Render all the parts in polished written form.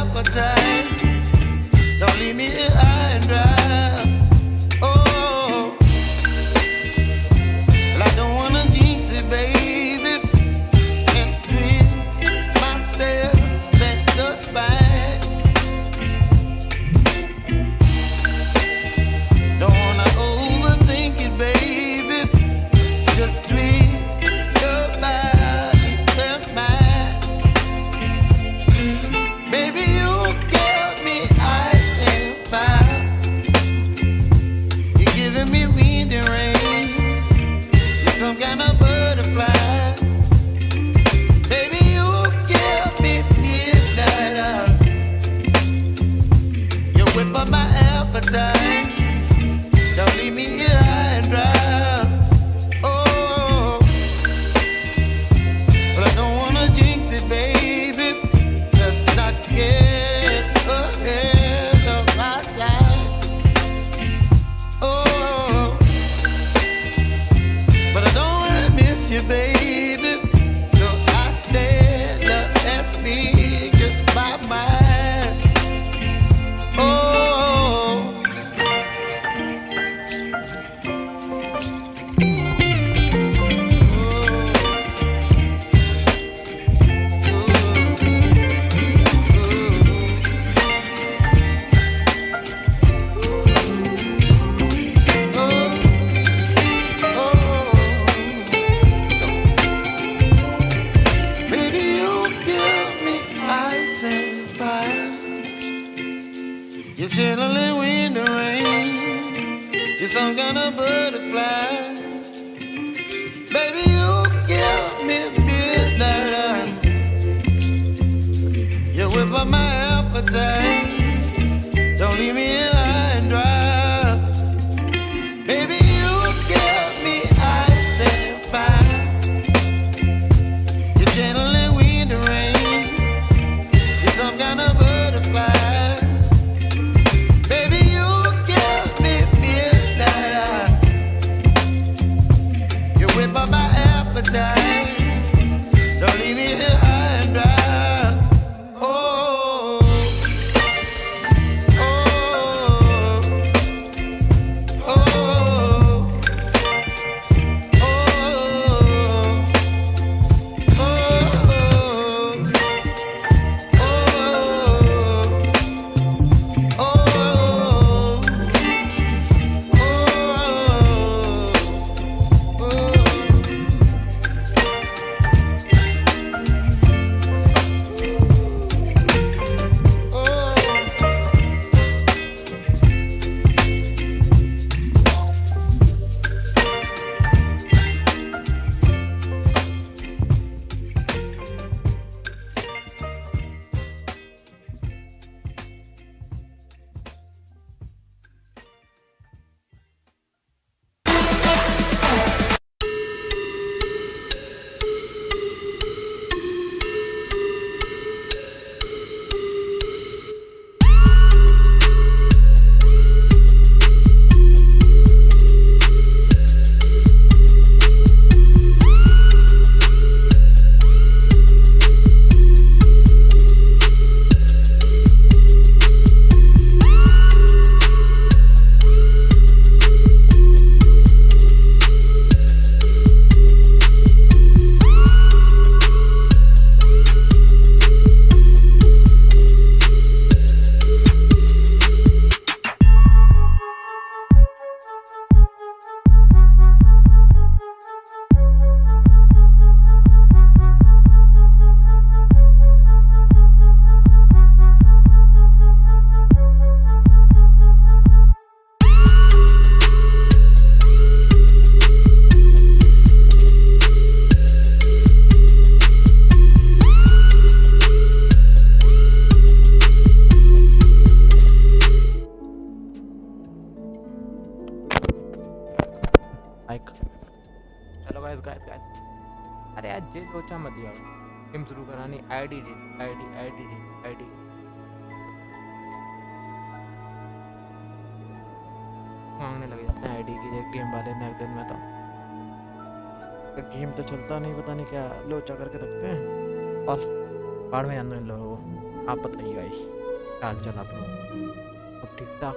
appetite. Don't leave me here high and dry. Oh, well, I don't wanna jinx it, baby, and twist myself at the spine. Don't wanna overthink it, baby. It's just twist your body and mine. Baby, you give me ice and fire. You're giving me wind and rain. You're some kind of butterfly. Baby, you give me midnight oil. You whip up my appetite. Don't leave me here high and dry. Oh, but I don't wanna jinx it, baby. Let's not get ahead of my time. Oh, but I don't wanna miss you, baby. So I stand up and speak just my mind. Oh. Baby, you give me ice and fire. You're chilling wind and rain. You're some kind of butterfly. Baby, you give me midnight oil. You whip up my appetite. Don't leave me here high and dry. Baby, you give me ice and fire. You're channeling wind and rain. You're some kind of butterfly. Baby, you give me midnight oil. You whip up my appetite. Don't leave me here high and dry. Oh, oh, oh, oh, mic. चलो guys guys guys, अरे यार जे लोचा मत दिया, game शुरू करानी। ID मांगने लग जाते हैं आईडी की। देख गेम वाले ने एक दिन में तो गेम तो चलता नहीं, पता नहीं क्या लोचा करके रखते हैं। और बाढ़ में जाना इन लोगों को। आप बताइए गाइस, क्या हाल चाल आप लोग? सब ठीक ठाक?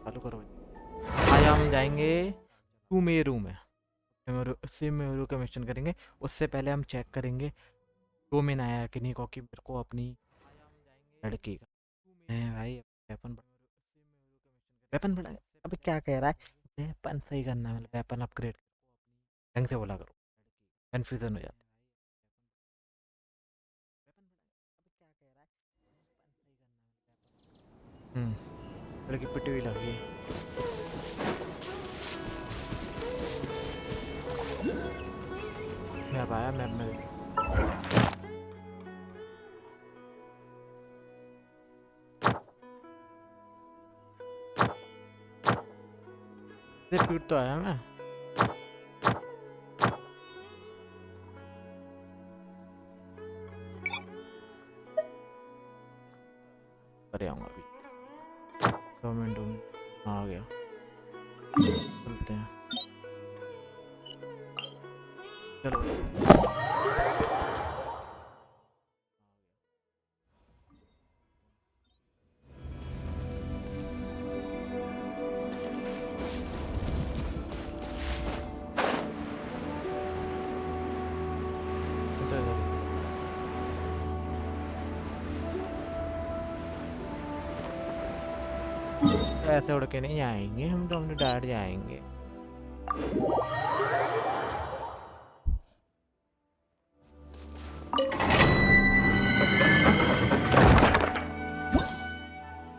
चालू करो। आज हम जाएंगे सुमेरु में। सुमेरु का मिशन करेंगे। उससे पहले हम चेक करेंगे डोमेन आया है कि नहीं, क्योंकि मेरे को अपनी लड़की का है भाई। वेपन बढ़ा। अबे क्या कह रहा है? वेपन सही करना है, वेपन अपग्रेड ढंग से बोला करो, कंफ्यूजन हो जाता है। लड़की पिटी हुई लगी है। मैप आया, मैप में रिपीट तो आया मैं। अरे आऊँगा अभी। डोमेन आ गया, चलते हैं। चलो ऐसे उड़ के नहीं आएंगे हम, तो अपने डैड जाएंगे।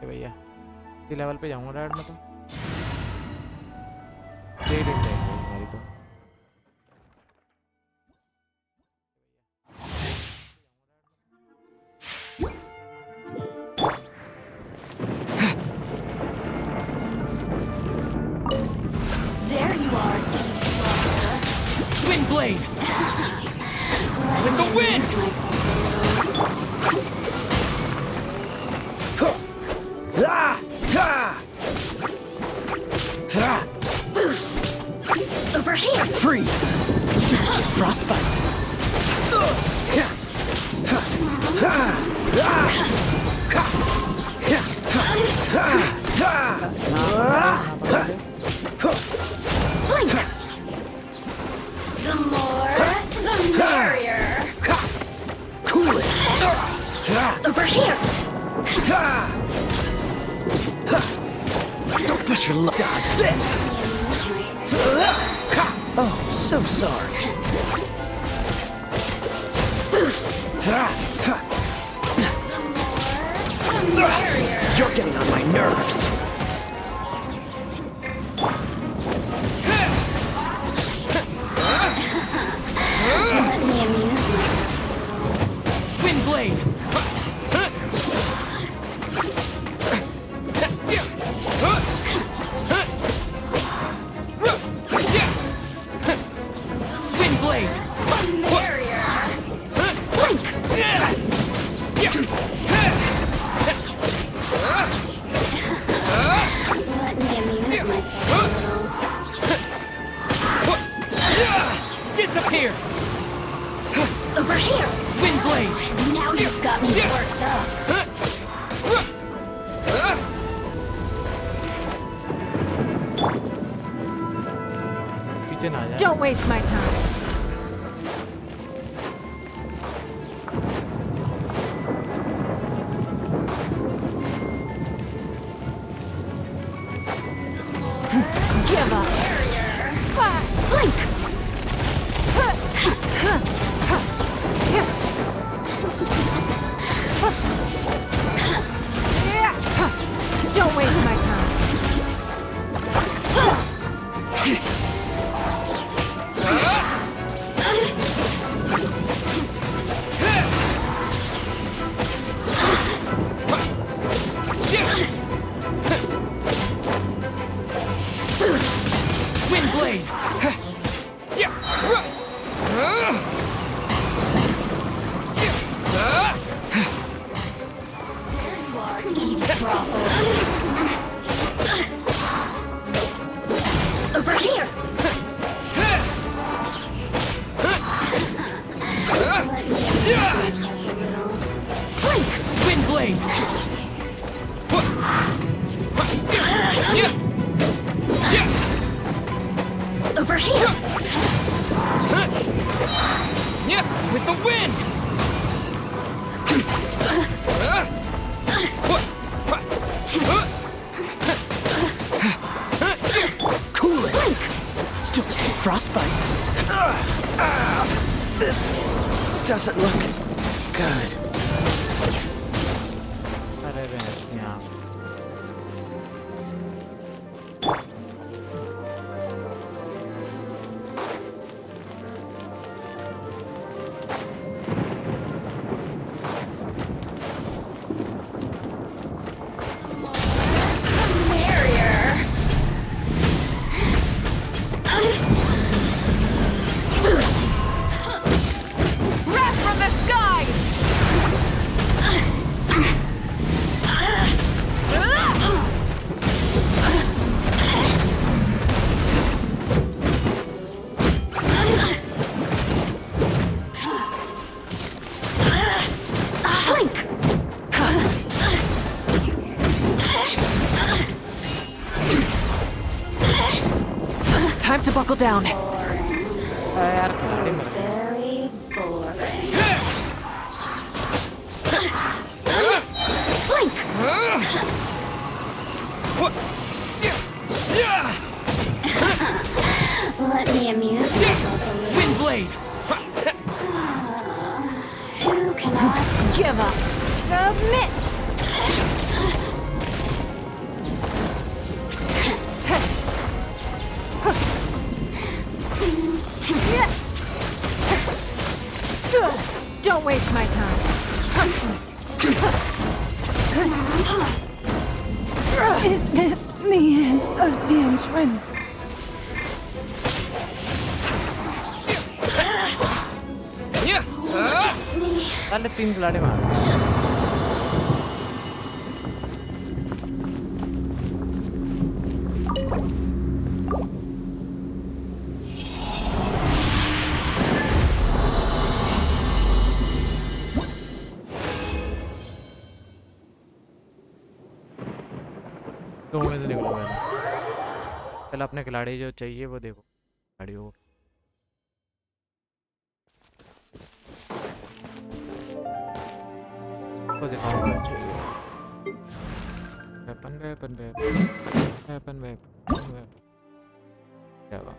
भैया इसी लेवल पे जाऊंगा डैड में, तो रेड जाएगी हमारी तो। There you are, Wind blade! With the wind! over here. Freeze! Frostbite! Blink. The more, the merrier. Cool it! Over here. Don't push your luck. Dodge this! Oh, so sorry. The merrier. You're getting on my nerves. Let me amuse myself. Wind blade! Wind blade! The merrier. Blink. Let me amuse myself a little. Disappear! Over here. Wind blade! Now you've got me worked up. पीछे ना आ जाए। Don't waste my time. Give up. Blink. Don't waste my time. myself a little. Blink! Wind blade! Over here! With the wind! Cool it! Don't frostbite! This doesn't look good. अरे भैंस यहाँ Barrier! Wrath from the skies! Blink! Time to buckle down. यार खराटे में Very boring. Blink! Let me amuse myself a little. Wind blade! Who cannot? Give up. Submit. Don't waste my time. Is this the end of GENSHIN? साले 3 खिलाड़ी मार दो में से निकलो पहले अपने खिलाड़ी जो चाहिए वो देखो खिलाड़ियों को दिखाऊंगा चाहिए वेपन क्या हुआ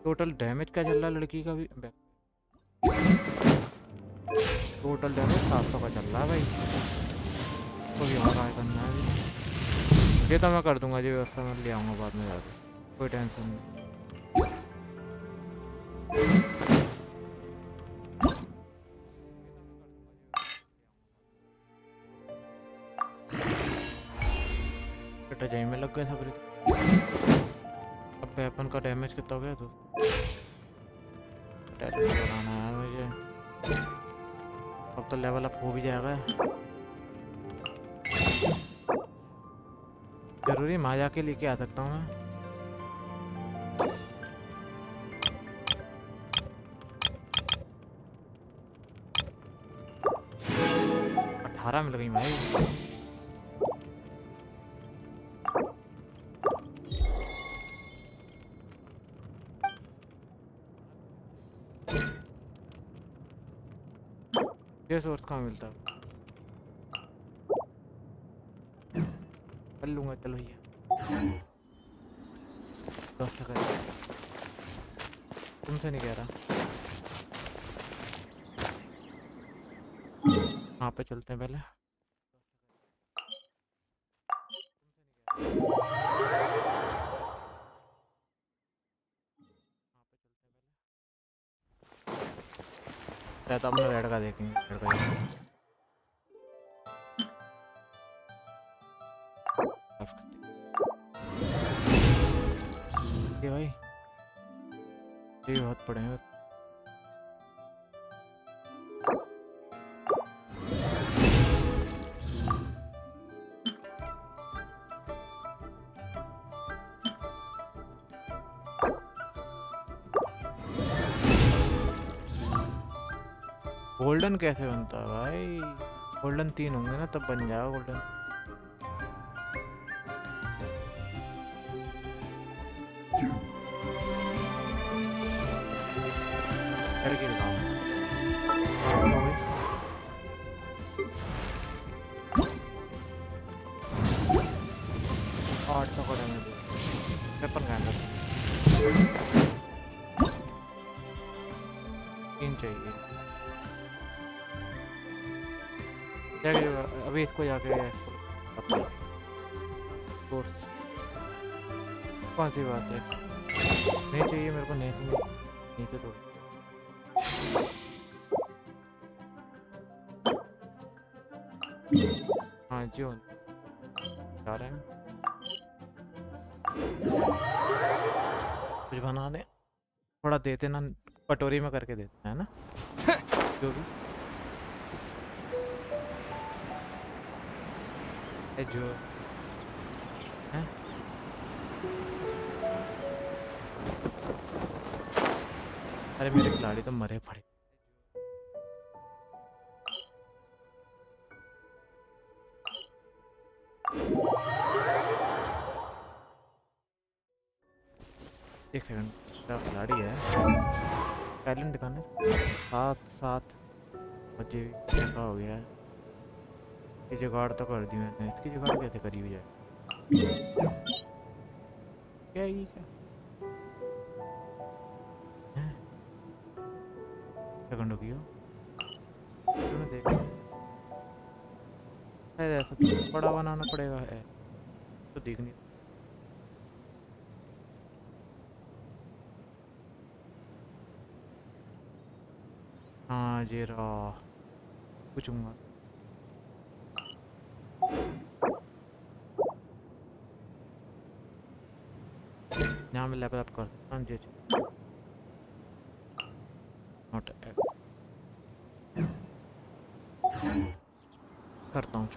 टोटल डैमेज क्या चल रहा है लड़की का भी टोटल डैमेज 700 का चल रहा है भाई तो भी और आए करना है अभी ये तो मैं कर दूंगा जी व्यवस्था में ले आऊँगा बाद में जाके कोई टेंशन नहीं बेटा जाई में लग गया सब अब वेपन का डैमेज कितना हो गया दोस्त टैलेंट बनाना है मुझे अब तो लेवल अप हो भी जाएगा जरूरी माया के लेके आ सकता हूँ मैं अठारह मिल गई भाई ये सोर्स कहाँ मिलता है कर लूंगा चलो भैया 10 सेकंड तुमसे नहीं कह रहा वहाँ पे चलते हैं पहले तो अपना रेड का देखेंगे रेड का ये भाई ये बहुत पड़े हैं गोल्डन कैसे बनता है भाई? गोल्डन 3 होंगे ना तब बन जाएगा गोल्डन। करके दिखाओ। हो गई। आठ सौ का डैमेज है। वेपन का अंदर 3 चाहिए। अभी इसको जाके कोर्स कौन सी बात है? नहीं चाहिए मेरे को, नहीं चाहिए, नीचे तो हाँ जी जा रहे हैं। कुछ बना दे, थोड़ा देते ना, कटोरी में करके देते हैं ना जो भी है जो है। अरे मेरे खिलाड़ी तो मरे पड़े। एक सेकंड, मेरा खिलाड़ी है टैलेंट दिखाने 7 बजे ऐसा हो गया है। ये जुगाड़ तो कर दी मैंने, इसकी जुगाड़ कैसे करी हुई है? क्या है ये? क्या सेकंड की हो देख, ऐसा तो बड़ा बनाना पड़ेगा है तो दिख नहीं। हाँ ये रहा, पूछूंगा। यहाँ मैं लेवल अप कर सकता हूँ। जी नॉट करता हूँ।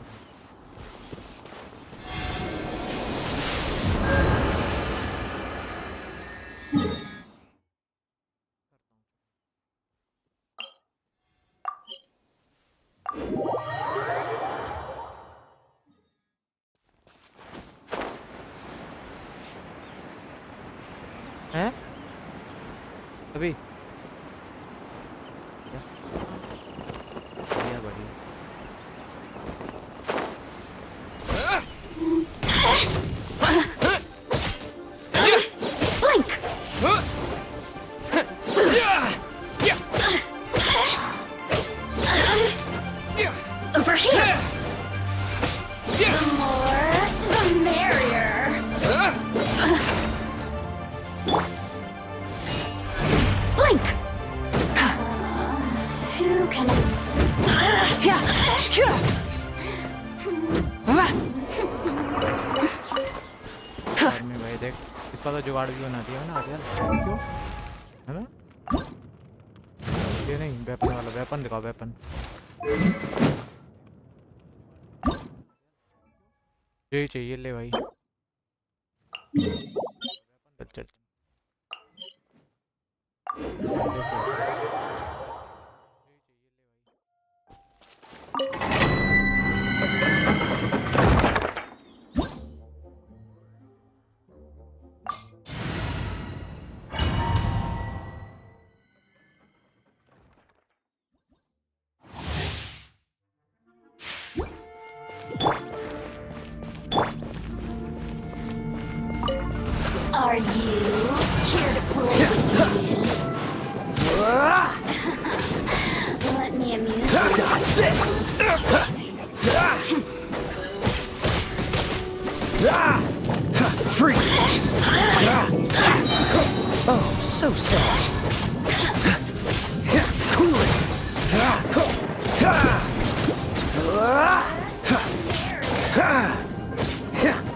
हैं अभी बढ़िया बढ़िया। Blink! Over here! The more, the merrier! Blink! Who can I... में भाई देख, इसका तो जुगाड़ भी बना दिया ना आजकल, क्यों है ना? ये नहीं, वेपन वाला, वेपन दिखाओ वेपन। यही चाहिए ले भाई। चल चल Are you here to play with me? Let me amuse you. Dodge this! Freeze! Oh, so sad. Cool it!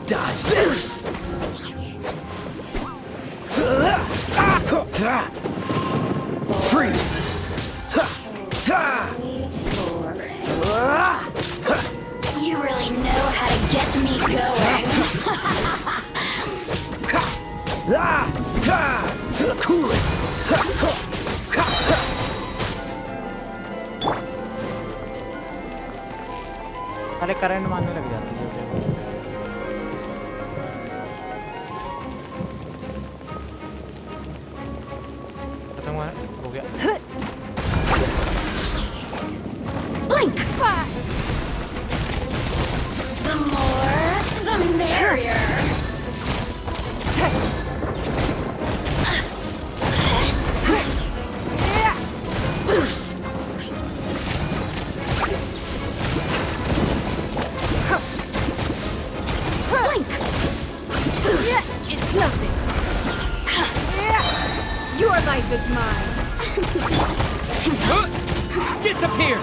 Dodge this! Freeze! You really know how to get me going. Cool it! Current मारने लग जाती है जो खत्म हुआ है, हो गया। Blink! The more, the merrier. Blink! It's nothing. Your life is mine. Disappear!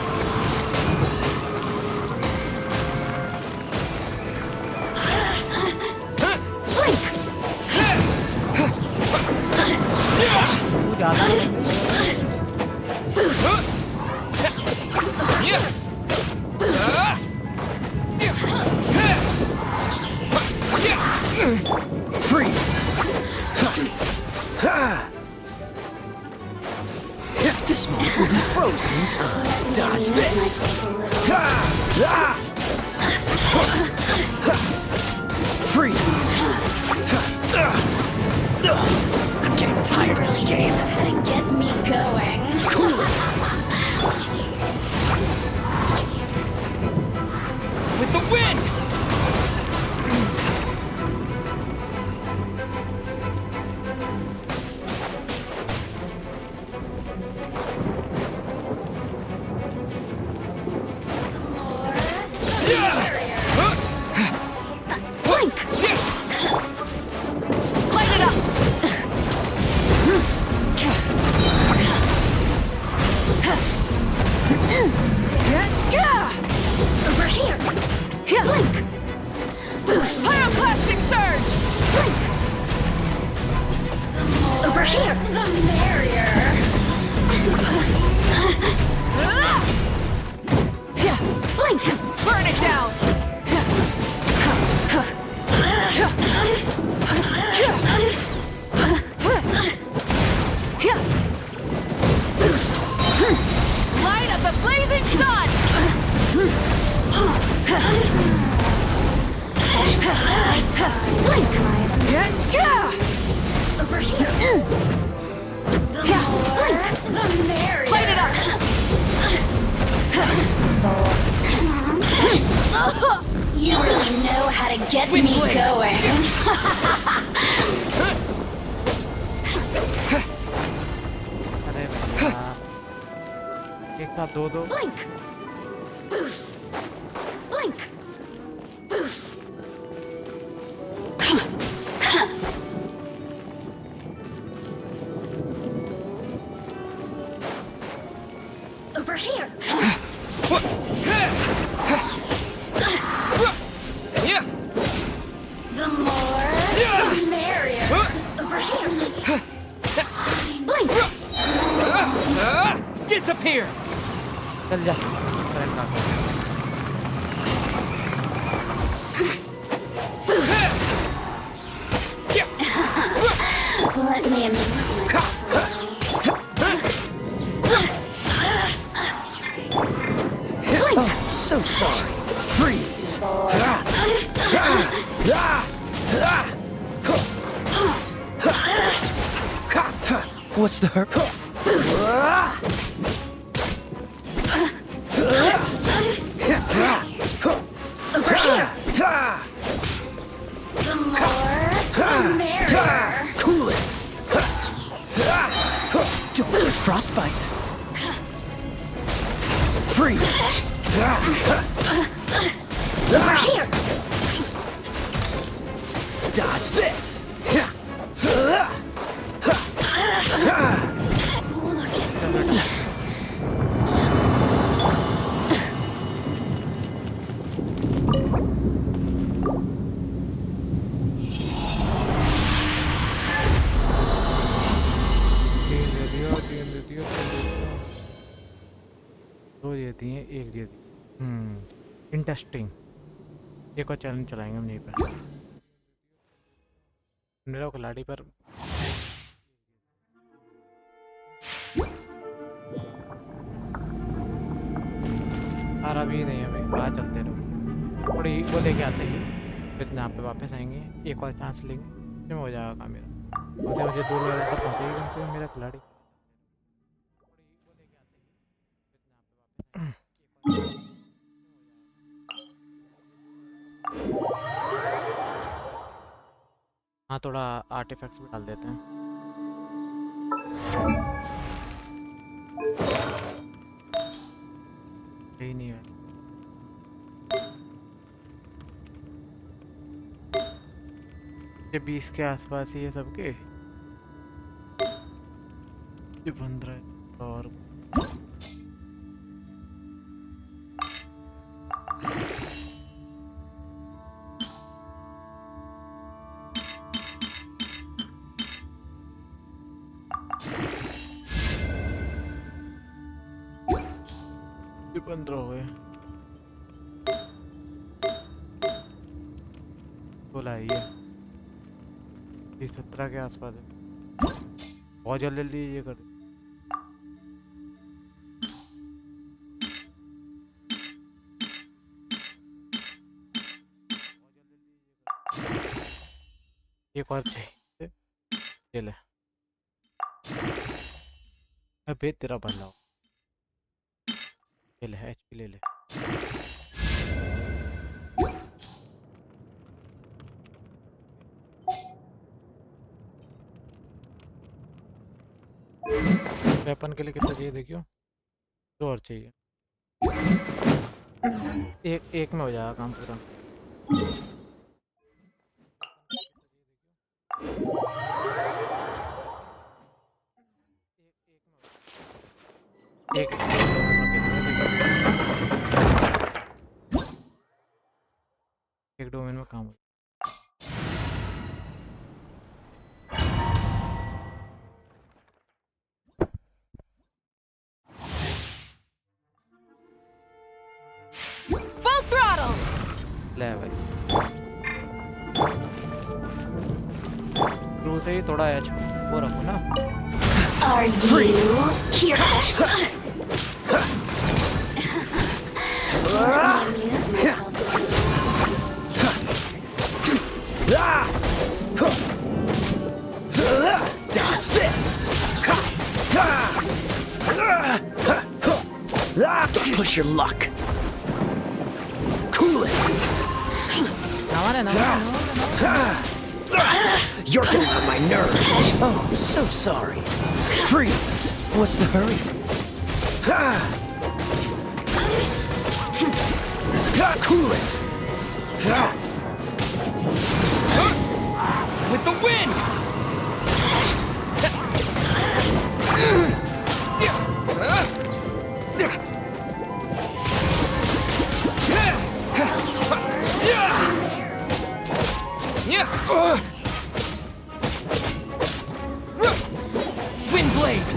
Blink! तू ज़्यादा Freeze! This moment will be frozen in time. Dodge this! Freeze! I'm getting tired of this game. How to get me going. Cool it! With the wind! Blink! Light it up. Over here! Blink! Pyroclastic surge. Over here! The merrier! Blink! Burn it down. Light up the blazing sun. Blink! Over here! The more, the merrier! Light it up. You really know how to get me Windblade. going. अरे भैया एक साथ दो दो Blink! Boof! Blink! Boof! Over here! The more, the merrier! Over here! Blink! Disappear! चल जा current मार Let me amuse myself. Blink! Oh, so sorry. Freeze! What's the hurt? Over here! The more, the merrier! Cool it! Don't let it frostbite. Freeze! Over here! Dodge this! Look at me. दो दे दिए एक दे दी interesting एक और challenge चलाएंगे हम यहीं पर मेरा खिलाड़ी पर आ रहा भी नहीं हमें बाहर चलते रहो थोड़ी वो लेके आते ही फिर यहाँ पे वापस आएंगे, एक और चांस लेंगे, फिर हो जाएगा काम मेरा। कम से मुझे 2 लेवल तक पहुँचेगी कम से कम मेरा खिलाड़ी। हाँ, थोड़ा आर्टिफैक्ट्स भी डाल देते हैं। यही नहीं है ये 20 के आसपास ही है सबके, ये 15 और ये 15 हो गए। 16 ही है, ये 17 के आसपास है। बहुत जल्दी जल्दी ये कर दे। एक और चाहिए, ये ले। अबे तेरा बंदा हो, ये ले HP ले ले। वेपन के लिए कितना चाहिए देखियो, 2 और चाहिए। एक में हो जाएगा काम पूरा। एक एक डोमेन में काम हो। Full throttle! ले भाई, क्रू से ही थोड़ा एच वो रखो ना। Are you here? Amuse myself. Dodge this! Don't push your luck. Cool it. You're getting on my nerves. Oh, so sorry. Freeze. What's the hurry? Cool it. With the wind! Wind blade!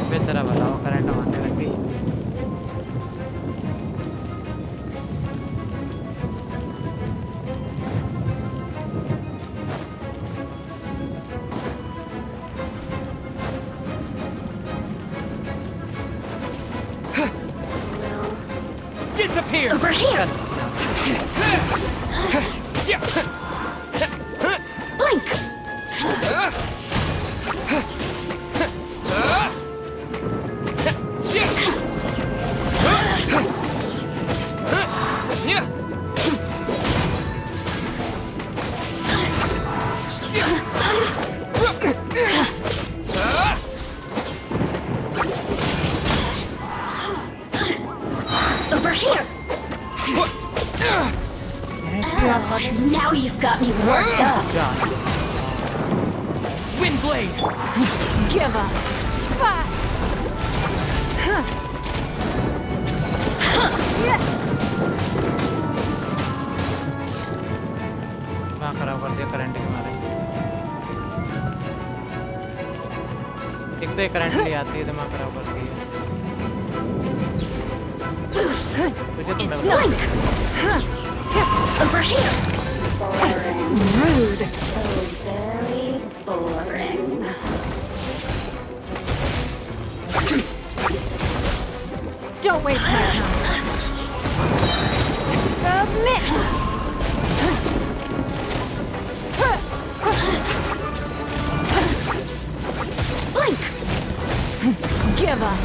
बेहतर बताओ, current मारने लग गई। Disappear! Over here! Blink! Over here! Now you've got me worked up. Wind blade! Give up! Fight! वहाँ खराब कर दिया current के मारे। एक तो करंट ले आती है, दिमाग खराब कर दिया। It's Blink! Over here! Rude! So very boring. Don't waste my time. Blink! Give up.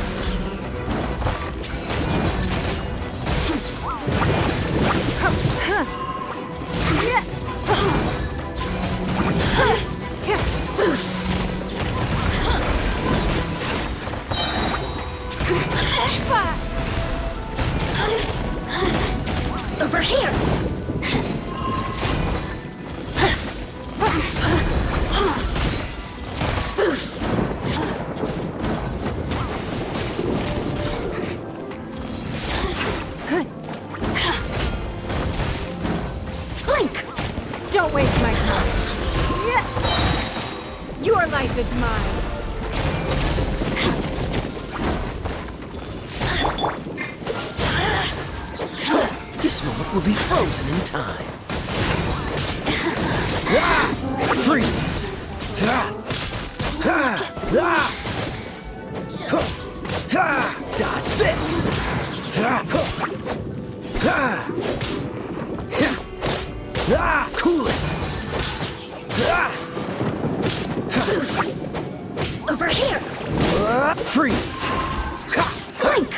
Over here! Blink! Don't waste my time. Your life is mine. This moment will be frozen in time. Freeze! Dodge this! Cool it! Over here! Freeze! Blink!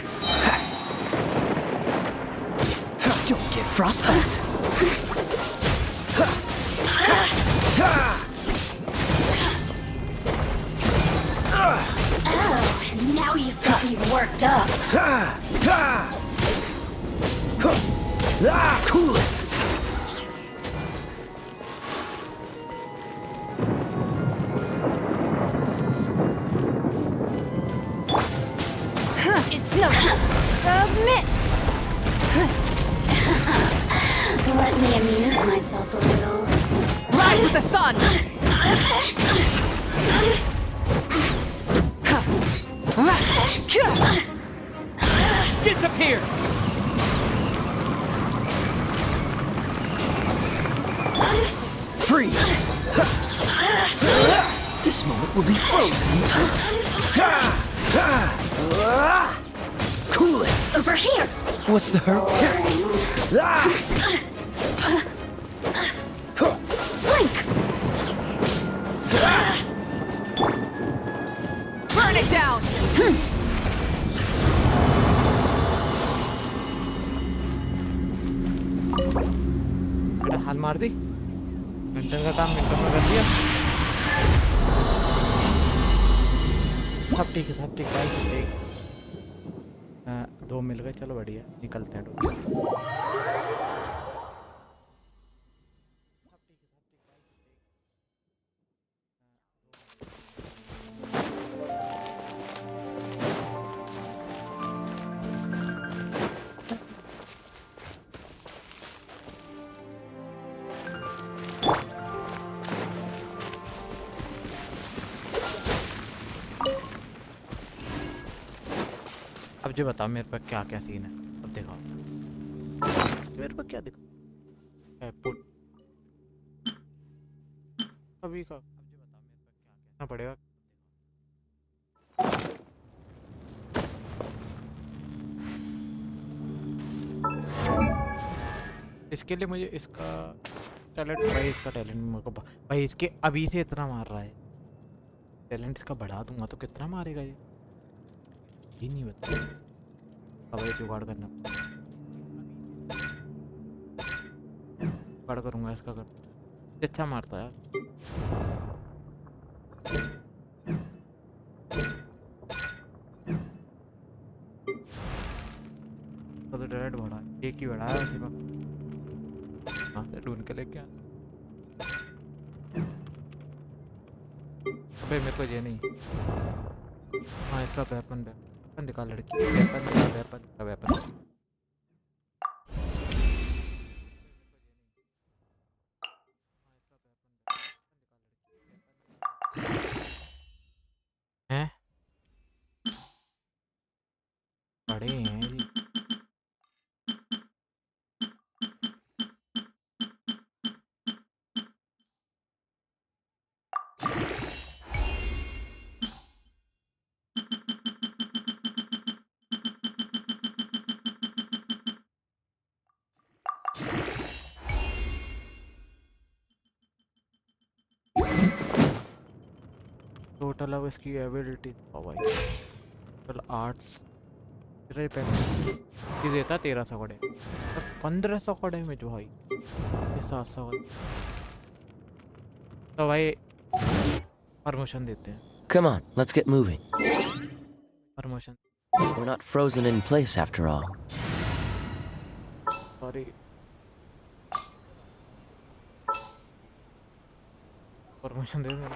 Don't get frostbite! Oh, now you've got me worked up. Cool it! It's no submit. Let me amuse myself a little. Rise with the sun. Disappear! Freeze! This moment will be frozen in time. Cool it! Over here! What's the hurry? Blink! Burn it down. बेटा हाल मार दी। मिनटन का काम मिनटों में कर दिया। सब ठीक है, सब ठीक है, सब ठीक। दो मिल गए, चलो बढ़िया, निकलते हैं डूब। अब जो बताओ मेरे पर क्या क्या सीन है, अब दिखाओ मेरे पर क्या दिखा पुट अभी का। अब जो बताओ मेरे पर क्या क्या पड़ेगा। इसके लिए मुझे इसका टैलेंट भाई, इसका टैलेंट मेरे को भाई, इसके अभी से इतना मार रहा है। टैलेंट इसका बढ़ा दूंगा तो कितना मारेगा ये नहीं बता। अब ये जुगाड़ करना, जुगाड़ करूंगा इसका, कर अच्छा मारता है तो टैलेंट बढ़ा, एक ही बढ़ाया उसी में। हाँ से ढूंढ के लेके आ। अबे मेरे को ये नहीं। हाँ इसका वेपन वेपन दिखा लड़की, वेपन दिखा, वेपन का वेपन। हैं बड़े हैं जी। टोटल अब इसकी एबिलिटी भाई, टोटल आर्ट्स तेरे पहले देता 1300 का डैमेज, 1500 का डैमेज भाई, ये 700 का। तो भाई प्रमोशन देते हैं, Come on, let's get moving. Promotion. We're not frozen in place after all. Sorry, promotion दे दो।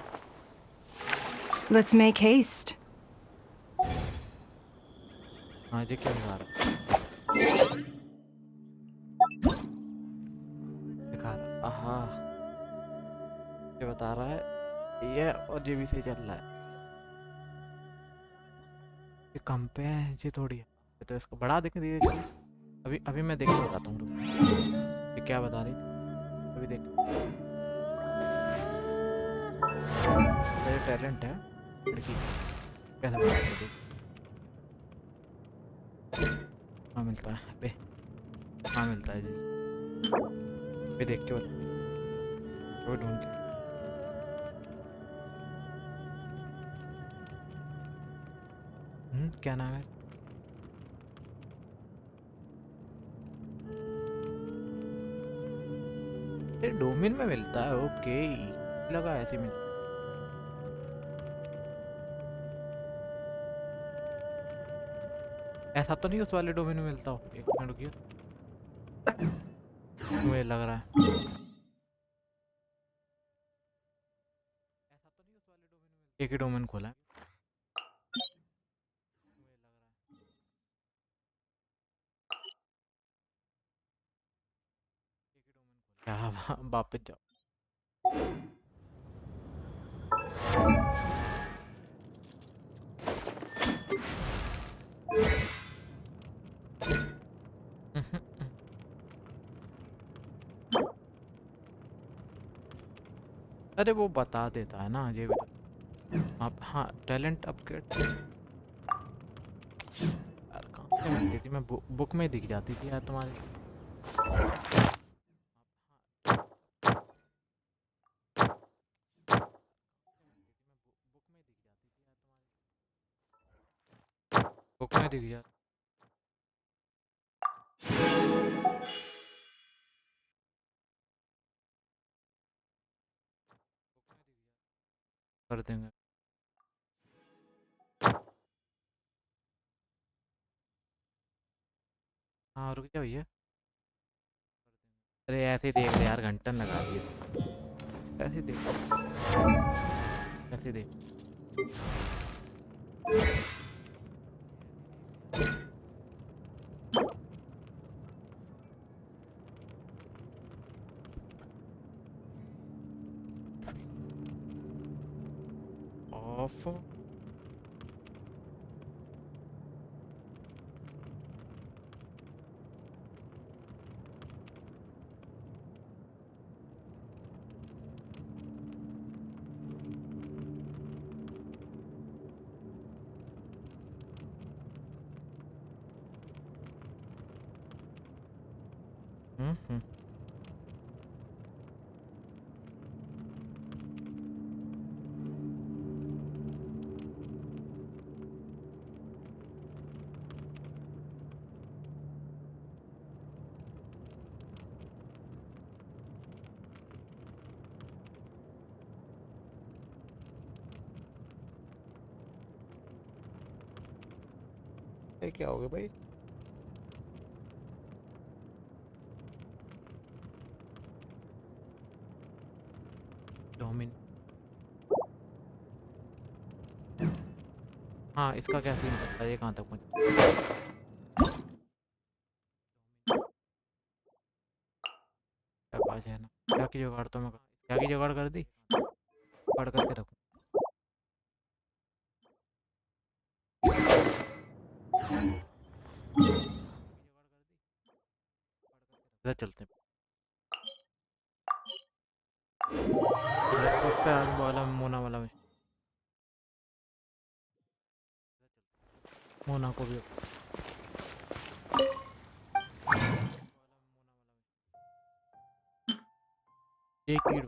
Let's make haste. हाँ जी, क्या दिखा रहा है? दिखा रहा, आहा, ये बता रहा है ये, और ये भी सही चल रहा है। ये कम पे है जी थोड़ी है, तो इसको बढ़ा देंगे धीरे धीरे। अभी अभी मैं देख के बताता हूँ, ये क्या बता रही थी, अभी देख। ये टैलेंट है लड़की, कैसे बता सकते हैं? हाँ मिलता है बे, हाँ मिलता है जी, ये देख के बता, वो ढूंढ के। क्या नाम है? ये डोमेन में मिलता है, ओके, लगा ऐसे मिलता है। ऐसा तो नहीं उस वाले डोमेन में मिलता हो, एक मिनट रुकिए, मुझे लग रहा है ऐसा तो नहीं उस वाले डोमेन में मिलता। एक ही डोमेन खोला है, मुझे लग रहा है एक ही डोमेन खोला है। क्या वापस जाओ, अरे वो बता देता है ना, ये भी तो। आप हाँ, टैलेंट अपग्रेड यार कहाँ से मिलती थी, मैं बुक में दिख जाती थी यार तुम्हारी। बुक में दिख जाती, कर देंगे। हाँ रुक जा भैया, अरे ऐसे ही देख ले यार, घंटन लगा दिए, ऐसे ही देख, ऐसे ही देख। ऑफ, हम्म। ये क्या हो गया भाई? डोमिन, हाँ इसका क्या सीन करता है, ये कहाँ तक पहुँचा? क्या पास है ना, क्या की जुगाड़, तो मैं क्या की जुगाड़ कर दी, जुगाड़ करके रखूँ। इधर चलते हैं, उस पे आगे वाला मोना वाला मोना को भी एक कीड़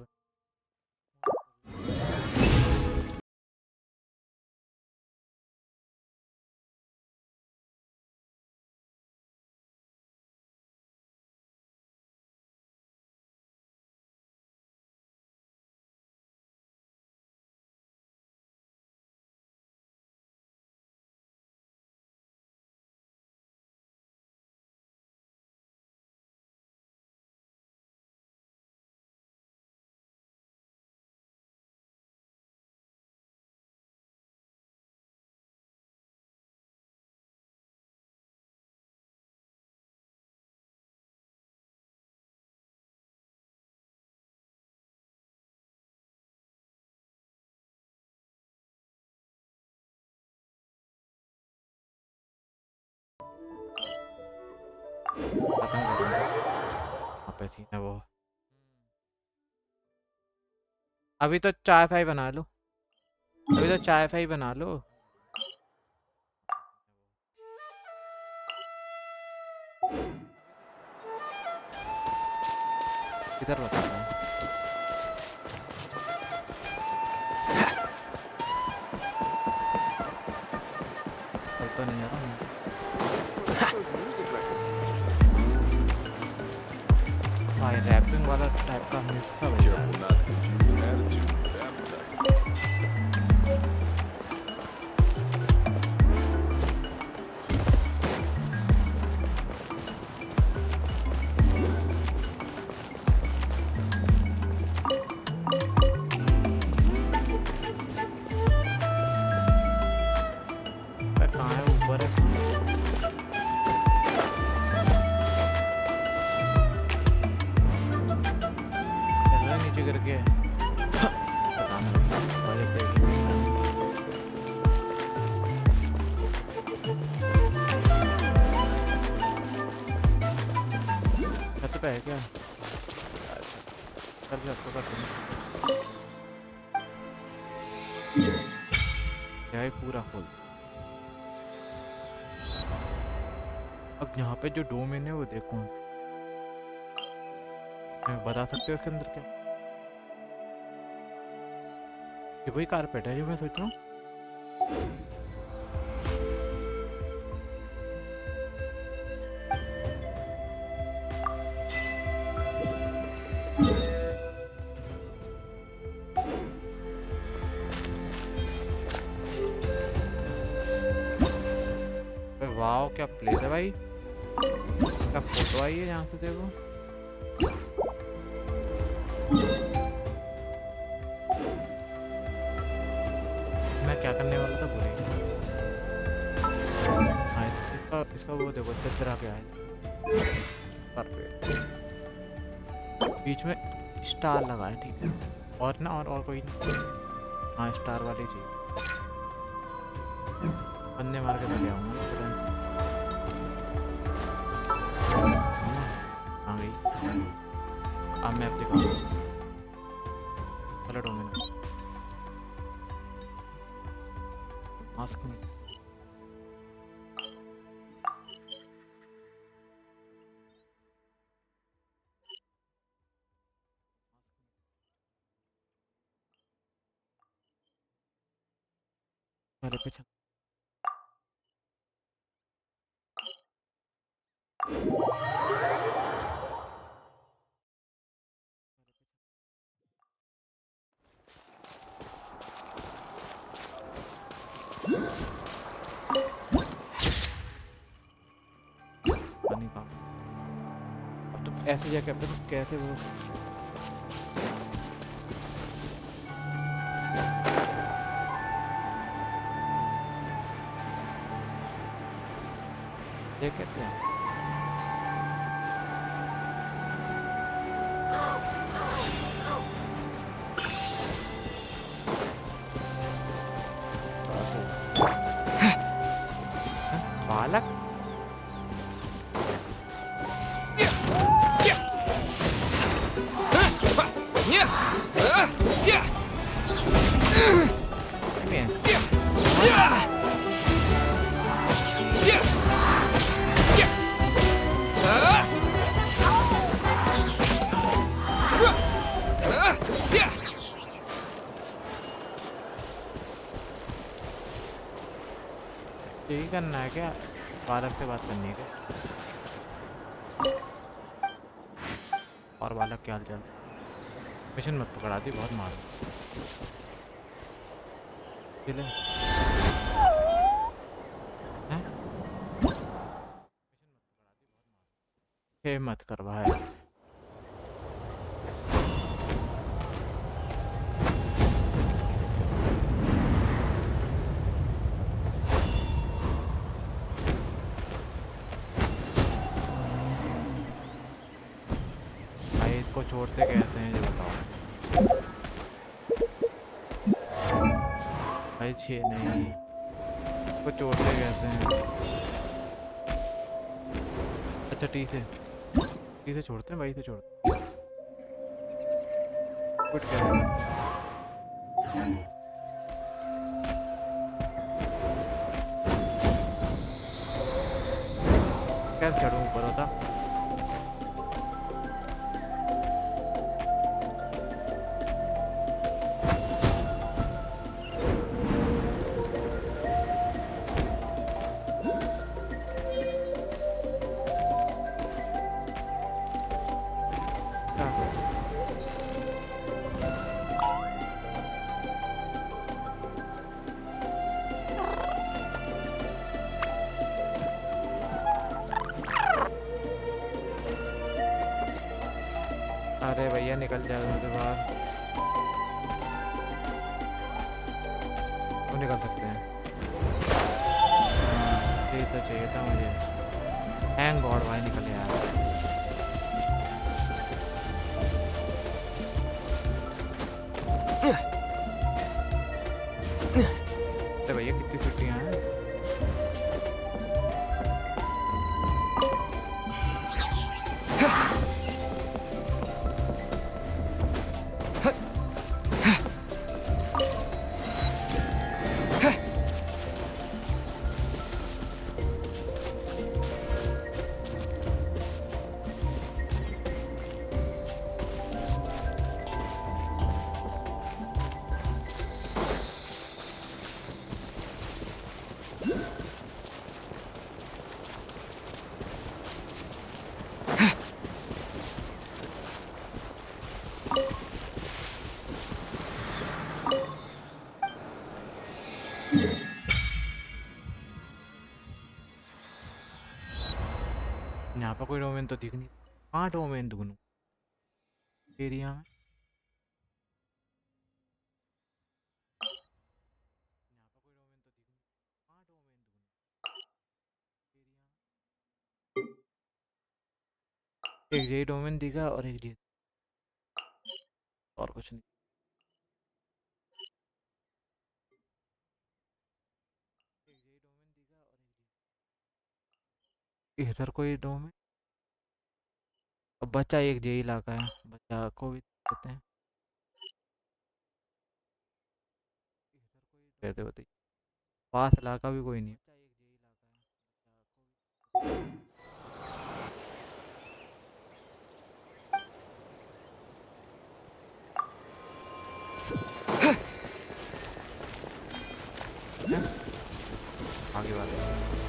खत्म करूँगा वहाँ पे सीन है वो। अभी तो चाय फाई बना लो, अभी तो चाय फाई बना लो। इधर बता रहा हूँ। कल तो नहीं आ रहा मैं। भाई रैपिंग वाला टाइप का म्यूजिक सा बज रहा है। पर कहाँ है, ऊपर है? चल रहा है नीचे करके, पता नहीं बजट देगी। छत पे है क्या? कर दे आपको, कर दे क्या पूरा फुल। अब यहाँ पे जो डोमेन है वो देखो, बता सकते हो इसके अंदर क्या? ये वही कारपेट है जो मैं सोच रहा हूँ। वाओ क्या प्लेस है भाई, क्या फोटो आई है यहाँ से देखो। मैं क्या करने वाला था भूल गया। हाँ इसका वो देखो चतरा क्या है, परफेक्ट। बीच में स्टार लगा है, ठीक है। और ना और कोई नहीं। हाँ स्टार वाली चीज बंदे मार के लगे आऊँगा तुरंत। आ गई, अब मैं अब दिखाऊँ। चलो डोमिनो मास्क में मेरे पीछे। पानी का अब तो ऐसे जगह पे तो कैसे वो ये कहते हैं। बालक यही करना है क्या? बालक से बात करनी है क्या? और बालक क्या हाल चाल? मिशन मत पकड़ा दी, बहुत मार दिले हैं। मत कर भाई। इसको छोड़ते कैसे हैं ये बताओ भाई। 6 नहीं, इसको छोड़ते कैसे हैं? अच्छा टी से छोड़ते हैं, भाई से छोड़ते हैं। क्विट क्या है? कैसे चढ़ूं ऊपर होता? अरे भैया निकल जाओ उनके बाहर। वो निकल सकते हैं। ये तो चाहिए था मुझे। थैंक गॉड भाई निकल गया। अरे भैया कितनी छुट्टियां हैं? यहाँ पर कोई डोमेन तो दिख नहीं। कहाँ डोमेन ढूंढूं एरिया में? एक यही डोमेन दिखा और एक ये, और कुछ नहीं। इधर कोई डोमेन। अब बच्चा एक जे इलाका है, बच्चा को भी देते हैं। कहते होते पास इलाका भी कोई नहीं। हैं? आगे बात है।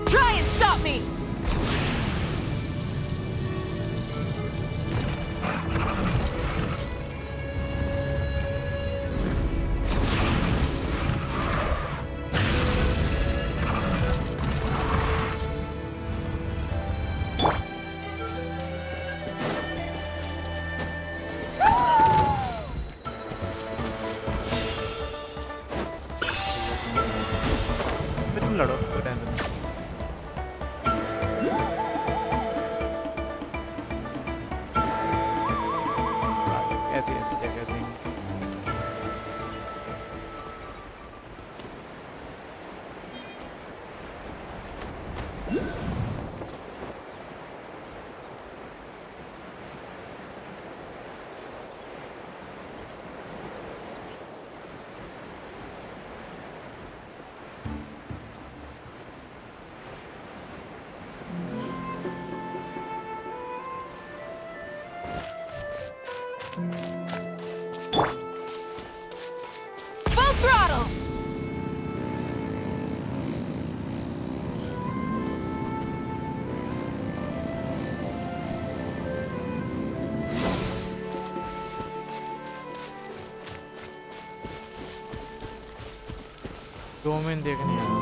Try and stop me! फिर तुम लड़ो, कोई टेंशन नहीं। ऐसी ऐसी जगह देंगे। Full throttle! डोमेन देखने आया हूँ।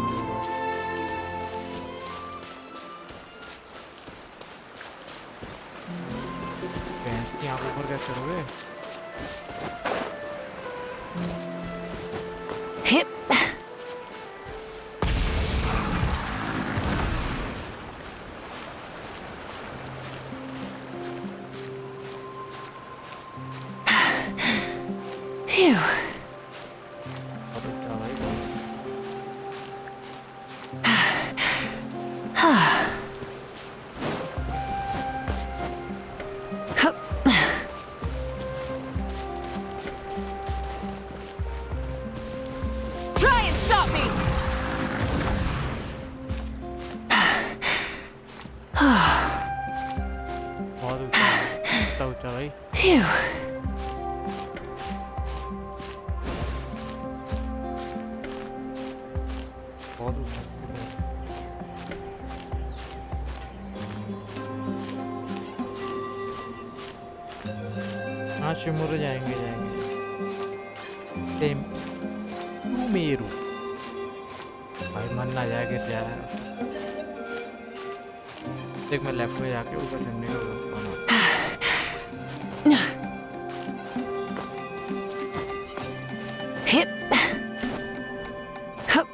भैंस की आंखों पर क्या चढ़ोगे? Hip. Phew. ऊंचा ऊंचा भाई। Phew. बहुत ऊंचा। हाँ शिमुरु जाएंगे सेम सुमेरु। भाई मन ना जाए गिर जाए। देख मैं लेफ्ट में जाके ऊपर चढ़ने का रास्ता बना। Hip. Hup.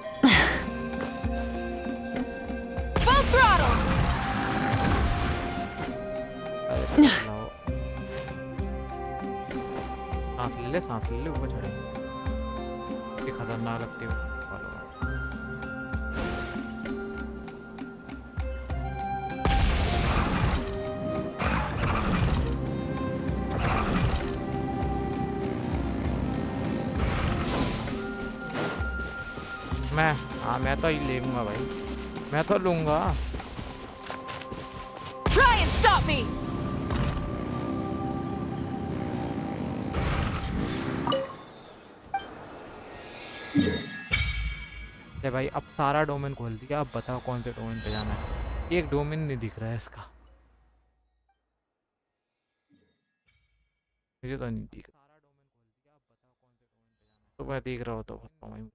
Full throttle! अरे लाओ। सांस ले ले ऊपर चढ़ेंगे। ये खतरनाक लगती है फॉलो। मैं तो ही लेऊंगा भाई। मैं तो लूंगा। Try and stop me! ले भाई अब सारा डोमेन खोल दिया। अब बताओ कौन से डोमेन पे जाना है। एक डोमेन नहीं दिख रहा है इसका। मुझे तो नहीं दिख रहा। सारा डोमेन खोल दिया। अब बताओ कौन से डोमेन पे जाना है। तो मैं दिख रहा हो तो बताओ भाई।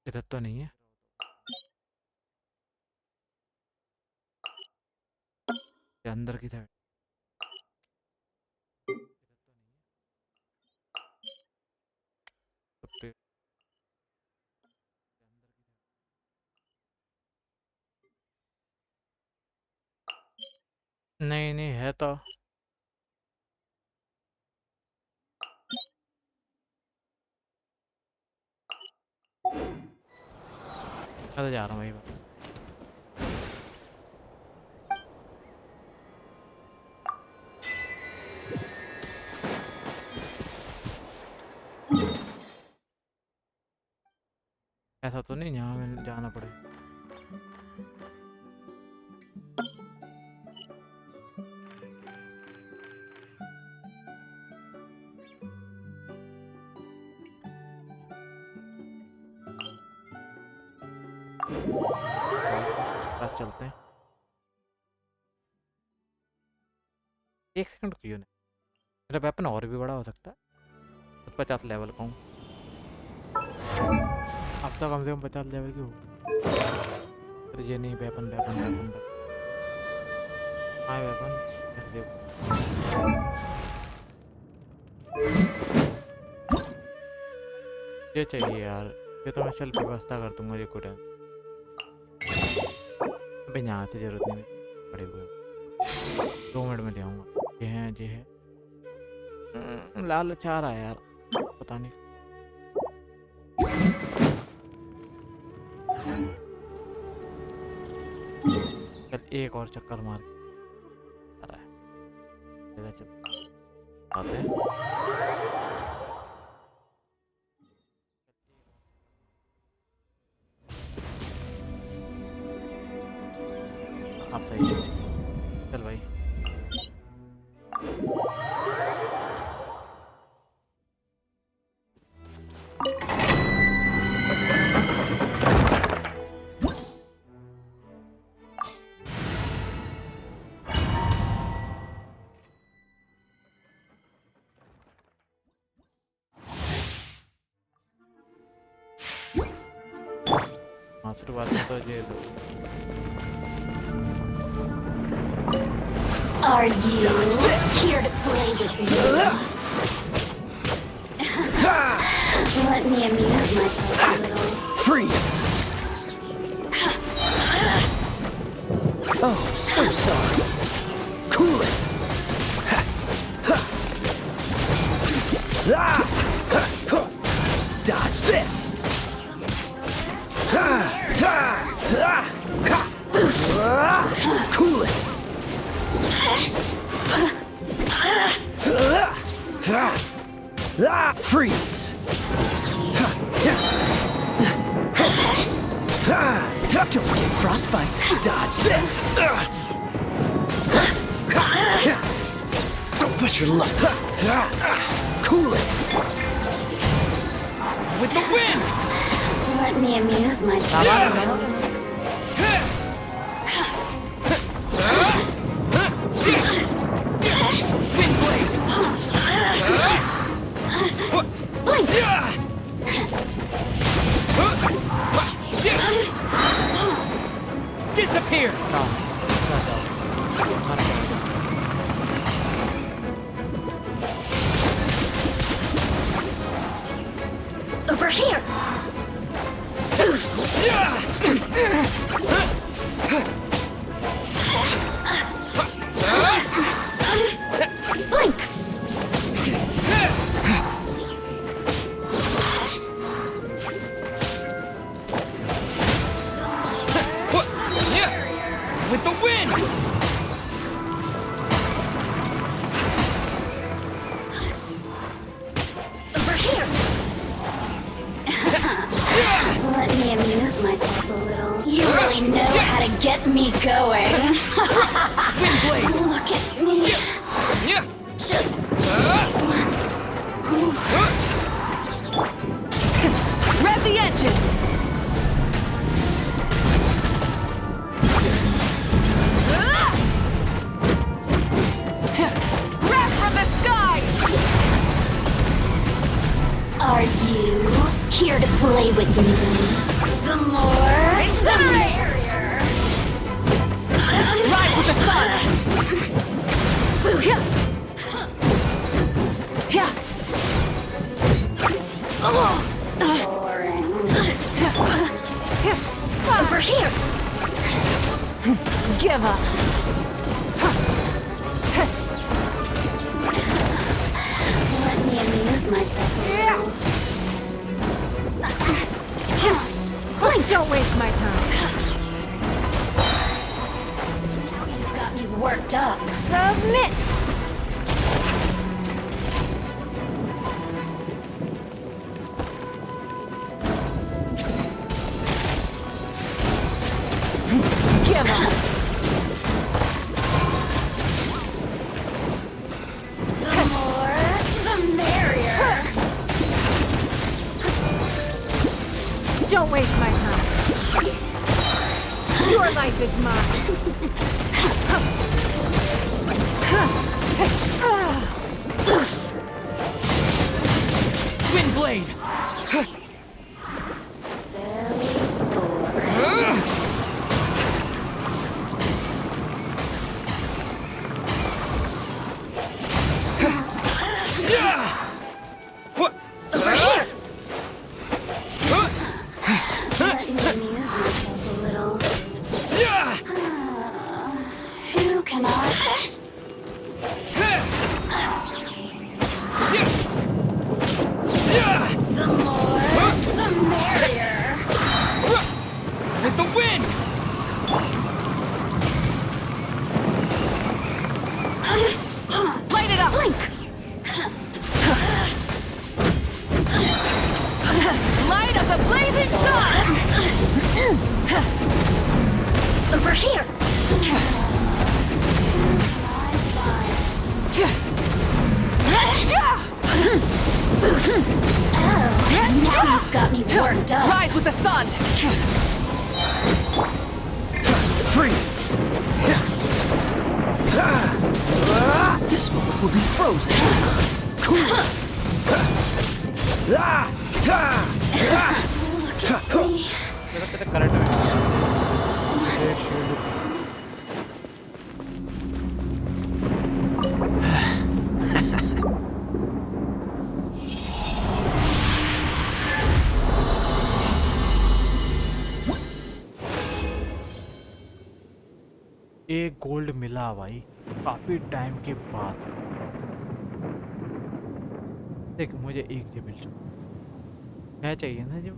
इधर तो नहीं है। ये अंदर की साइड। तो पे- नहीं नहीं है तो। मैं तो जा रहा हूँ भाई। ऐसा तो नहीं यहाँ में जाना पड़े। पास चलते हैं। एक सेकंड क्यों नहीं। मेरा वेपन और भी बड़ा हो सकता है। 50 लेवल का हूँ। अब तो कम से कम 50 लेवल की हो। अरे ये नहीं वेपन वेपन वेपन हाँ वेपन देखो। ये चाहिए यार। ये तो मैं चल व्यवस्था कर दूंगा। ये को टाइम अबे यहाँ से जरूरत नहीं पड़े हुए। 2 मिनट में ले आऊँगा। ये है लालच आ रहा है यार। पता नहीं। चल एक और चक्कर मार आ रहा है। चल आते हैं। आप सही है। चल भाई। शुरुआत में तो ये Are you here to play with me? Let me amuse myself a little. Freeze! Oh, so sorry. Cool it. Dodge this. Cool it. Freeze. Don't get frostbite. Dodge this. Don't push your luck. Cool it. With the wind! Let me amuse myself. Wind blade! Blink! Disappear! Over here! Blink! With the wind! Over here! Let me amuse myself a little. You really know how to get me going. Wind blade! Look at me. Just once. Rev the engines! Rev from the sky! Are you here to play with me? The more, the merrier. Rise with the sun! Yeah. Boring. Over here. Give up. Let me amuse myself a little. Don't waste my time. You got me worked up. Submit! Give up. The more, the merrier. Don't waste my time. Your life is mine. Wind blade! What? Over here. Let me amuse myself a little. Who can I? The more, the merrier. With the wind! Light it up! Blink. Light of the blazing sun! Over here. Now you've got me worked up. Rise with the sun! Freeze! This moment will be frozen in time. Cool it! Current एक gold मिला भाई काफी time के बाद। देख मुझे एक जे मिल चुका क्या चाहिए ना जो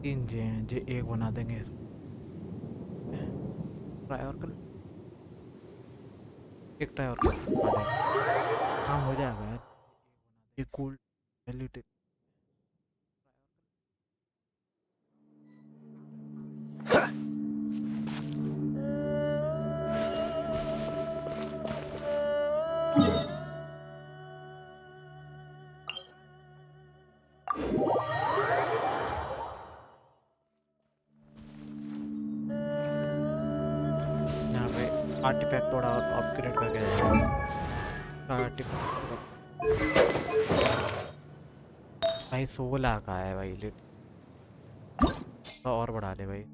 3 जे हैं जो एक बना देंगे इसको ट्राई और कर एक ट्राई और कर काम हो जाएगा यार। एक गोल्ड वैल्यू आर्टिफैक्ट थोड़ा अपग्रेड करके जाएगा। भाई 16 का है भाई, लिट और बढ़ा दे भाई।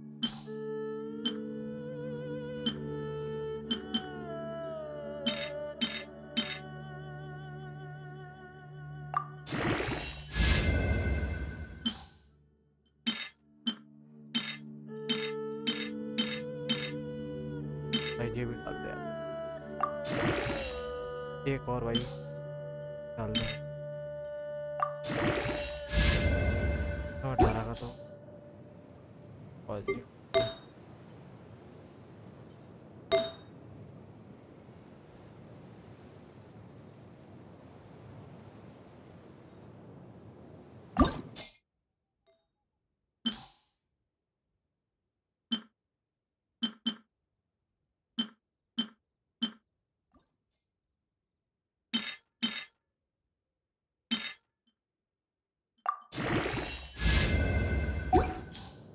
भाई ये भी डाल दे यार। एक और भाई डाल दे। 18 का तो और जी।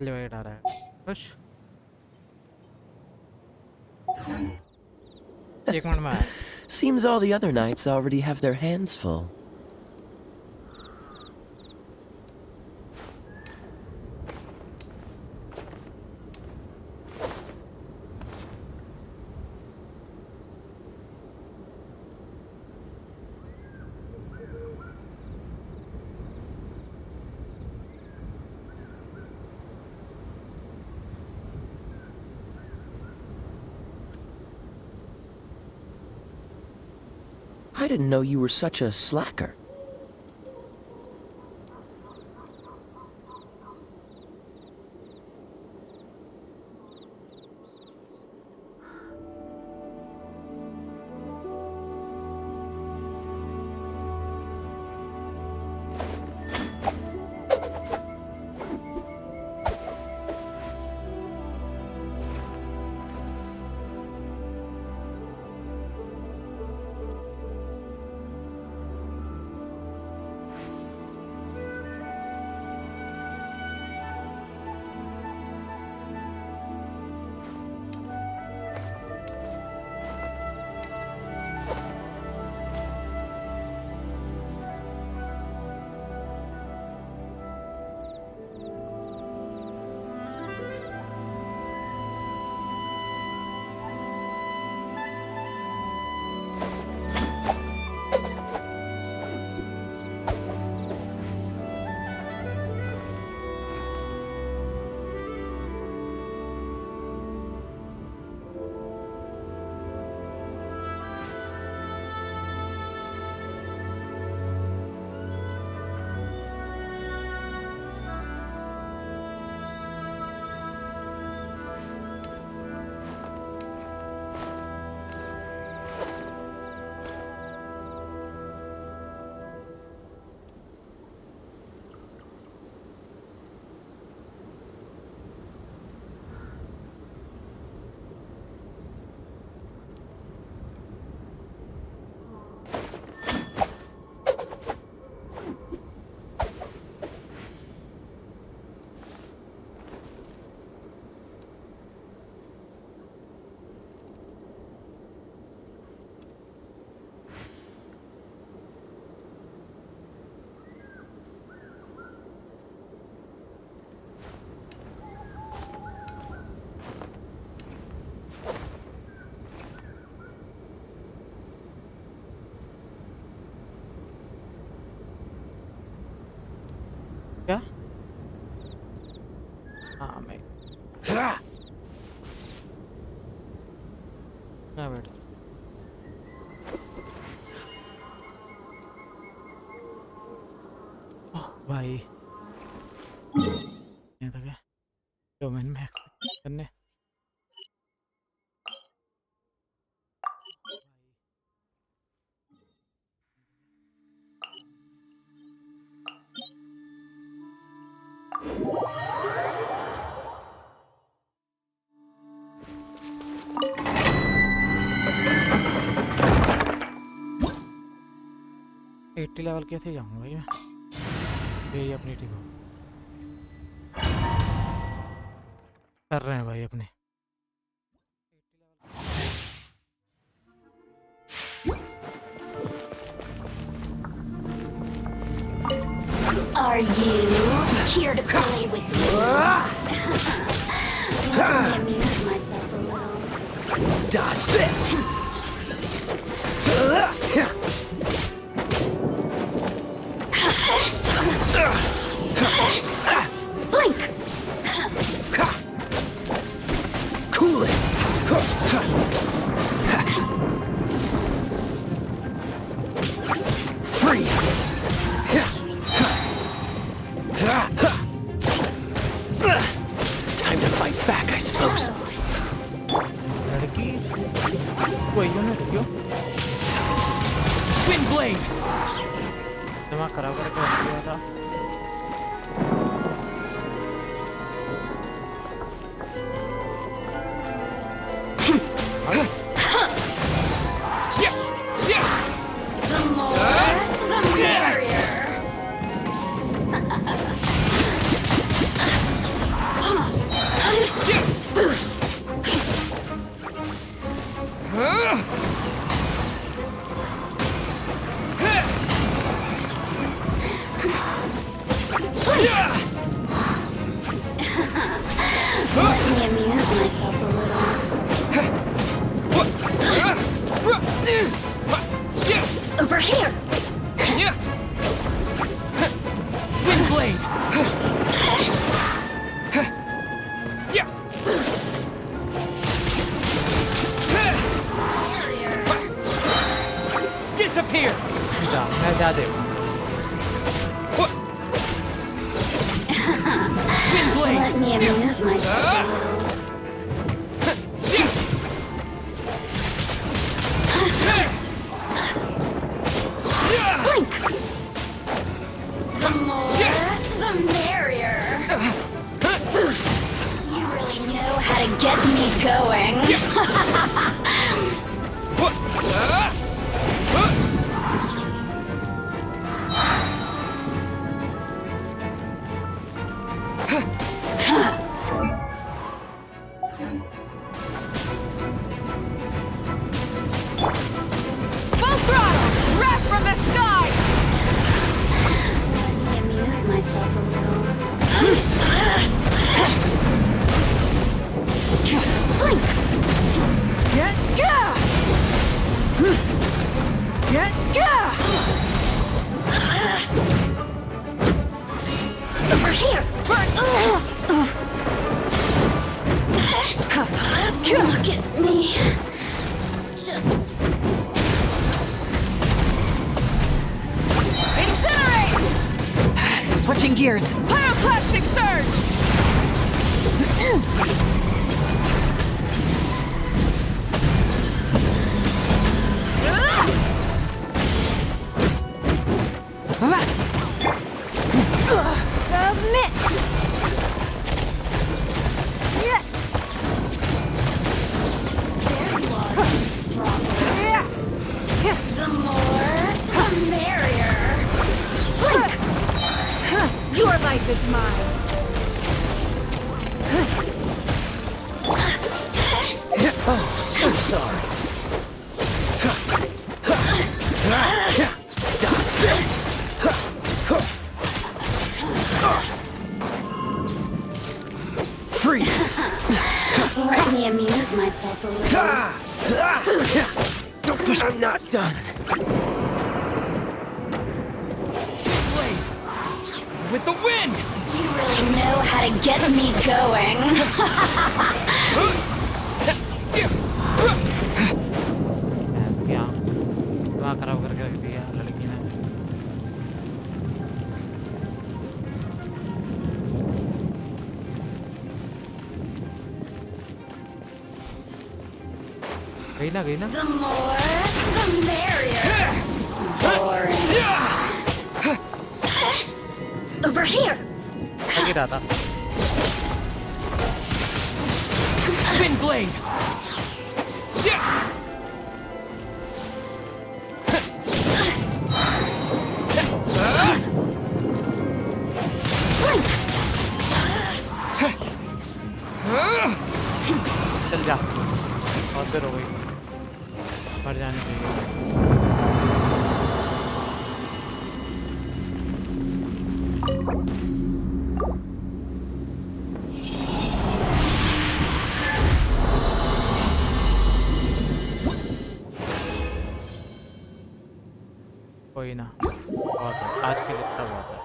ले भाई 18 है खुश। 1 मिनट में आया। Seems all the other knights already have their hands full. I didn't know you were such a slacker. क्या? हाँ मैं ना बेटा। ओह भाई ये तो क्या डोमेन में करने। एट्टी लेवल कैसे जाऊंगा भाई मैं। ये अपनी टीम कर रहे हैं भाई अपने। Are you here to play with me? Let me amuse myself a little. Dodge this! Blink! Cool it! Freeze! Time to fight back, I suppose. लड़की कोई ना क्यों Wind blade. दिमाग खराब करके रख दिया था Yeah. Yeah. The more, the merrier. Let me amuse myself a little. Over here. Wind blade. Yeah. Disappear. जा मैं जा दे Wind blade. Let me amuse myself a little. Blink. The more, the merrier. You really know how to get me going. Full throttle! Wrap from the side! Let me amuse myself a little. Blink. Get ga! Get ga! Over here. Look at me. Just Incinerate! Switching gears. Pyroclastic surge! Submit. Yeah. Yeah. the more, the merrier. Blink. Your life is mine! Oh, so sorry. Dodge this. Freeze. Let me amuse myself a little. Don't push. I'm not done. Blade. With the wind. You really know how to get me going. क्या दिमाग खराब करके रख दिया लड़की ने गई ना The more, the merrier. Boring. Over here. लग ही रहा था Wind blade. Blink. चल जा बहुत देर हो गई मर जाने के लिए कोई ना, बहुत है आज के लिए, इतना बहुत है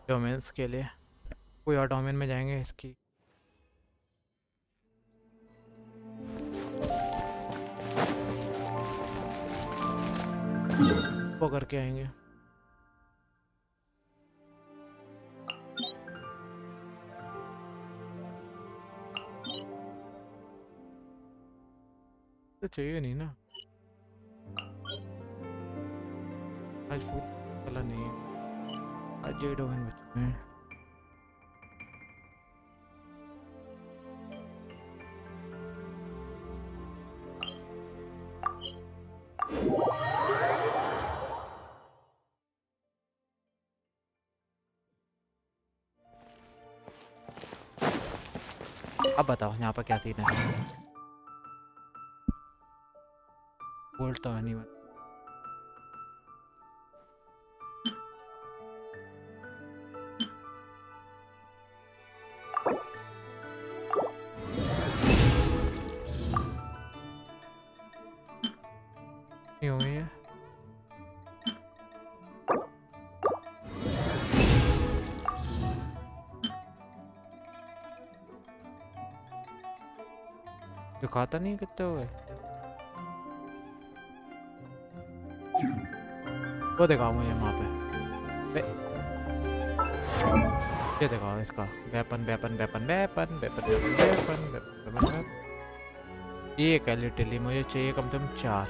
डोमेन्स के लिए। कोई और डोमेन में जाएंगे इसकी। वो करके आएंगे। तो चाहिए नहीं ना, आज फूड चला नहीं है, आज ये डोमेन बचे हैं। अब बताओ यहाँ पर क्या सीन है। बोल्ट तो नहीं बता। नहीं हुई है। दिखाता नहीं कितने हुए। वो दिखाओ मुझे वहाँ पे। ये दिखाओ इसका weapon weapon weapon weapon weapon weapon weapon weapon. ये लिटरली मुझे चाहिए कम से कम 4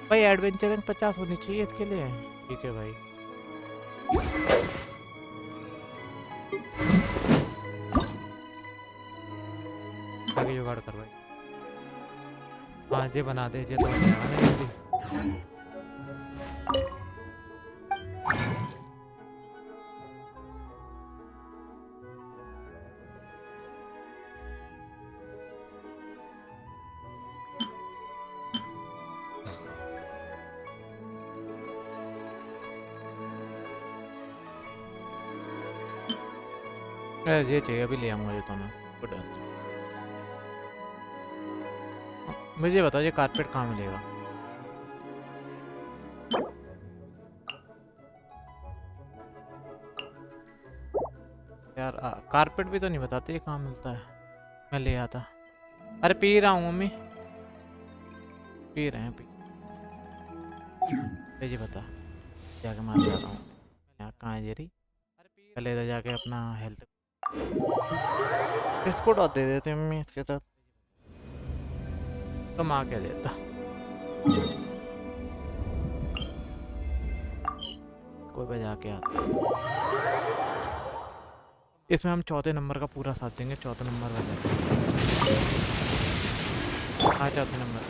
भाई। एडवेंचर रैंक 50 होनी चाहिए इसके लिए। ठीक है भाई। आगे जुगाड़ कर भाई। हाँ ये बना दे, ये तो ये चाहिए, अभी ले आऊँगा ये तो मैं। मुझे बताओ ये कारपेट कहाँ मिलेगा? यार कारपेट भी तो नहीं बताते ये कहाँ मिलता है। मैं ले आता। अरे पी रहा हूँ मम्मी, पी रहे हैं ये बता जाके मार जाता हूँ। यहाँ कहाँ है जेरी? पहले इधर जाके अपना हेल्थ बिस्कुट और दे देते मम्मी इसके साथ। तो माँ क्या देता। कोई बजा के आता। इसमें हम चौथे नंबर का पूरा साथ देंगे। चौथा नंबर बजा। हाँ चौथे number.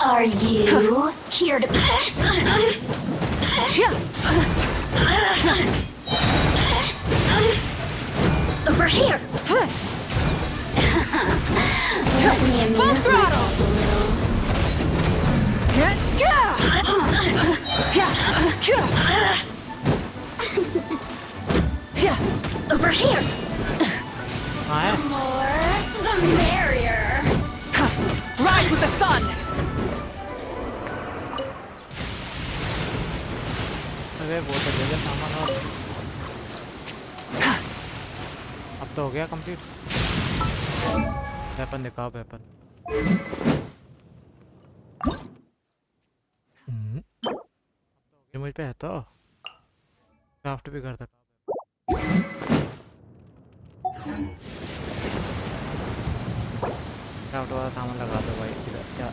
Are you here to over here? Let me amuse myself a little. Over here. The more, the merrier. Rise with the sun! अरे वो तो जगह सामान और अब तो हो गया कंप्लीट। वेपन दिखाओ वेपन। ये मुझ पे है तो क्राफ्ट भी कर सकता। क्राफ्ट वाला सामान लगा दो भाई। क्या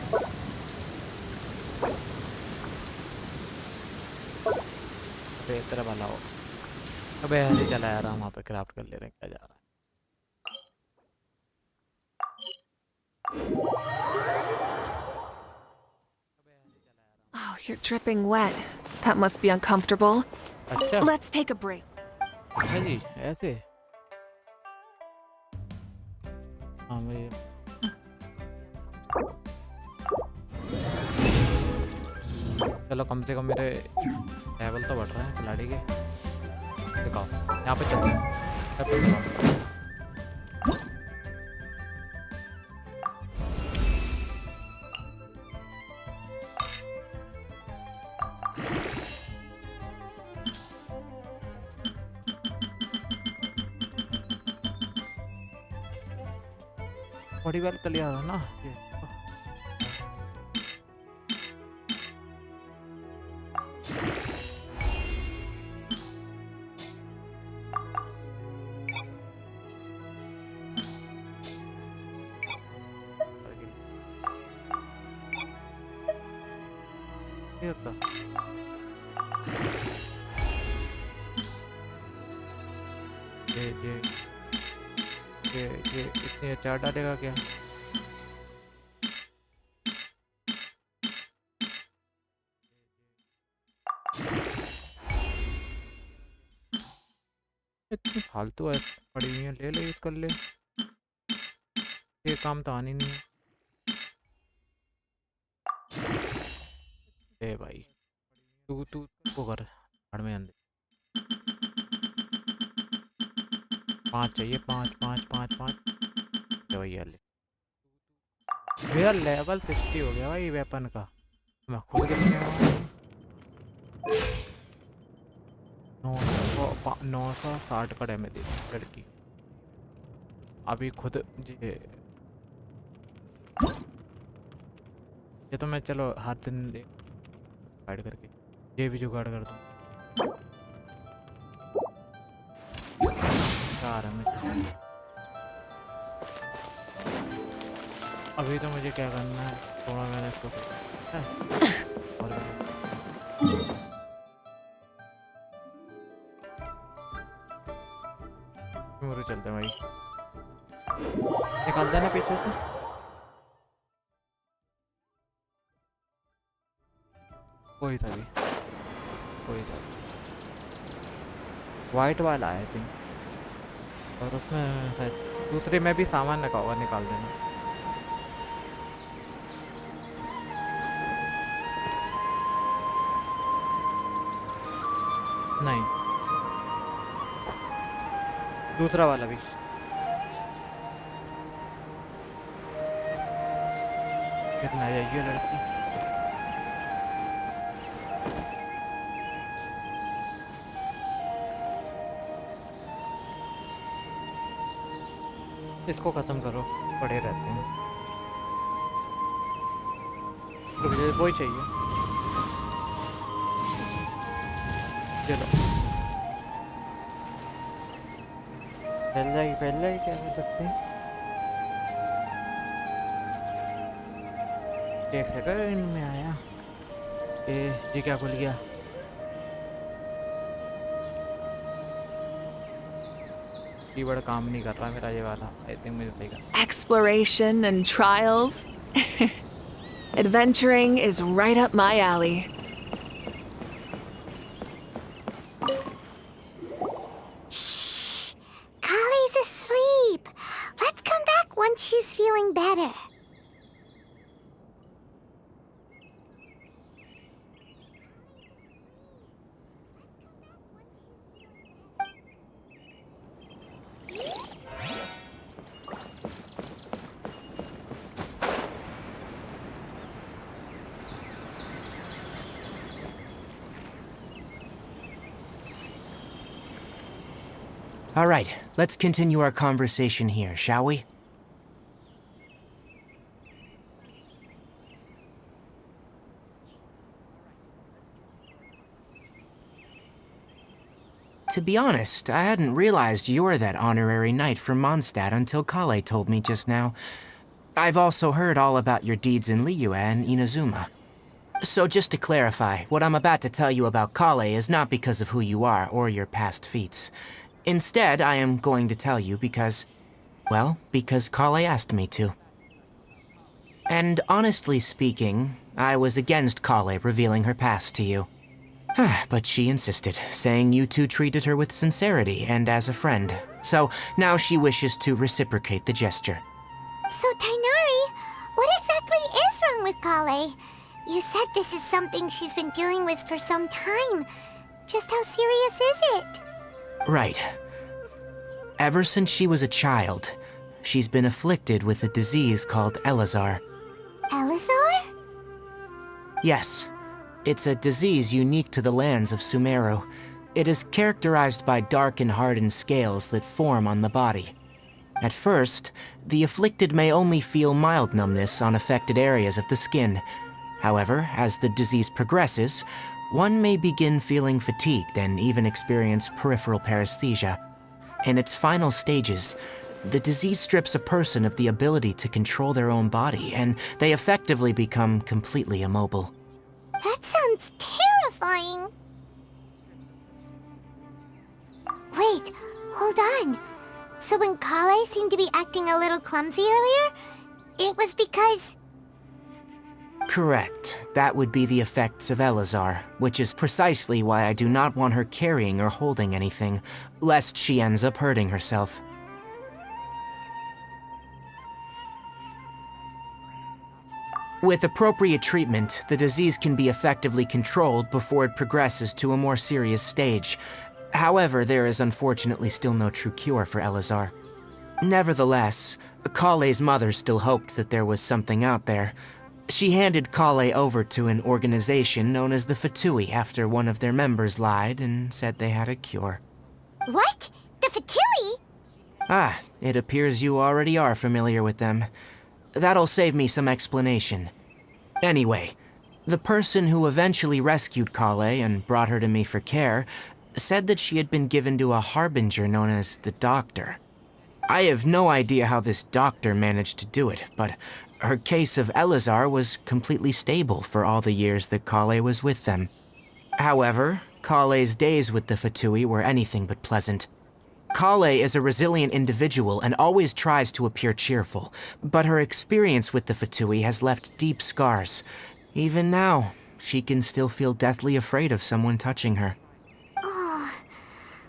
तेरा भला हो। अबे ऐसे चला आ रहा हूँ वहाँ पे क्राफ्ट कर ले रहे हैं। क्या जा रहा है? Oh, you're dripping wet. That must be uncomfortable. अच्छा Let's take a break. अच्छा जी ऐसे। हाँ भाई चलो कम से कम मेरे लेवल तो बढ़ रहे हैं खिलाड़ी के। दिखाओ यहाँ पे चलते हैं। बड़ी वाली तलिया रहा ना ये। ये होता ये ये इतने अचार डालेगा क्या? इतनी फालतू है पड़ी हुई है, ले ले यूज कर ले, ये काम तो आनी नहीं है। ए भाई तू तू वो कर झाड़ में अंदर 5 चाहिए, 5 5 5 5 भैया ले। मेरा लेवल 60 हो गया भाई वेपन का, मैं खुद गिरने वाला। 960 का डैमेज दे लड़की अभी खुद। ये तो मैं चलो हाथ दिन फाइट करके ये भी जुगाड़ कर दूँ। अभी तो मुझे क्या करना है, थोड़ा मैंने इसको और मुझे चलते भाई, निकाल देना पीछे से। कोई था भी, कोई था वाइट वाला आई थिंक, और उसमें शायद दूसरे में भी सामान रखा होगा, निकाल देना। नहीं दूसरा वाला भी कितना जाइए लड़की। इसको खत्म करो, पड़े रहते हैं। रुक जाइए, वही चाहिए। चलो पहले ही क्या कर सकते हैं। एक सेकंड में आया ये क्या खुल गया? कीबोर्ड काम नहीं कर रहा मेरा ये वाला, आई थिंक मुझे देगा। Exploration and trials. Adventuring is right up my alley. Kali's asleep. Let's come back once she's feeling better. All right, let's continue our conversation here, shall we? To be honest, I hadn't realized you're that honorary knight from Mondstadt until Kale told me just now. I've also heard all about your deeds in Liyue and Inazuma. So just to clarify, what I'm about to tell you about Kale is not because of who you are or your past feats. Instead, I am going to tell you because, well, because Kale asked me to. And honestly speaking, I was against Kale revealing her past to you. But she insisted, saying you two treated her with sincerity and as a friend. So now she wishes to reciprocate the gesture. So, Tainari, what exactly is wrong with Kale? You said this is something she's been dealing with for some time. Just how serious is it? Right. Ever since she was a child, she's been afflicted with a disease called Elazar. Elazar? Yes. It's a disease unique to the lands of Sumeru. It is characterized by dark and hardened scales that form on the body. At first, the afflicted may only feel mild numbness on affected areas of the skin. However, as the disease progresses, one may begin feeling fatigued and even experience peripheral paresthesia. In its final stages, the disease strips a person of the ability to control their own body, and they effectively become completely immobile. That sounds terrifying. Wait, hold on. So when Kale seemed to be acting a little clumsy earlier, it was because... Correct. That would be the effects of Elazar, which is precisely why I do not want her carrying or holding anything, lest she ends up hurting herself. With appropriate treatment, the disease can be effectively controlled before it progresses to a more serious stage. However, there is unfortunately still no true cure for Elazar. Nevertheless, Kale's mother still hoped that there was something out there. She handed Kale over to an organization known as the Fatui after one of their members lied and said they had a cure. What? The Fatui? Ah, it appears you already are familiar with them. That'll save me some explanation. Anyway, the person who eventually rescued Kale and brought her to me for care said that she had been given to a harbinger known as the Doctor. I have no idea how this doctor managed to do it, but her case of Elazar was completely stable for all the years that Kale was with them. However, Kale's days with the Fatui were anything but pleasant. Kale is a resilient individual and always tries to appear cheerful, but her experience with the Fatui has left deep scars. Even now, she can still feel deathly afraid of someone touching her. Oh,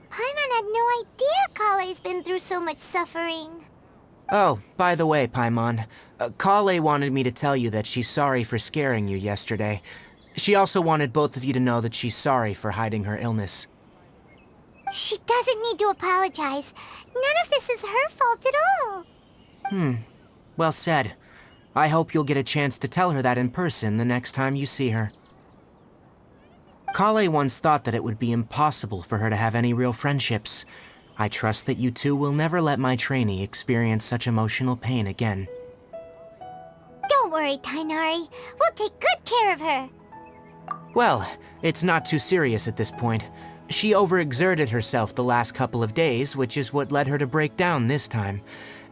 Paimon had no idea Kale's been through so much suffering. Oh, by the way, Paimon, Kale wanted me to tell you that she's sorry for scaring you yesterday. She also wanted both of you to know that she's sorry for hiding her illness. She doesn't need to apologize. None of this is her fault at all. Well said. I hope you'll get a chance to tell her that in person the next time you see her. Kale once thought that it would be impossible for her to have any real friendships. I trust that you two will never let my trainee experience such emotional pain again. Don't worry, Tainari. We'll take good care of her. Well, it's not too serious at this point. She overexerted herself the last couple of days, which is what led her to break down this time.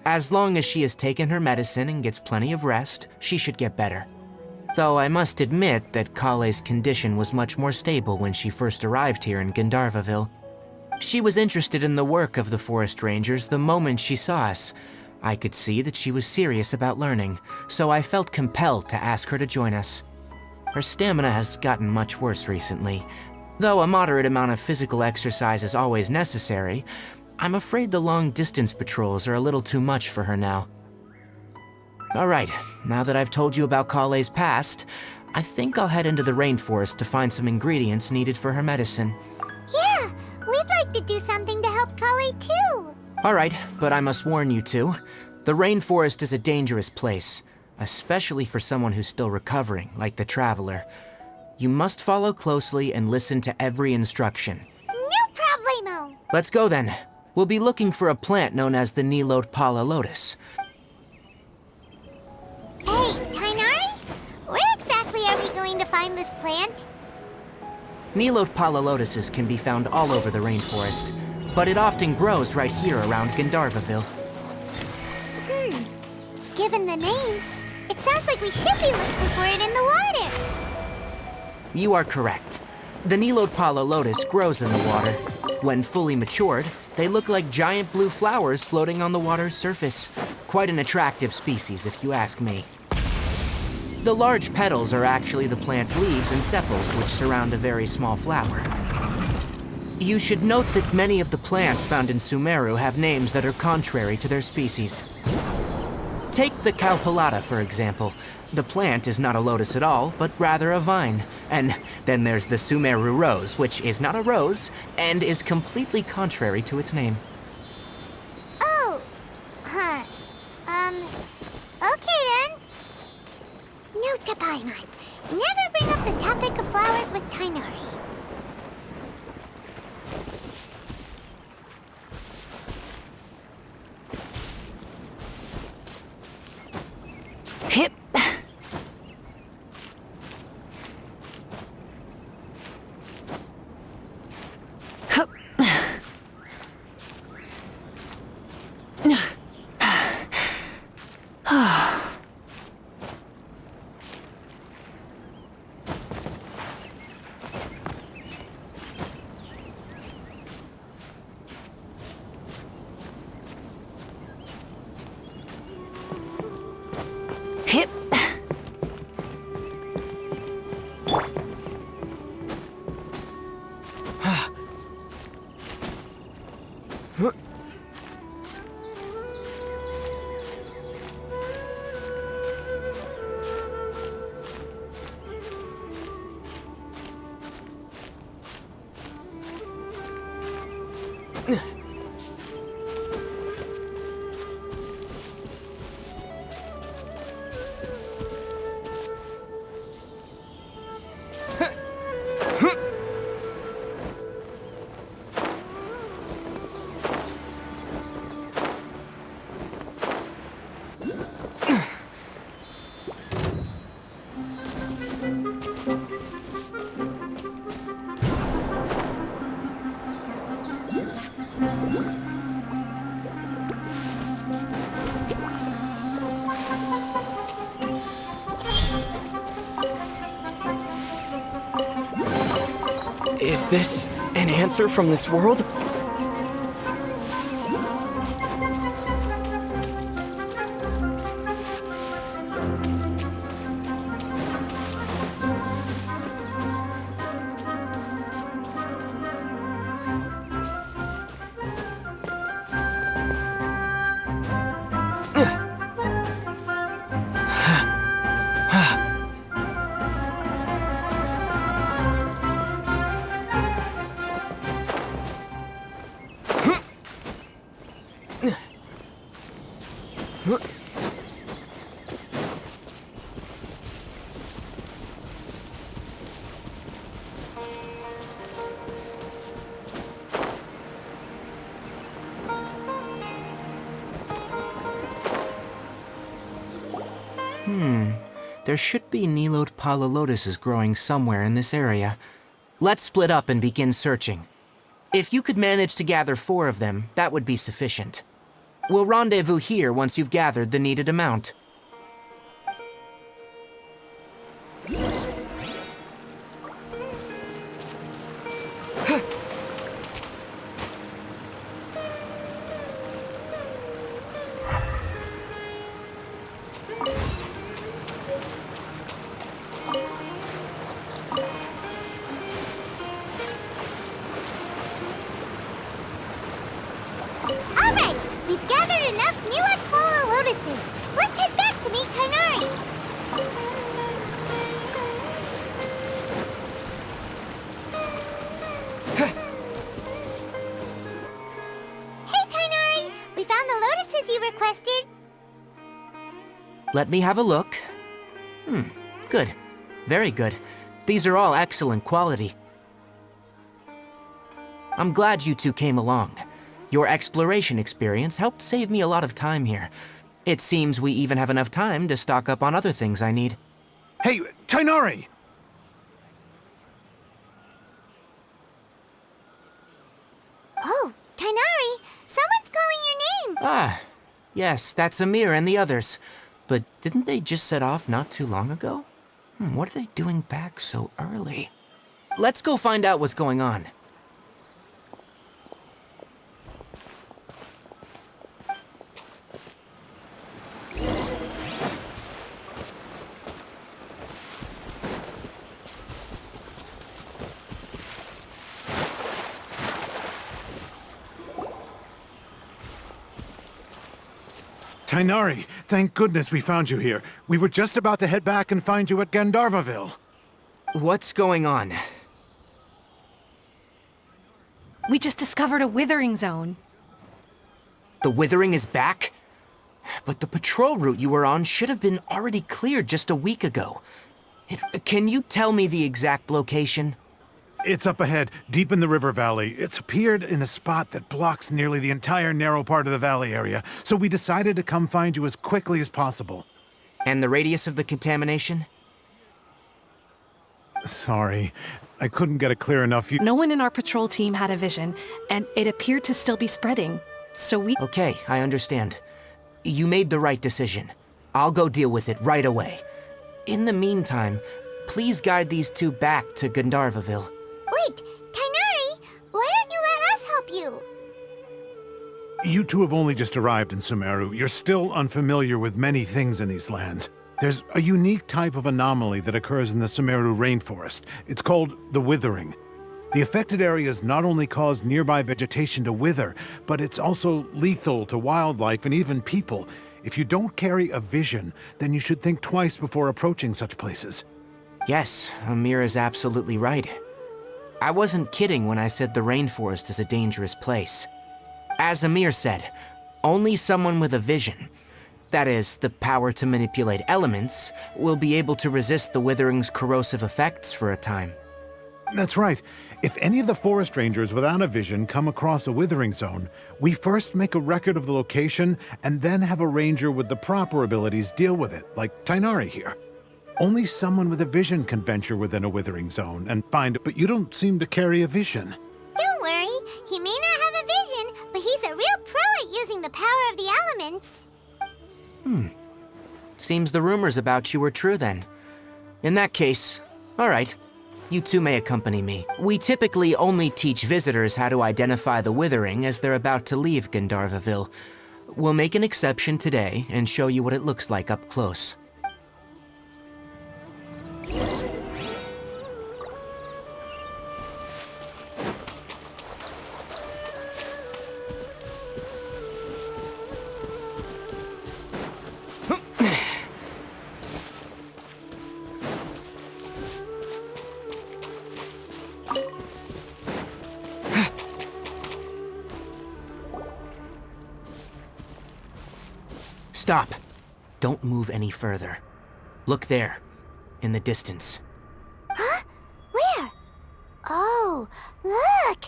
As long as she has taken her medicine and gets plenty of rest, she should get better. Though I must admit that Kale's condition was much more stable when she first arrived here in Gandharvaville. She was interested in the work of the forest rangers the moment she saw us. I could see that she was serious about learning, so I felt compelled to ask her to join us. Her stamina has gotten much worse recently. Though a moderate amount of physical exercise is always necessary, I'm afraid the long-distance patrols are a little too much for her now. Alright, now that I've told you about Kale's past, I think I'll head into the rainforest to find some ingredients needed for her medicine. Yeah, we'd like to do something to help Kale too. Alright, but I must warn you two, the rainforest is a dangerous place, especially for someone who's still recovering, like the Traveler. You must follow closely and listen to every instruction. No problemo. Let's go then. We'll be looking for a plant known as the Nilotpala lotus. Hey, Tainari? Where exactly are we going to find this plant? Nilotpala lotuses can be found all over the rainforest, but it often grows right here around Gandharvaville. Given the name, it sounds like we should be looking for it in the water. You are correct. The Nilotpala lotus grows in the water. When fully matured, they look like giant blue flowers floating on the water's surface. Quite an attractive species, if you ask me. The large petals are actually the plant's leaves and sepals, which surround a very small flower. You should note that many of the plants found in Sumeru have names that are contrary to their species. Take the Calpulata, for example. The plant is not a lotus at all, but rather a vine. And then there's the Sumeru rose, which is not a rose, and is completely contrary to its name. Oh, huh. Okay then. Note to Paimon. Never bring up the topic of flowers with Tainari. Hip. Hup. Hip. Is this an answer from this world? There should be Nilode Pala lotuses growing somewhere in this area. Let's split up and begin searching. If you could manage to gather 4 of them, that would be sufficient. We'll rendezvous here once you've gathered the needed amount. Alright, we've gathered enough Nilode lotuses. Let's head back to meet Tainari. Hey Tainari, we found the lotuses you requested. Let me have a look. Good. Very good. These are all excellent quality. I'm glad you two came along. Your exploration experience helped save me a lot of time here. It seems we even have enough time to stock up on other things I need. Hey, Tainari! Oh, Tainari, someone's calling your name. Ah, yes, that's Amir and the others. But didn't they just set off not too long ago? What are they doing back so early? Let's go find out what's going on. Tainari, thank goodness we found you here. We were just about to head back and find you at Gandharvaville. What's going on? We just discovered a withering zone. The withering is back? But the patrol route you were on should have been already cleared just a week ago. Can you tell me the exact location? It's up ahead, deep in the river valley. It's appeared in a spot that blocks nearly the entire narrow part of the valley area, so we decided to come find you as quickly as possible. And the radius of the contamination? Sorry, I couldn't get a clear enough view. No one in our patrol team had a vision, and it appeared to still be spreading. So we... Okay, I understand. You made the right decision. I'll go deal with it right away. In the meantime, please guide these two back to Gandharvaville. Wait, Kainari, why don't you let us help you? You two have only just arrived in Sumeru. You're still unfamiliar with many things in these lands. There's a unique type of anomaly that occurs in the Sumeru rainforest. It's called the withering. The affected areas not only cause nearby vegetation to wither, but it's also lethal to wildlife and even people. If you don't carry a vision, then you should think twice before approaching such places. Yes, Amir is absolutely right. I wasn't kidding when I said the rainforest is a dangerous place. As Amir said, only someone with a vision, that is, the power to manipulate elements, will be able to resist the withering's corrosive effects for a time. That's right. If any of the forest rangers without a vision come across a withering zone, we first make a record of the location and then have a ranger with the proper abilities deal with it, like Tainari here. Only someone with a vision can venture within a withering zone and find it, but you don't seem to carry a vision. Don't worry, he may not have a vision, but he's a real pro at using the power of the elements. Seems the rumors about you were true then. In that case, all right. You two may accompany me. We typically only teach visitors how to identify the withering as they're about to leave Gandharvaville. We'll make an exception today and show you what it looks like up close. Stop. Don't move any further. Look there, in the distance. Huh? Where? Oh, look!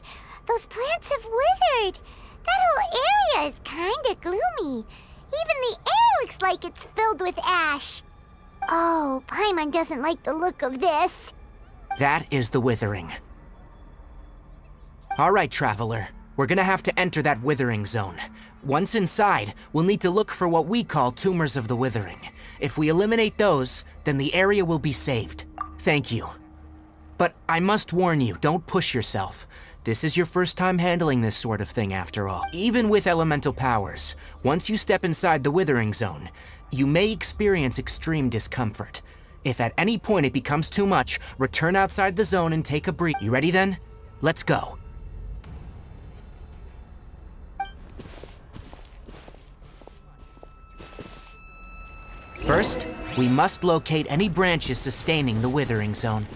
Those plants have withered! That whole area is kinda gloomy. Even the air looks like it's filled with ash. Oh, Paimon doesn't like the look of this. That is the withering. All right, traveler. We're gonna have to enter that withering zone. Once inside, we'll need to look for what we call tumors of the withering. If we eliminate those, then the area will be saved. Thank you. But I must warn you, don't push yourself. This is your first time handling this sort of thing after all. Even with elemental powers, once you step inside the withering zone, you may experience extreme discomfort. If at any point it becomes too much, return outside the zone and take a break. You ready then? Let's go. First, we must locate any branches sustaining the withering zone.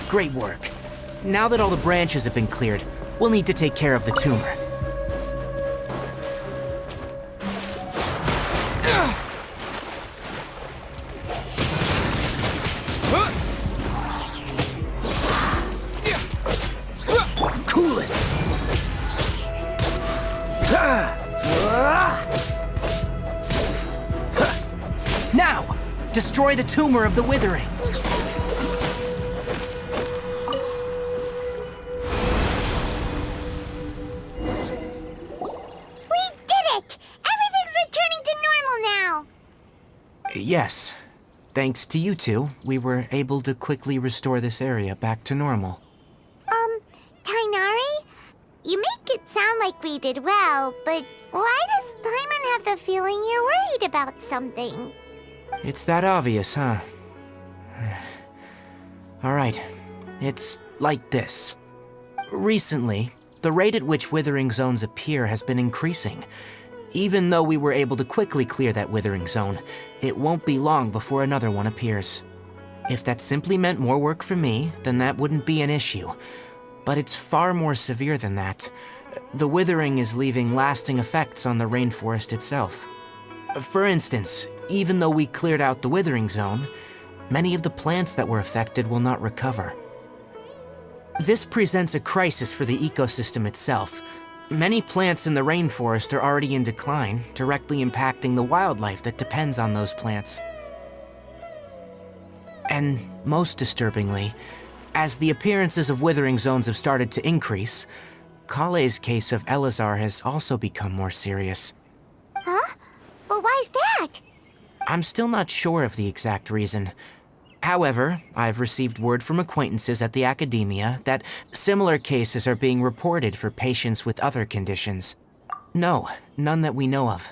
Great work. Now that all the branches have been cleared, we'll need to take care of the tumor. Cool it! Now, destroy the tumor of the withering. Yes. Thanks to you two, we were able to quickly restore this area back to normal. Tainari? You make it sound like we did well, but why does Paimon have the feeling you're worried about something? It's that obvious, huh? Alright, it's like this. Recently, the rate at which withering zones appear has been increasing. Even though we were able to quickly clear that withering zone, it won't be long before another one appears. If that simply meant more work for me, then that wouldn't be an issue. But it's far more severe than that. The withering is leaving lasting effects on the rainforest itself. For instance, even though we cleared out the withering zone, many of the plants that were affected will not recover. This presents a crisis for the ecosystem itself. Many plants in the rainforest are already in decline, directly impacting the wildlife that depends on those plants. And most disturbingly, as the appearances of withering zones have started to increase, Kale's case of Elazar has also become more serious. Huh? Well, why's that? I'm still not sure of the exact reason. However, I've received word from acquaintances at the academia that similar cases are being reported for patients with other conditions. No, none that we know of.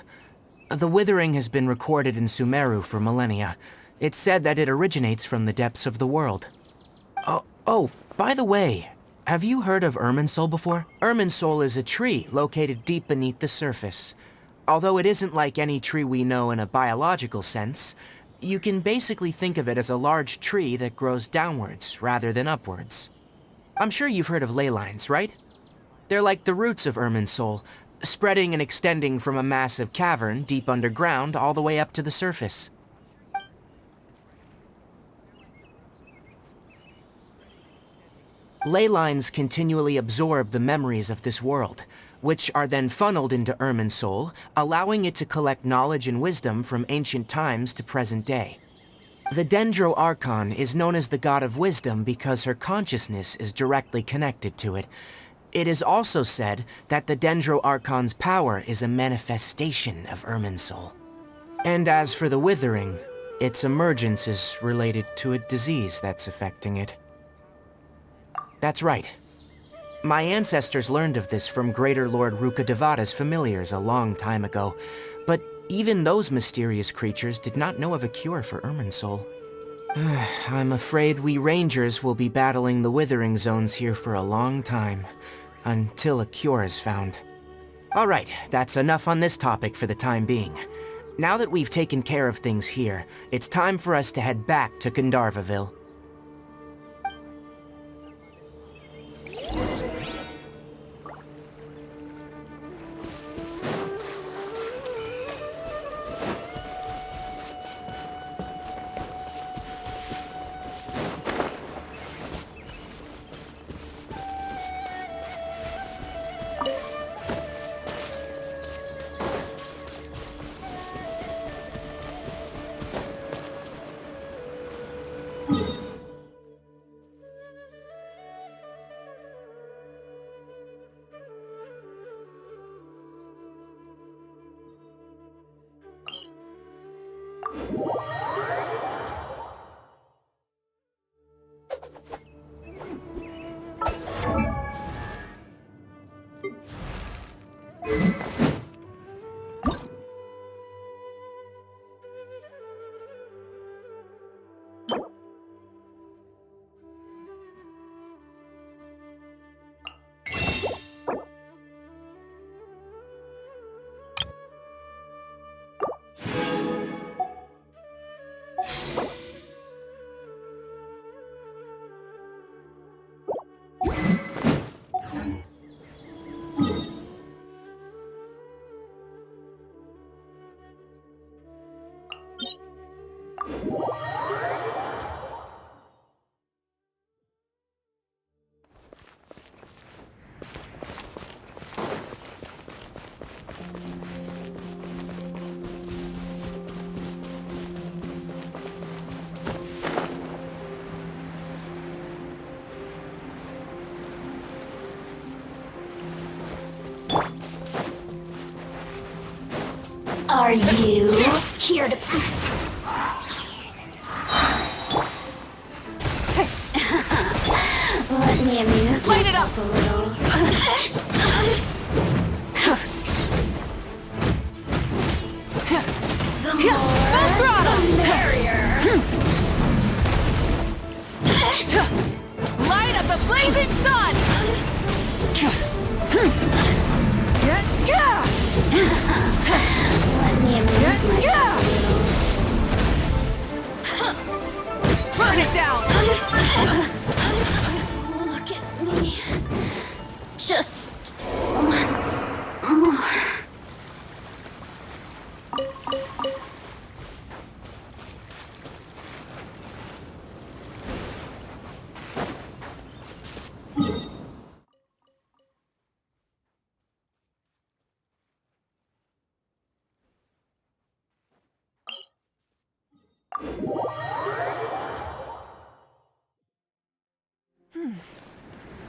The withering has been recorded in Sumeru for millennia. It's said that it originates from the depths of the world. Oh, by the way, have you heard of Irminsul before? Irminsul is a tree located deep beneath the surface. Although it isn't like any tree we know in a biological sense, you can basically think of it as a large tree that grows downwards rather than upwards. I'm sure you've heard of ley lines, right? They're like the roots of Irminsul, spreading and extending from a massive cavern deep underground all the way up to the surface. Ley lines continually absorb the memories of this world, which are then funneled into Irminsul, allowing it to collect knowledge and wisdom from ancient times to present day. The Dendro Archon is known as the god of wisdom because her consciousness is directly connected to it. It is also said that the Dendro Archon's power is a manifestation of Irminsul. And as for the withering, its emergence is related to a disease that's affecting it. That's right. My ancestors learned of this from Greater Lord Rukkhadevata's familiars a long time ago, but even those mysterious creatures did not know of a cure for Irminsul. I'm afraid we rangers will be battling the withering zones here for a long time, until a cure is found. Alright, that's enough on this topic for the time being. Now that we've taken care of things here, it's time for us to head back to Gandharvaville. Are you here to... Let me amuse Light it myself a little. The more, the merrier. Light of the blazing sun! Let me amuse myself a little. Burn it down! Look at me. Just once more.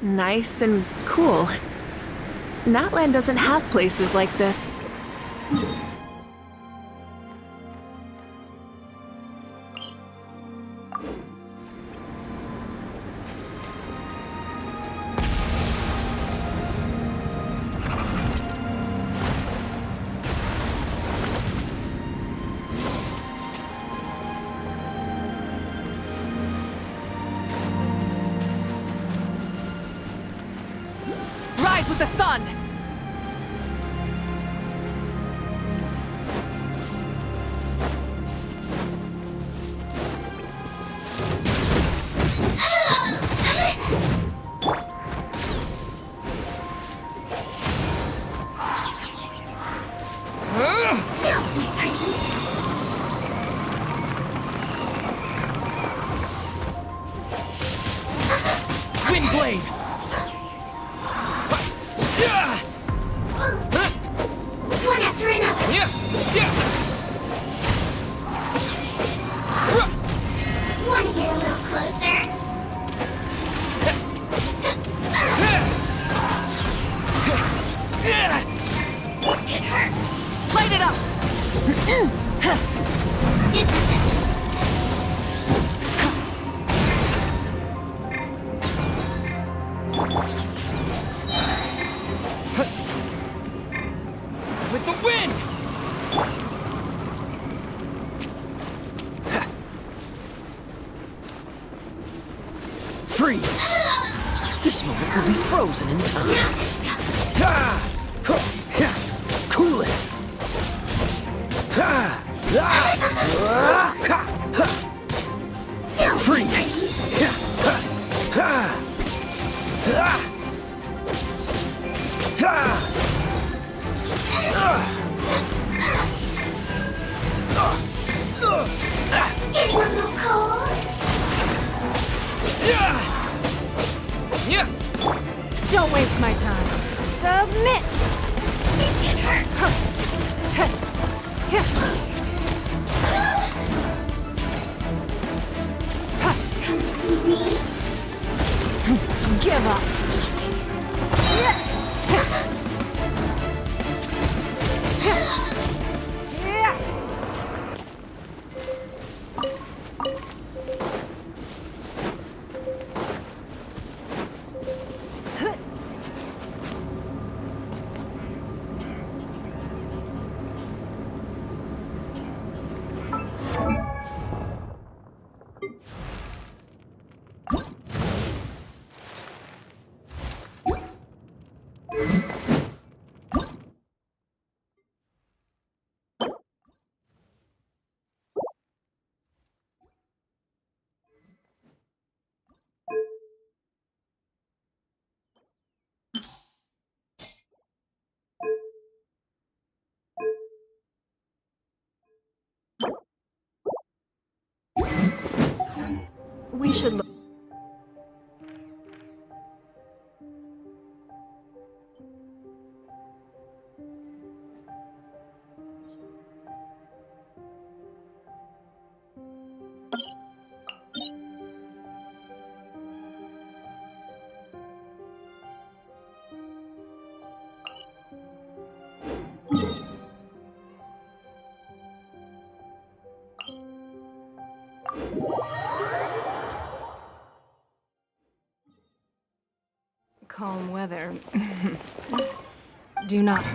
Nice and cool. Natland doesn't have places like this. Rise with the sun! Wind blade! One after another. Want to get a little closer? This could hurt. Light it up! With the wind! Freeze! This moment will be frozen in time. Cool it! Freeze! Getting a little cold. Don't waste my time. Submit! This could hurt. Come see me. Give up. We should look. Calm weather. Do not.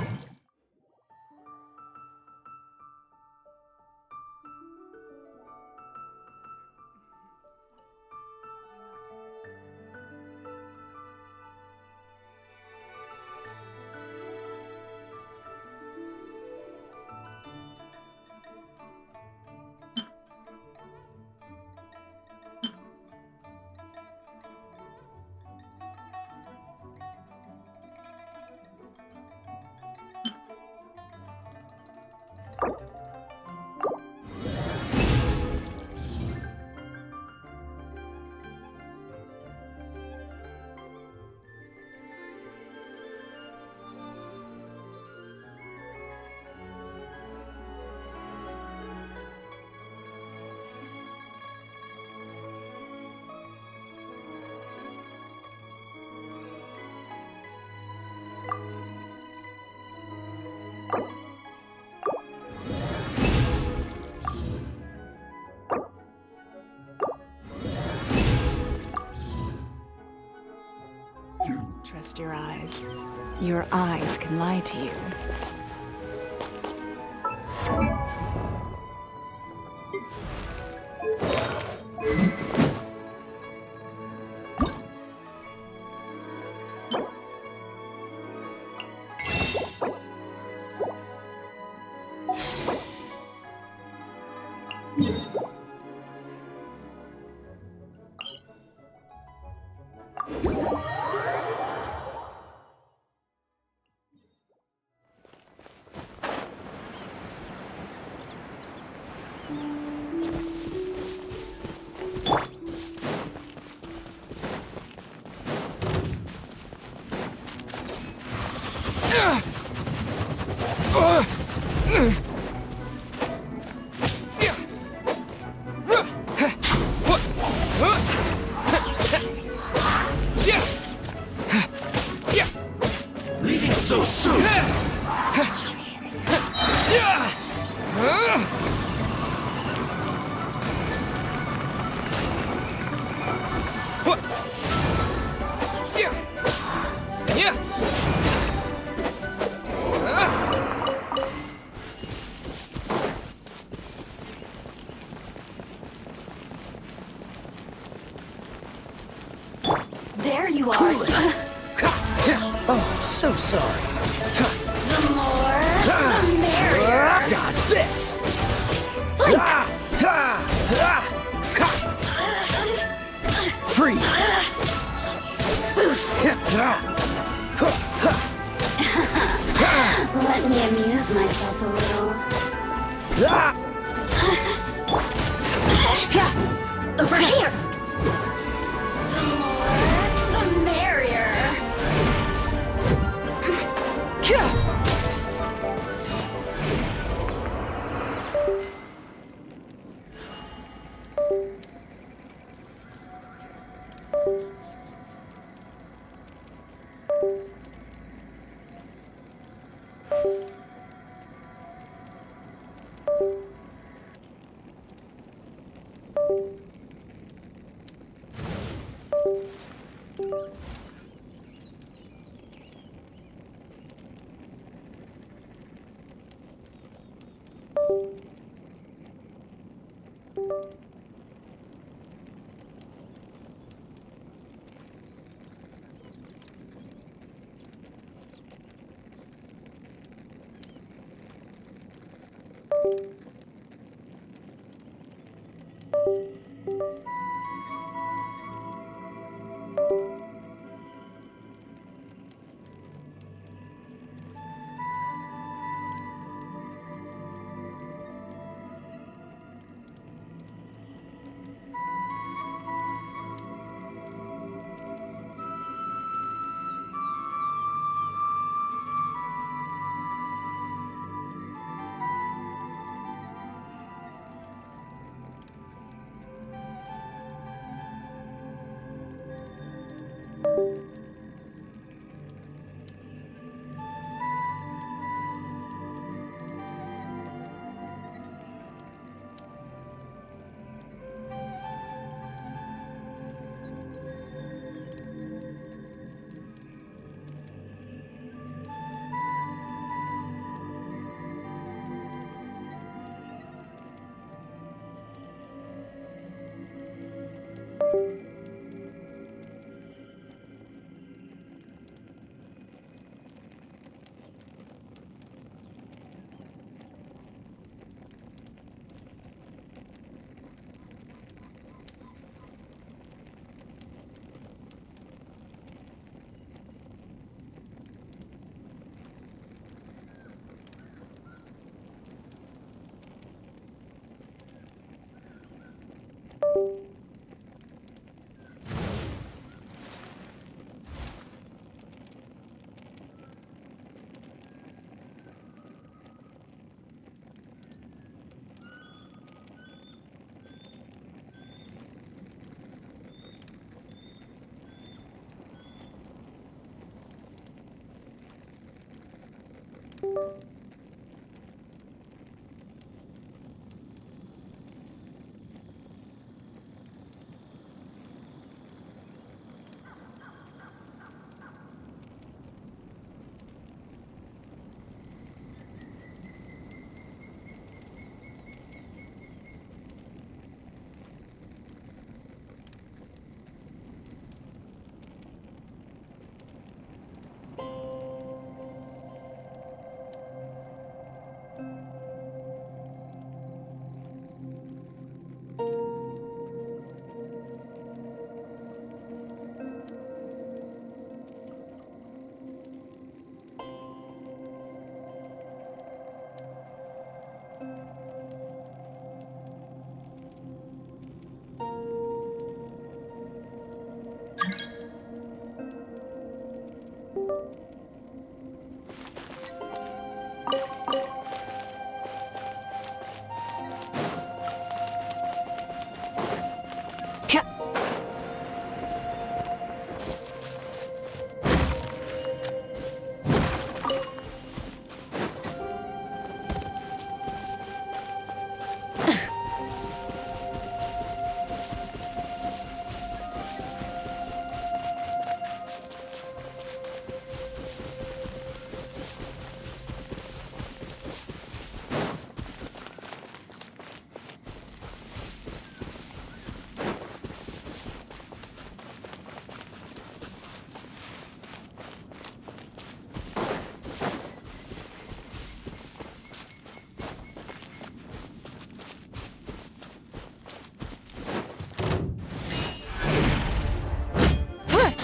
Trust your eyes. Your eyes can lie to you. Leaving so soon. There you are. Oh, so sorry. The more, the merrier. Dodge this. Freeze. Let me amuse myself a little. Over here. The more, the merrier.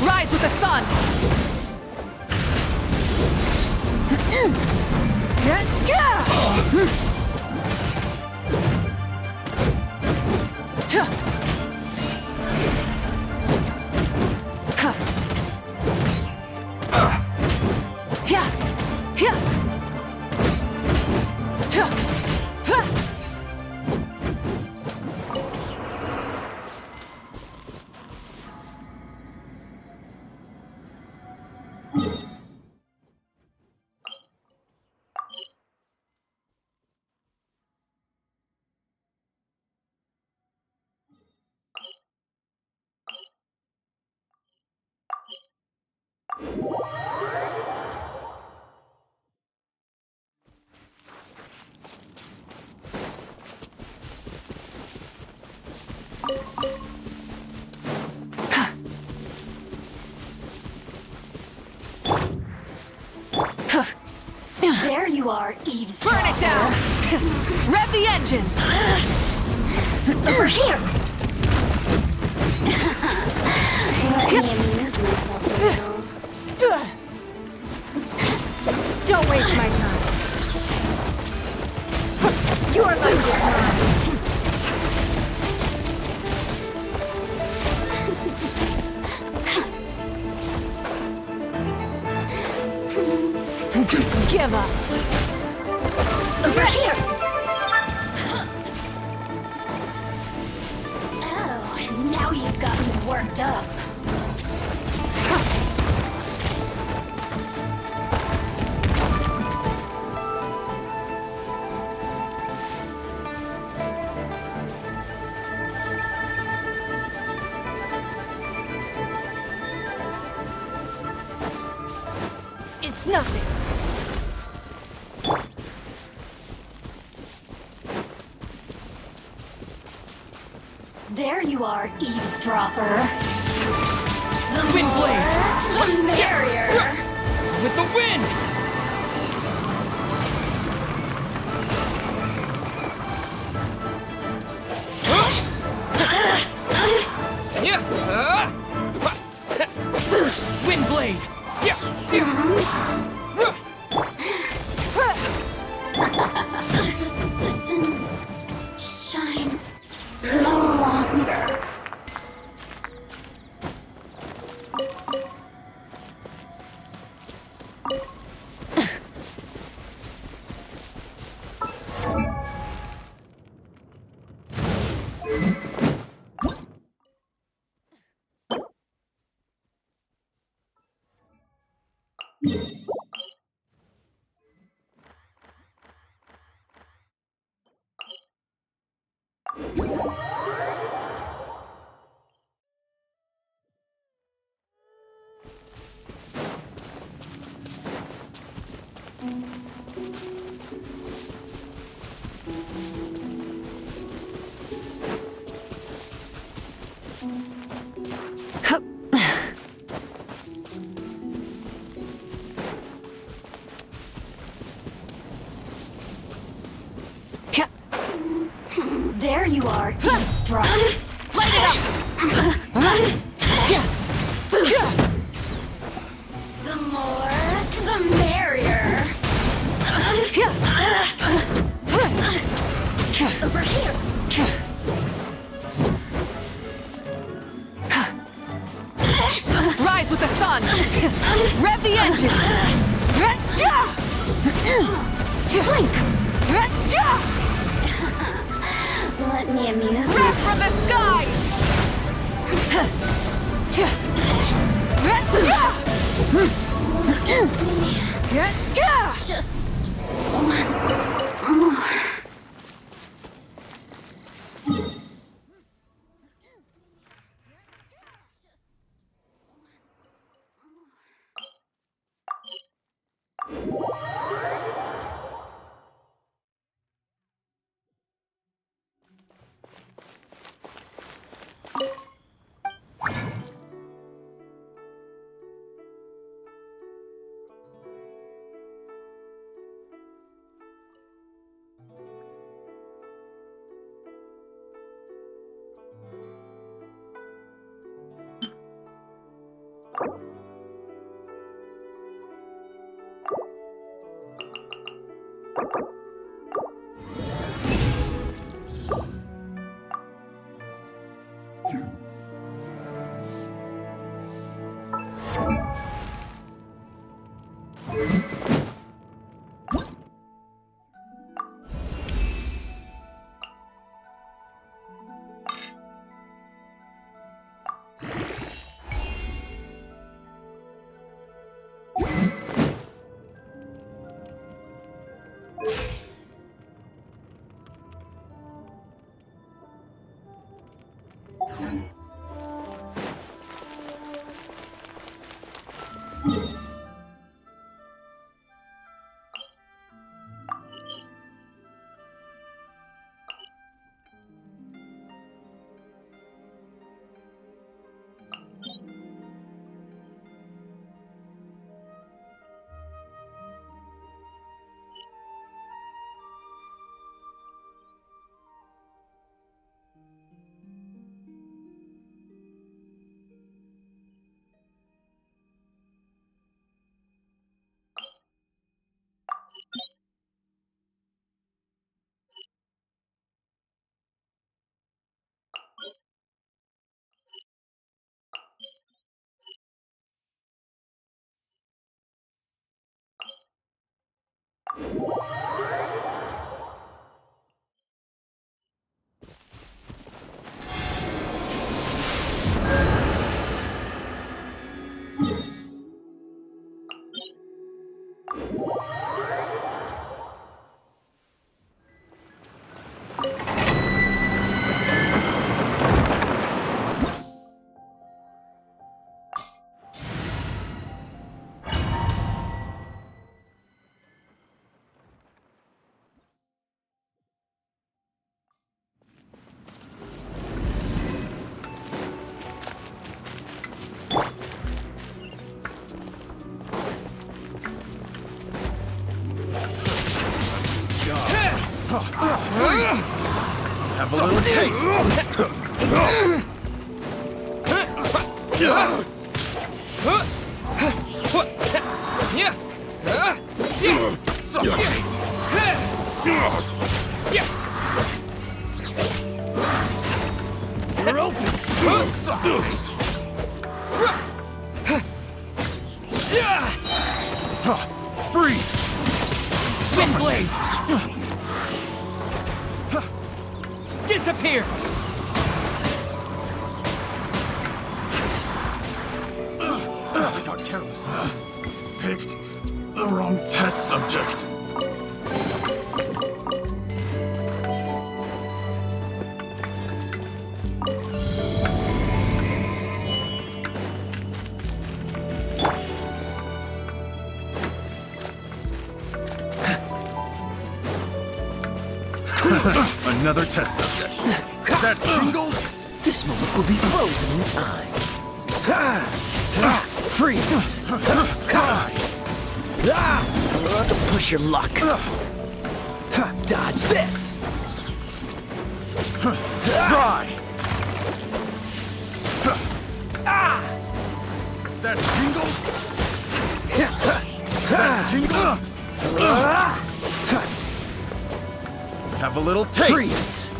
Rise with the sun! There you are, eavesdropper. Burn it down! Rev the engines! Over here! Let me amuse myself a little. Don't waste my time. Your life is mine. Give up. Over here! Oh, now you've got me worked up. It's nothing. There you are, eavesdropper. The Wind blade! more, the merrier. With the wind! Wind blade! The citizens shine no longer. There you are, eavesdrop. Light it up! The more, the merrier. Over here. Rise with the sun! Rev the engines! Let me amuse Rest from the sky! Just once more. Have a little taste. You're open! Free! Wind blade! Disappear! Another test subject. That tingle? This moment will be frozen in time. Freeze! Don't push your luck. Dodge this! Try! That tingle? That tingle? Have a little taste! Freeze!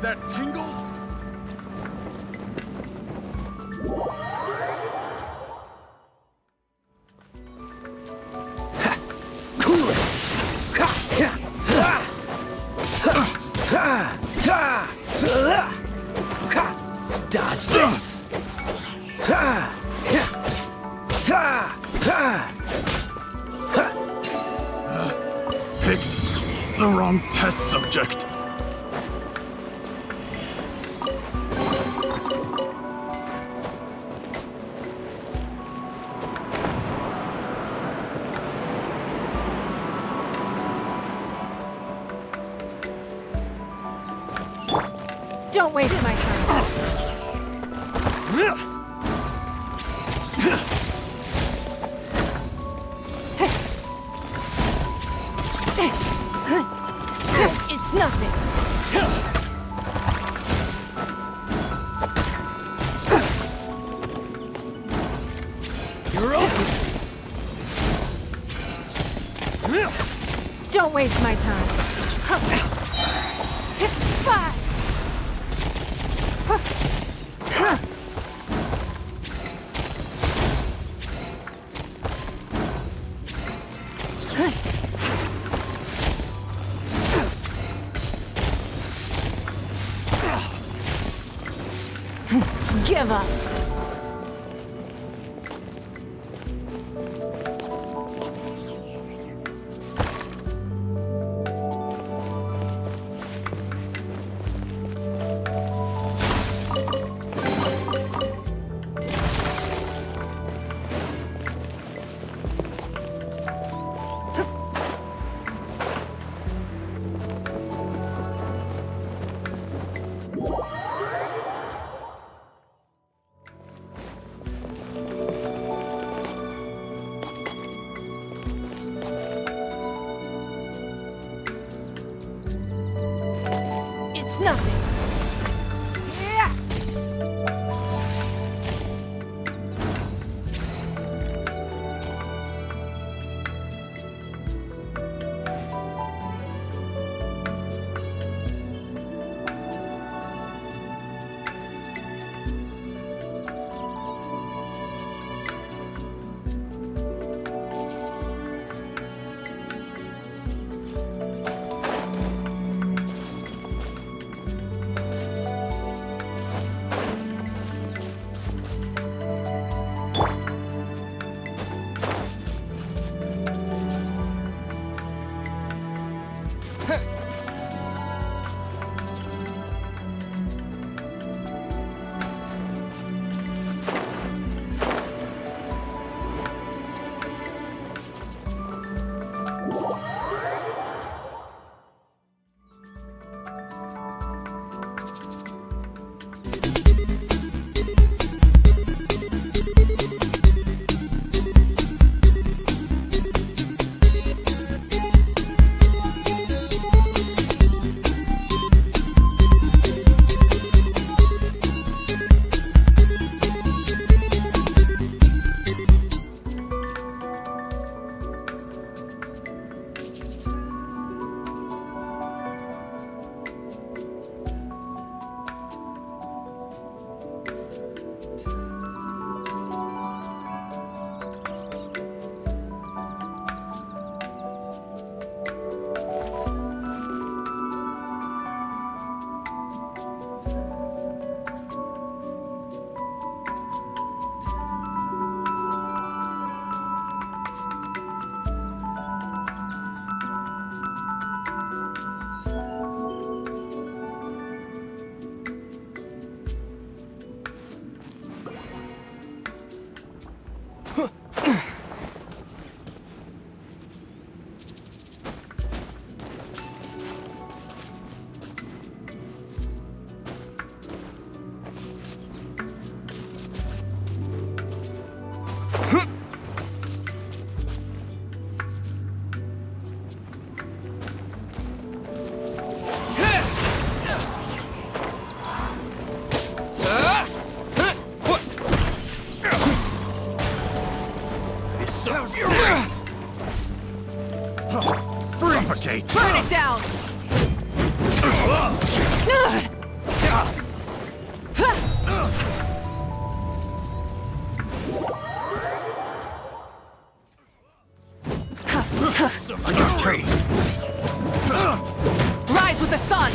That tingle? Cool it! Dodge this! Picked the wrong test subject. Don't waste my time. It's nothing. You're open! Don't waste my time. Give up. It's nothing. Suffocate! Burn it down! I got carried. Rise with the sun!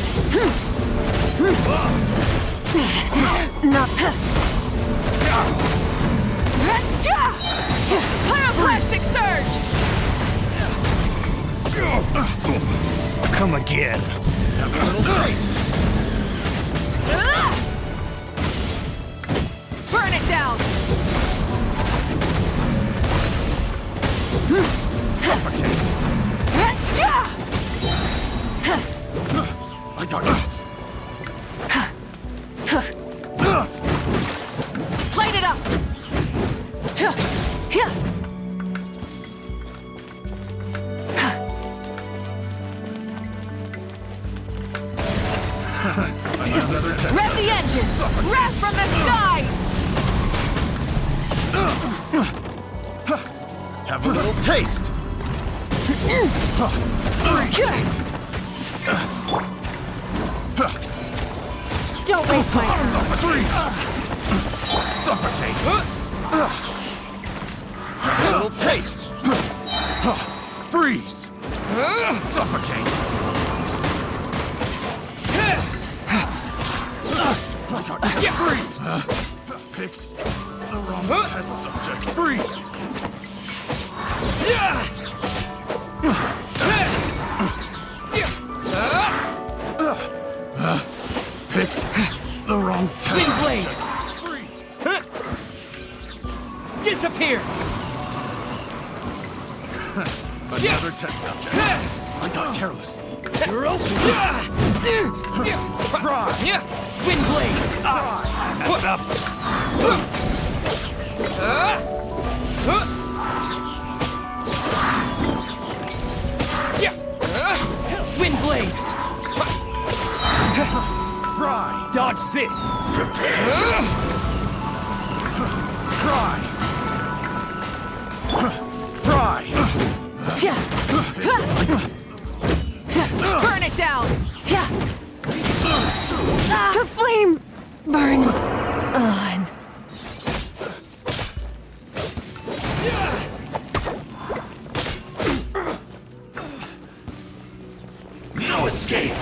Pyroclastic surge! Come again. Have a little taste. Burn it down! I got it. Light it up! Another test. Rev the engines! Wrath from the skies! Have a little taste. Don't waste my time. Suffocate. Have a little taste. Freeze. Suffocate. Freeze. Picked the wrong test subject. Freeze. Picked the wrong test. Wind blade! Freeze. Disappear! Another test subject. I got careless. You're open! Try. Wind blade! Put up! Wind blade! Try. Dodge this! Try. Fry. Burn it down! The flame burns on. No escape.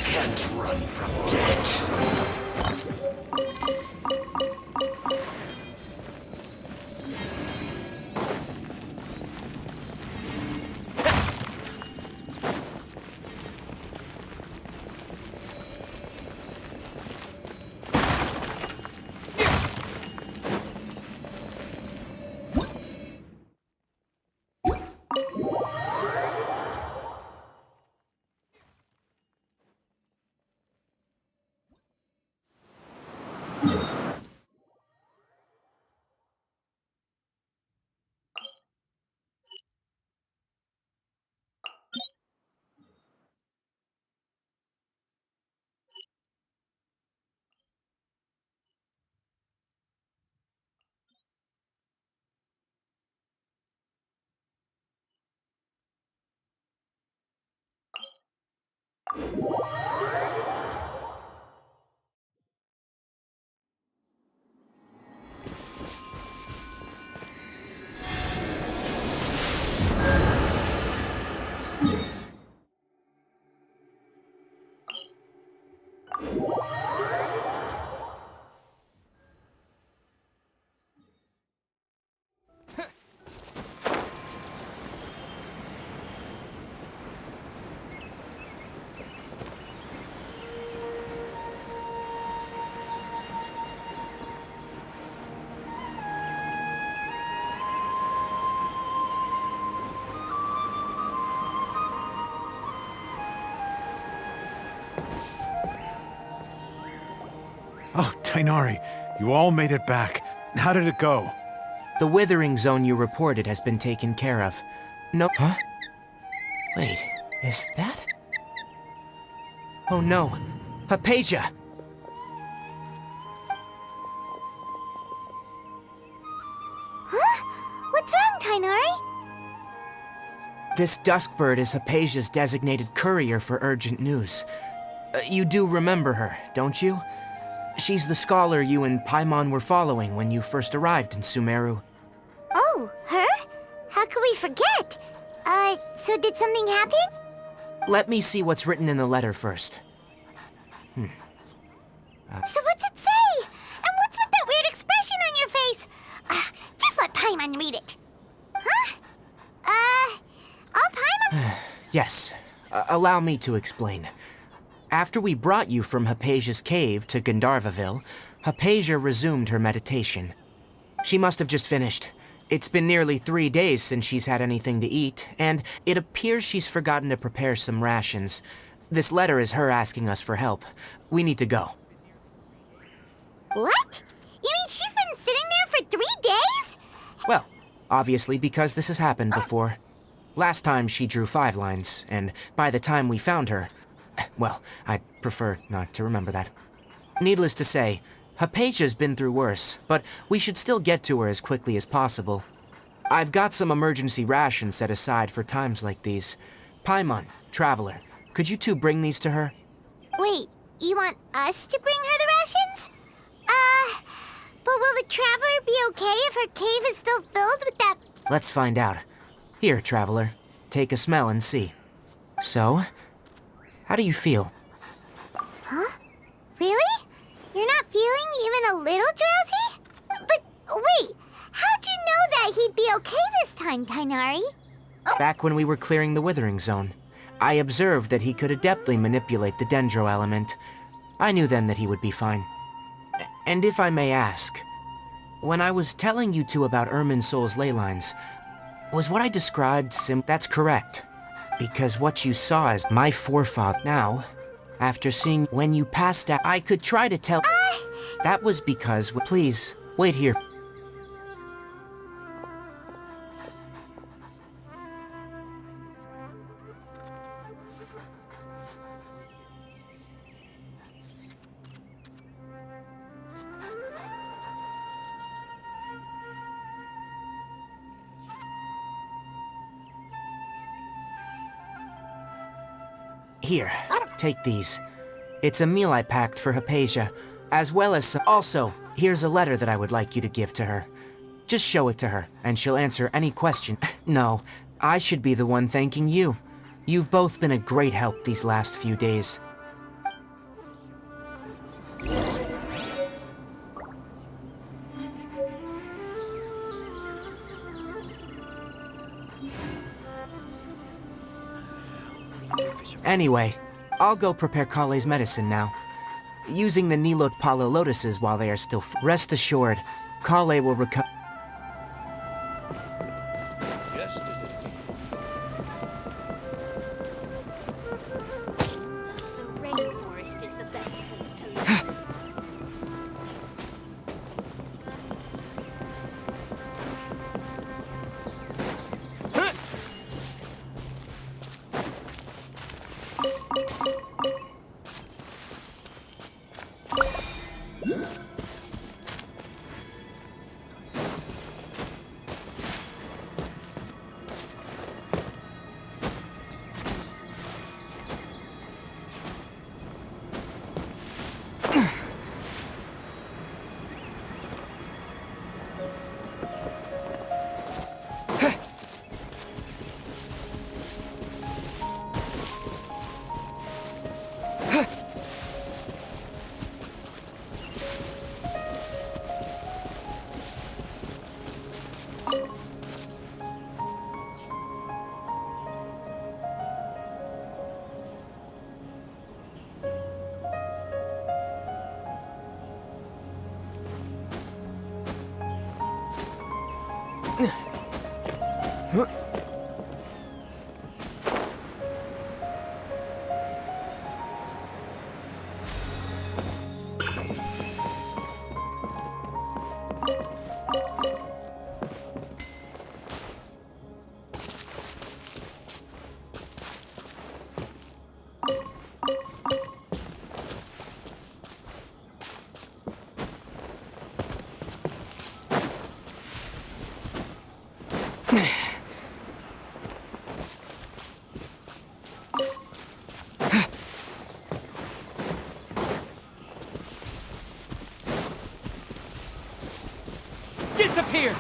Can't run from death. Oh, Tainari, you all made it back. How did it go? The withering zone you reported has been taken care of. No. Huh? Wait, is that? Oh no, Hypatia! Huh? What's wrong, Tainari? This Duskbird is Hypatia's designated courier for urgent news. You do remember her, don't you? She's the scholar you and Paimon were following when you first arrived in Sumeru. Oh, her? How could we forget? So did something happen? Let me see what's written in the letter first. So what's it say? And what's with that weird expression on your face? Just let Paimon read it. Huh? Paimon? Yes, allow me to explain. After we brought you from Hypatia's cave to Gandharvaville, Hypatia resumed her meditation. She must have just finished. It's been nearly 3 days since she's had anything to eat, and it appears she's forgotten to prepare some rations. This letter is her asking us for help. We need to go. What? You mean she's been sitting there for 3 days? Well, obviously because this has happened before. Last time she drew 5 lines, and by the time we found her... Well, I'd prefer not to remember that. Needless to say, Hypatia's been through worse, but we should still get to her as quickly as possible. I've got some emergency rations set aside for times like these. Paimon, Traveler, could you two bring these to her? Wait, you want us to bring her the rations? But will the Traveler be okay if her cave is still filled with that... Let's find out. Here, Traveler, take a smell and see. So, how do you feel? Huh? Really? You're not feeling even a little drowsy? But wait, how'd you know that he'd be okay this time, Tainari? Back when we were clearing the Withering Zone, I observed that he could adeptly manipulate the Dendro element. I knew then that he would be fine. And if I may ask, when I was telling you two about Irminsul's ley lines, was what I described That's correct. Because what you saw is my forefather. Now, after seeing when you passed out, I could try to tell... That was because... Please, wait here. Here, take these. It's a meal I packed for Hypatia, as well as some... Also, here's a letter that I would like you to give to her. Just show it to her, and she'll answer any question. No, I should be the one thanking you. You've both been a great help these last few days. Anyway, I'll go prepare Kale's medicine now. Using the Nilot Pala lotuses while they are still Rest assured, Kale will recover. The rainforest is the best place to live. Disappear!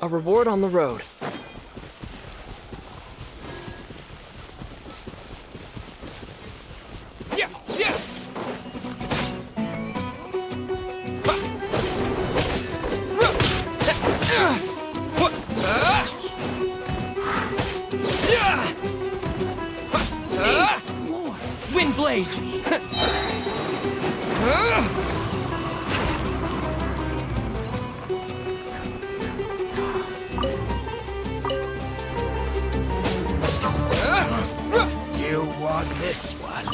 A reward on the road. Wind blade! You want this one?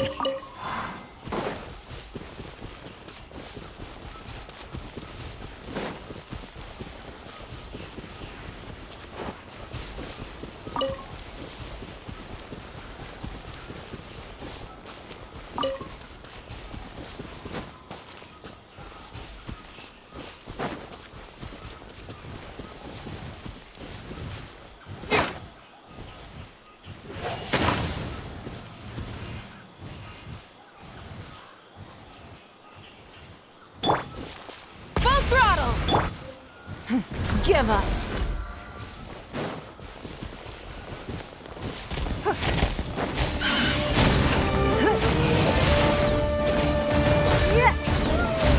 Full throttle! Give up.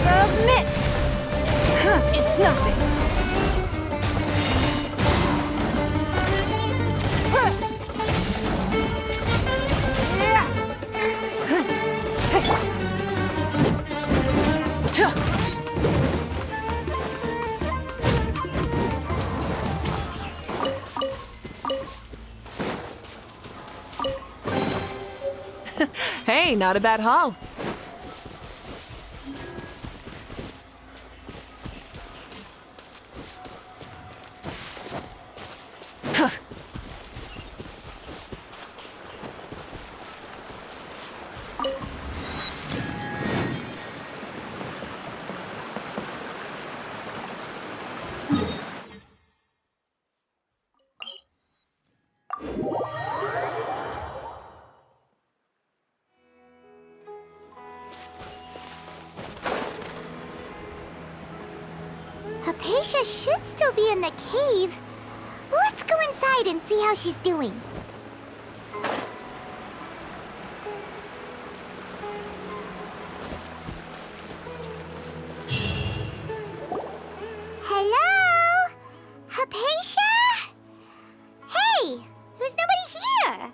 Submit! It's nothing. Hey, not a bad haul. Hypatia should still be in the cave. Let's go inside and see how she's doing. Hello? Hypatia? Hey, there's nobody here.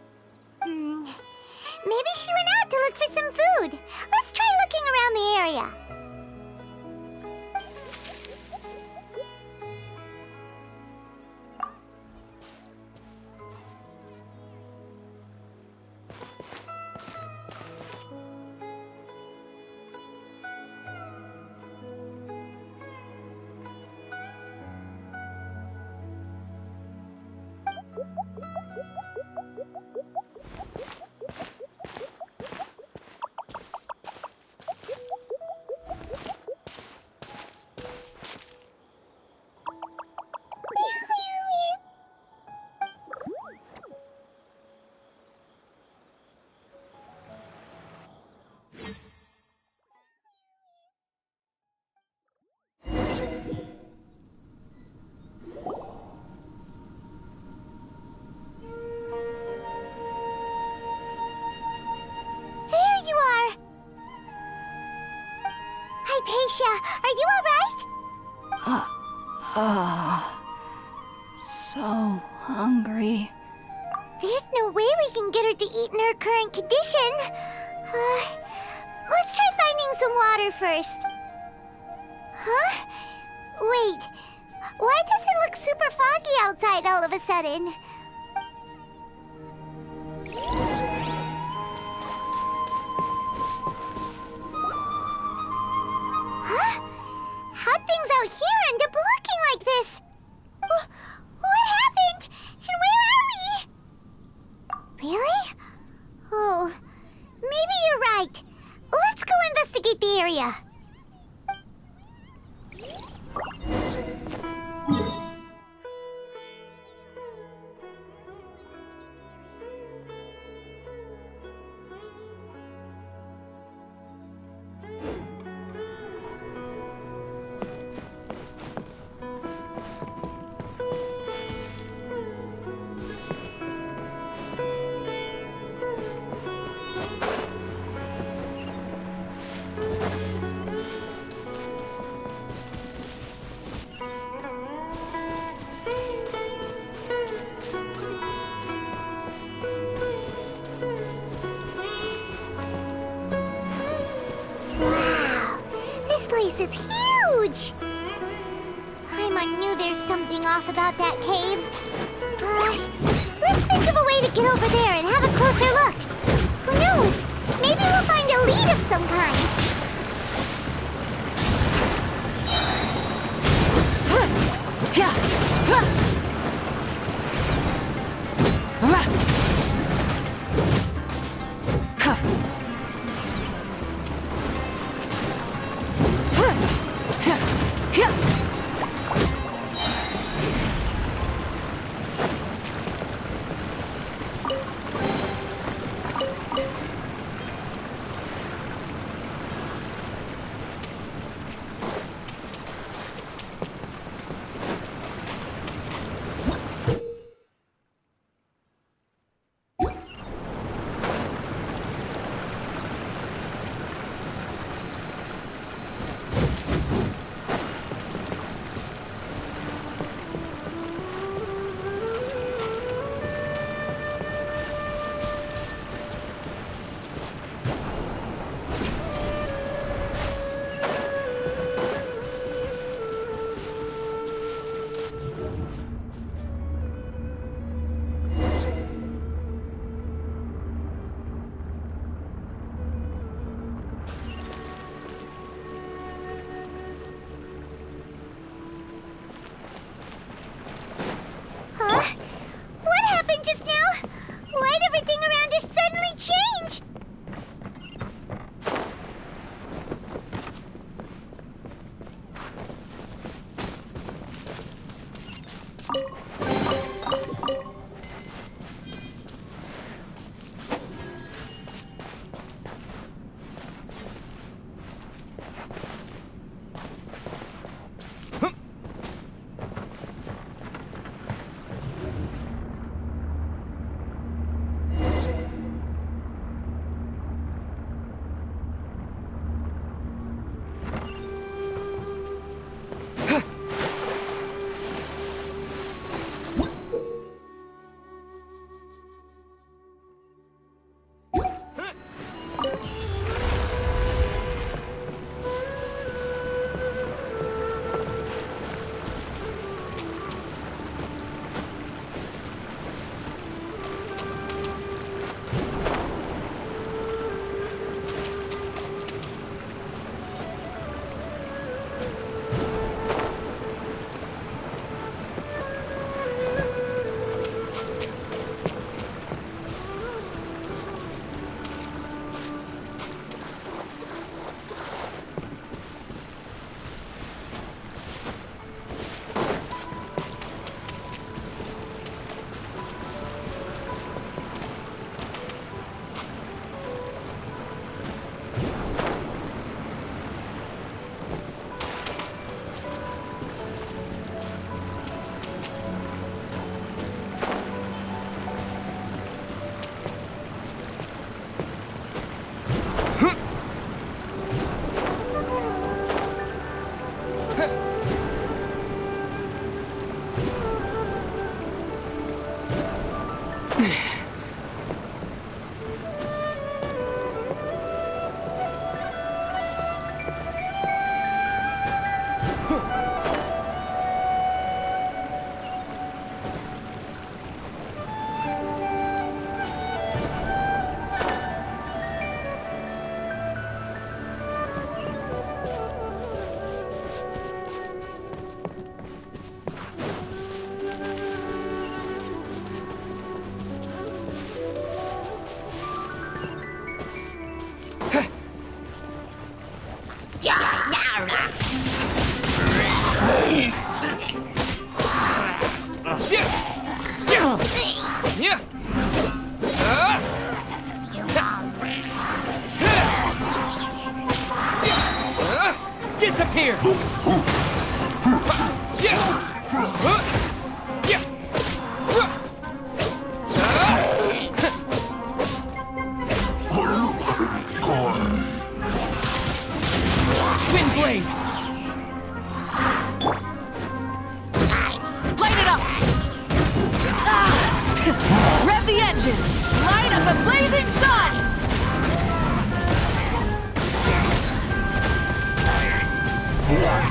Maybe she went out to look for some food. Let's try looking around the area. Hypatia, are you alright? So hungry. There's no way we can get her to eat in her current condition. Let's try finding some water first. Huh? Wait, why does it look super foggy outside all of a sudden? place is huge! Paimon knew there's something off about that cave. Let's think of a way to get over there and have a closer look. Who knows? Maybe we'll find a lead of some kind. Disappear! Wind blade! Light it up! Rev the engines! Light up the blazing sun! Incinerate!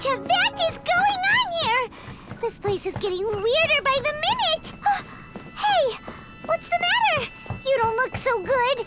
What is going on here? This place is getting weirder by the minute. Hey, what's the matter? You don't look so good.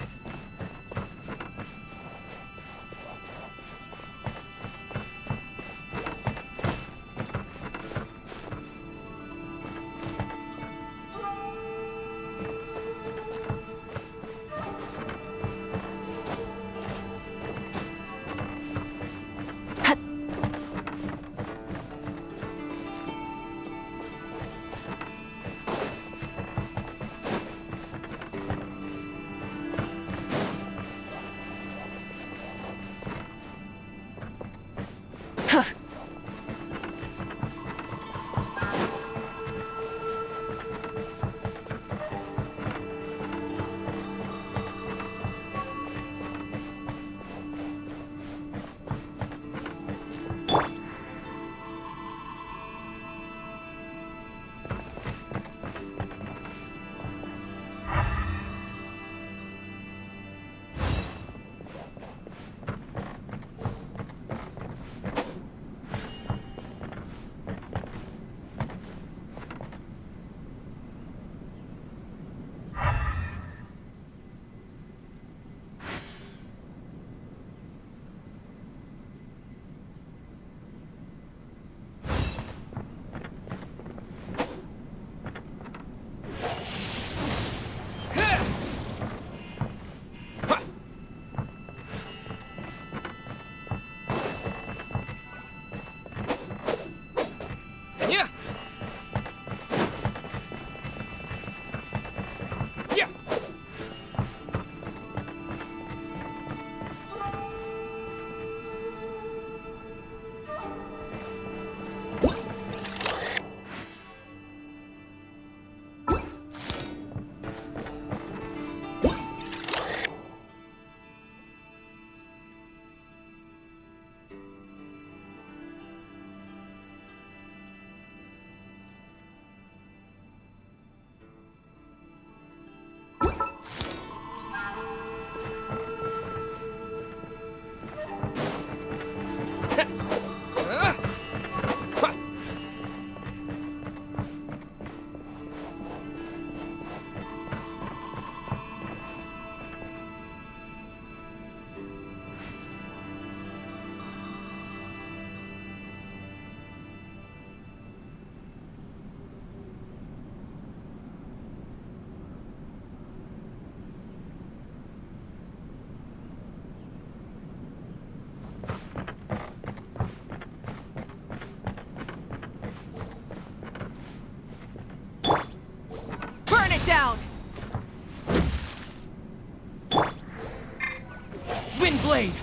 blade!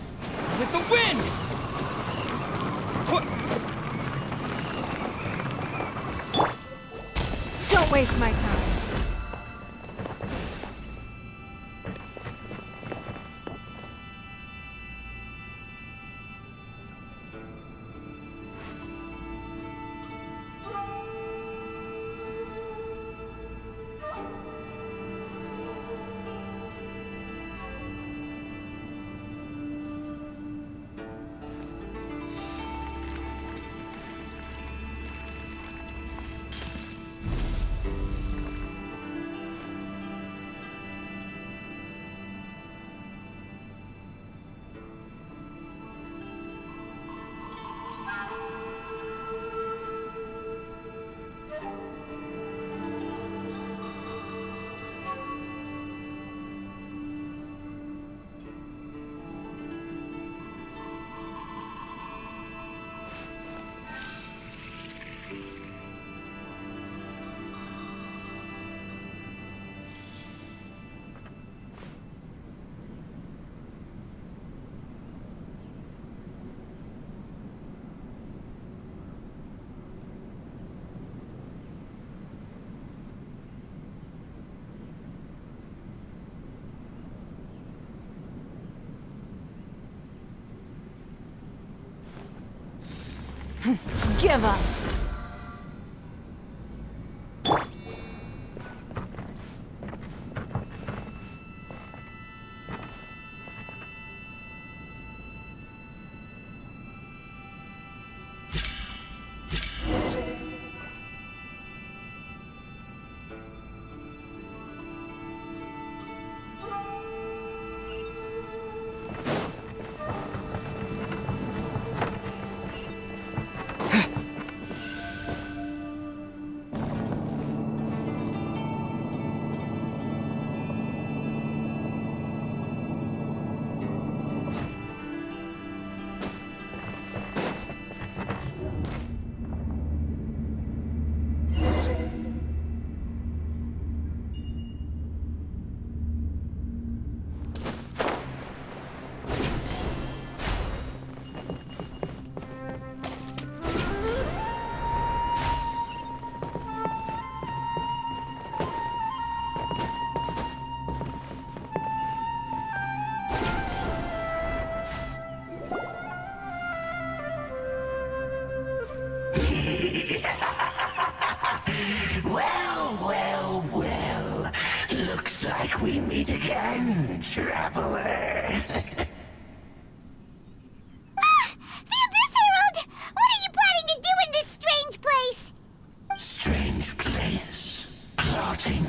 With the wind! Don't waste my time. Give up. Well. Looks like we meet again, traveler. The Abyss Herald! What are you planning to do in this strange place? Strange place. Plotting.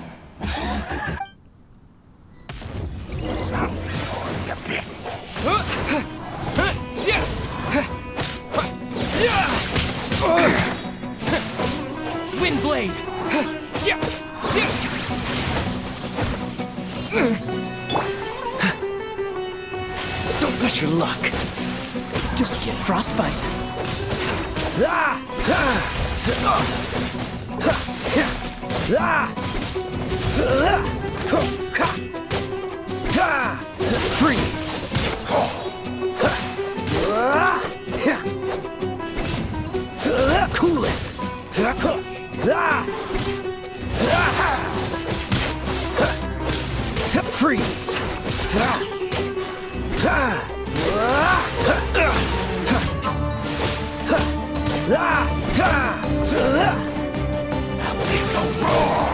Not before the abyss. Wind blade! Don't push your luck. Don't get frostbite. Freeze. Cool it. Freeze. Abyssal roar.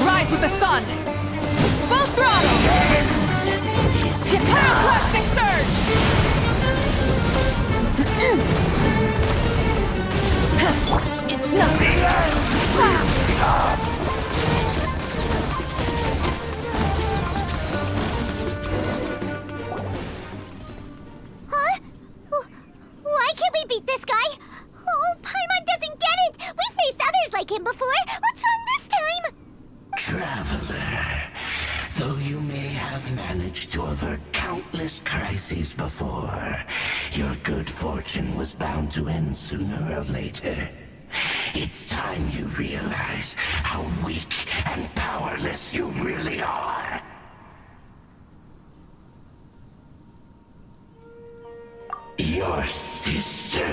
Rise with the sun! Full throttle! Pyroclastic surge! It's nothing. Huh? Why can't we beat this guy? Oh, Paimon doesn't get it! We faced others like him before! What's wrong this time? Traveler, though you may have managed to avert countless crises before, your good fortune was bound to end sooner or later. It's time you realize how weak and powerless you really are. Your sister.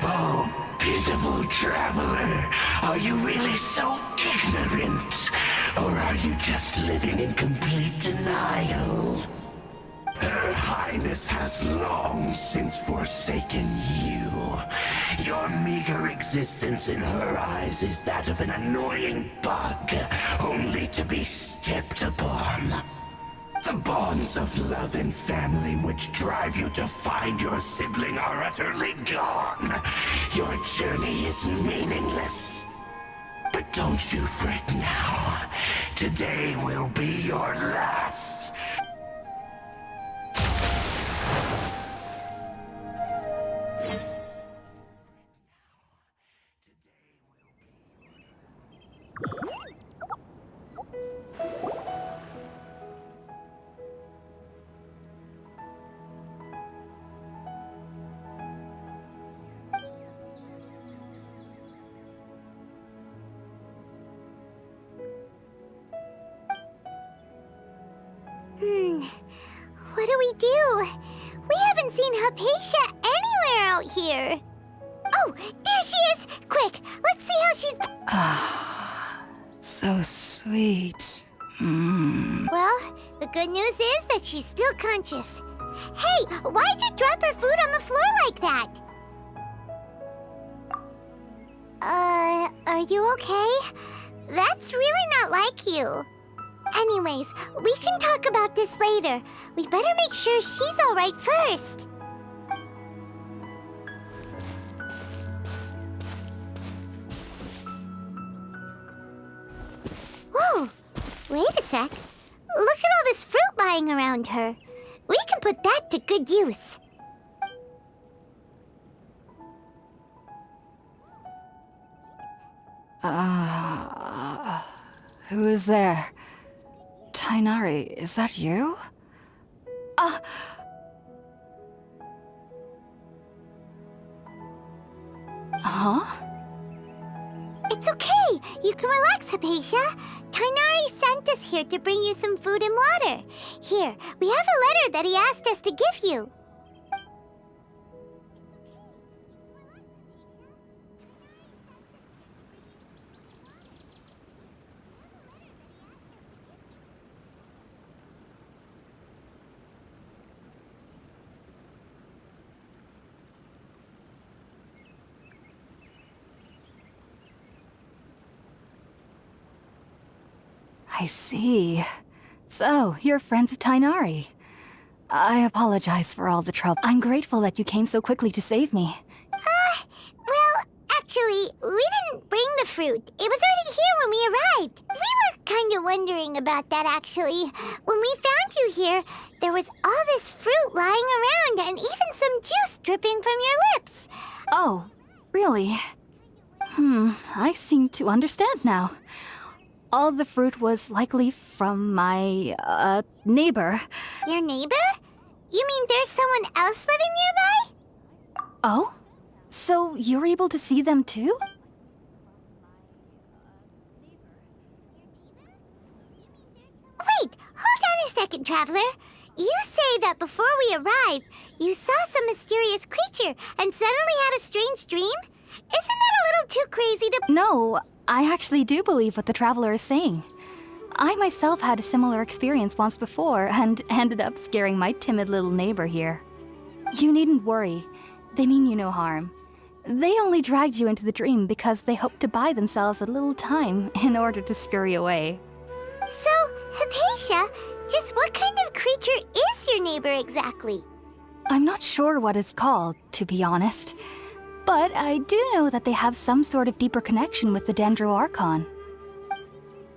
Oh, pitiful traveler. Are you really so ignorant? Or are you just living in complete denial? Her Highness has long since forsaken you. Your meager existence in her eyes is that of an annoying bug, only to be stepped upon. The bonds of love and family which drive you to find your sibling are utterly gone. Your journey is meaningless. But don't you fret now. Today will be your last. What do we do? We haven't seen Hypatia anywhere out here. Oh, there she is! Quick, let's see how she's... Ah, so sweet. Mm. Well, the good news is that she's still conscious. Hey, why'd you drop her food on the floor like that? Are you okay? That's really not like you. Anyways, we can talk about this later. We better make sure she's alright first. Whoa! Wait a sec. Look at all this fruit lying around her. We can put that to good use. Who is there? Tainari, is that you? Huh? It's okay. You can relax, Hypatia. Tainari sent us here to bring you some food and water. Here, we have a letter that he asked us to give you. I see. So, you're friends of Tainari. I apologize for all the trouble. I'm grateful that you came so quickly to save me. Well, actually, we didn't bring the fruit. It was already here when we arrived. We were kind of wondering about that, actually. When we found you here, there was all this fruit lying around and even some juice dripping from your lips. Oh, really? I seem to understand now. All the fruit was likely from my, neighbor. Your neighbor? You mean there's someone else living nearby? Oh? So you're able to see them too? Wait, hold on a second, Traveler. You say that before we arrived, you saw some mysterious creature and suddenly had a strange dream? Isn't that a little too crazy to... No, I actually do believe what the Traveler is saying. I myself had a similar experience once before and ended up scaring my timid little neighbor here. You needn't worry. They mean you no harm. They only dragged you into the dream because they hoped to buy themselves a little time in order to scurry away. So, Hypatia, just what kind of creature is your neighbor exactly? I'm not sure what it's called, to be honest. But I do know that they have some sort of deeper connection with the Dendro Archon.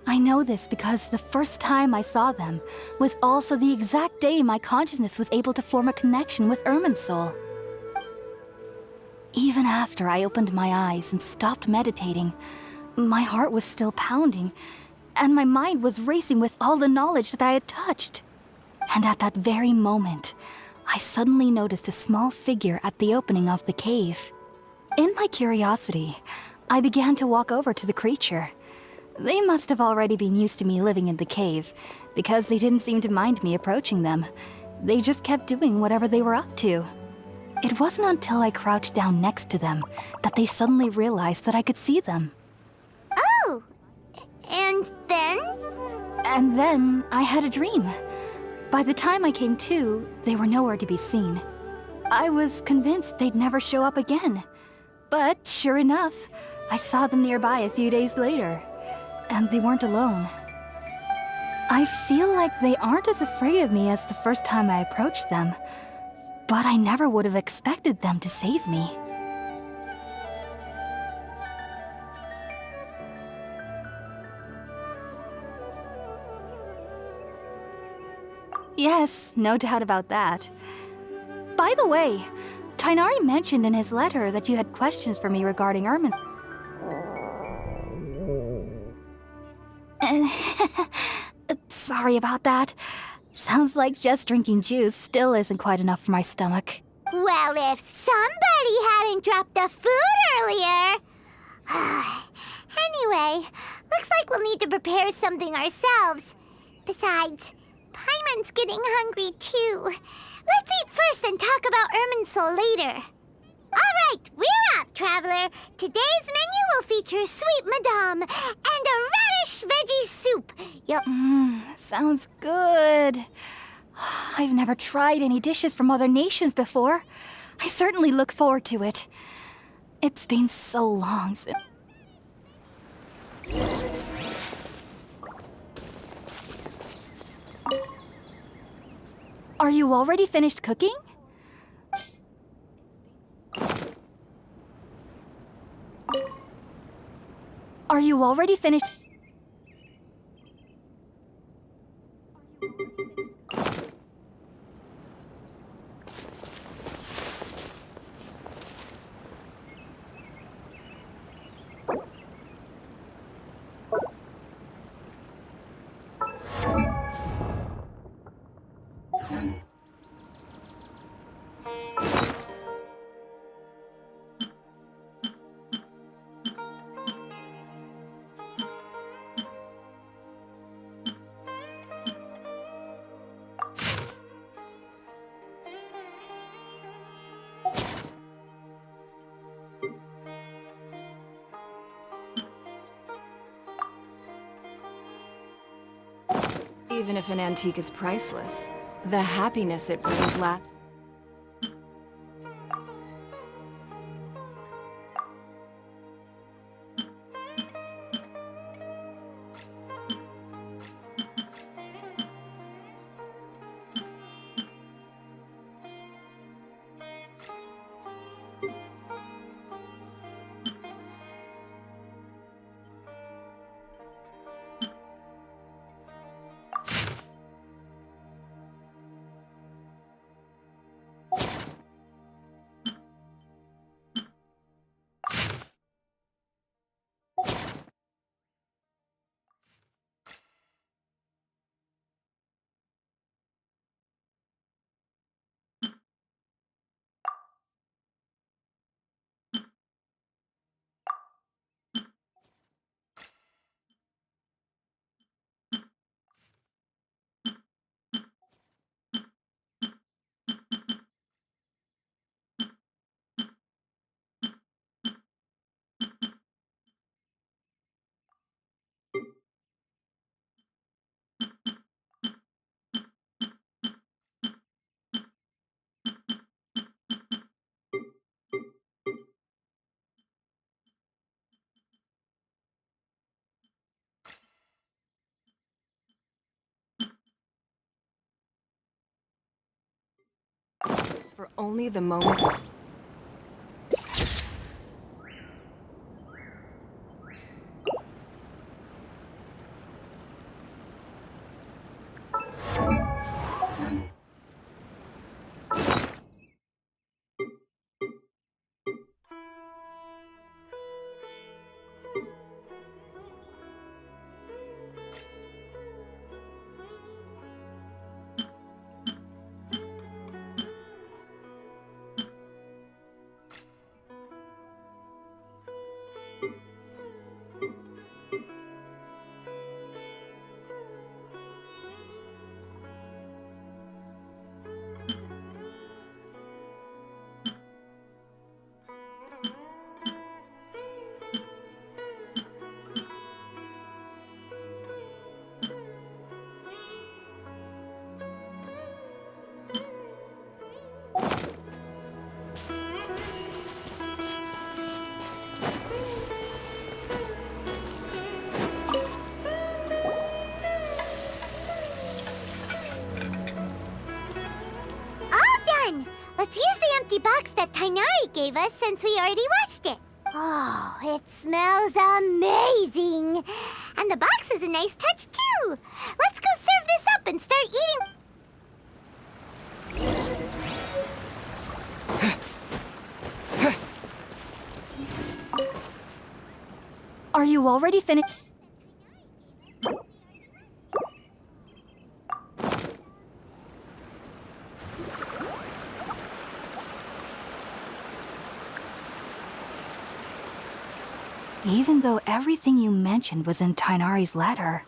I know this because the first time I saw them was also the exact day my consciousness was able to form a connection with Irminsul. Even after I opened my eyes and stopped meditating, my heart was still pounding, and my mind was racing with all the knowledge that I had touched. And at that very moment, I suddenly noticed a small figure at the opening of the cave. In my curiosity, I began to walk over to the creature. They must have already been used to me living in the cave, because they didn't seem to mind me approaching them. They just kept doing whatever they were up to. It wasn't until I crouched down next to them that they suddenly realized that I could see them. Oh! And then? And then I had a dream. By the time I came to, they were nowhere to be seen. I was convinced they'd never show up again. But sure enough, I saw them nearby a few days later. And they weren't alone. I feel like they aren't as afraid of me as the first time I approached them. But I never would have expected them to save me. Yes, no doubt about that. By the way, Tainari mentioned in his letter that you had questions for me regarding Ermin. Sorry about that. Sounds like just drinking juice still isn't quite enough for my stomach. Well, if somebody hadn't dropped the food earlier... Anyway, looks like we'll need to prepare something ourselves. Besides, Paimon's getting hungry too. Let's eat first and talk about Irminsul later. All right, we're up, traveler. Today's menu will feature sweet madame and a radish veggie soup. Sounds good. I've never tried any dishes from other nations before. I certainly look forward to it. It's been so long since... Are you already finished cooking? Are you already finished? Even if an antique is priceless, the happiness it brings lasts. For only the moment. Let's use the empty box that Tainari gave us since we already washed it. Oh, it smells amazing. And the box is a nice touch, too. Let's go serve this up and start eating. Are you already finished? Even though everything you mentioned was in Tainari's letter,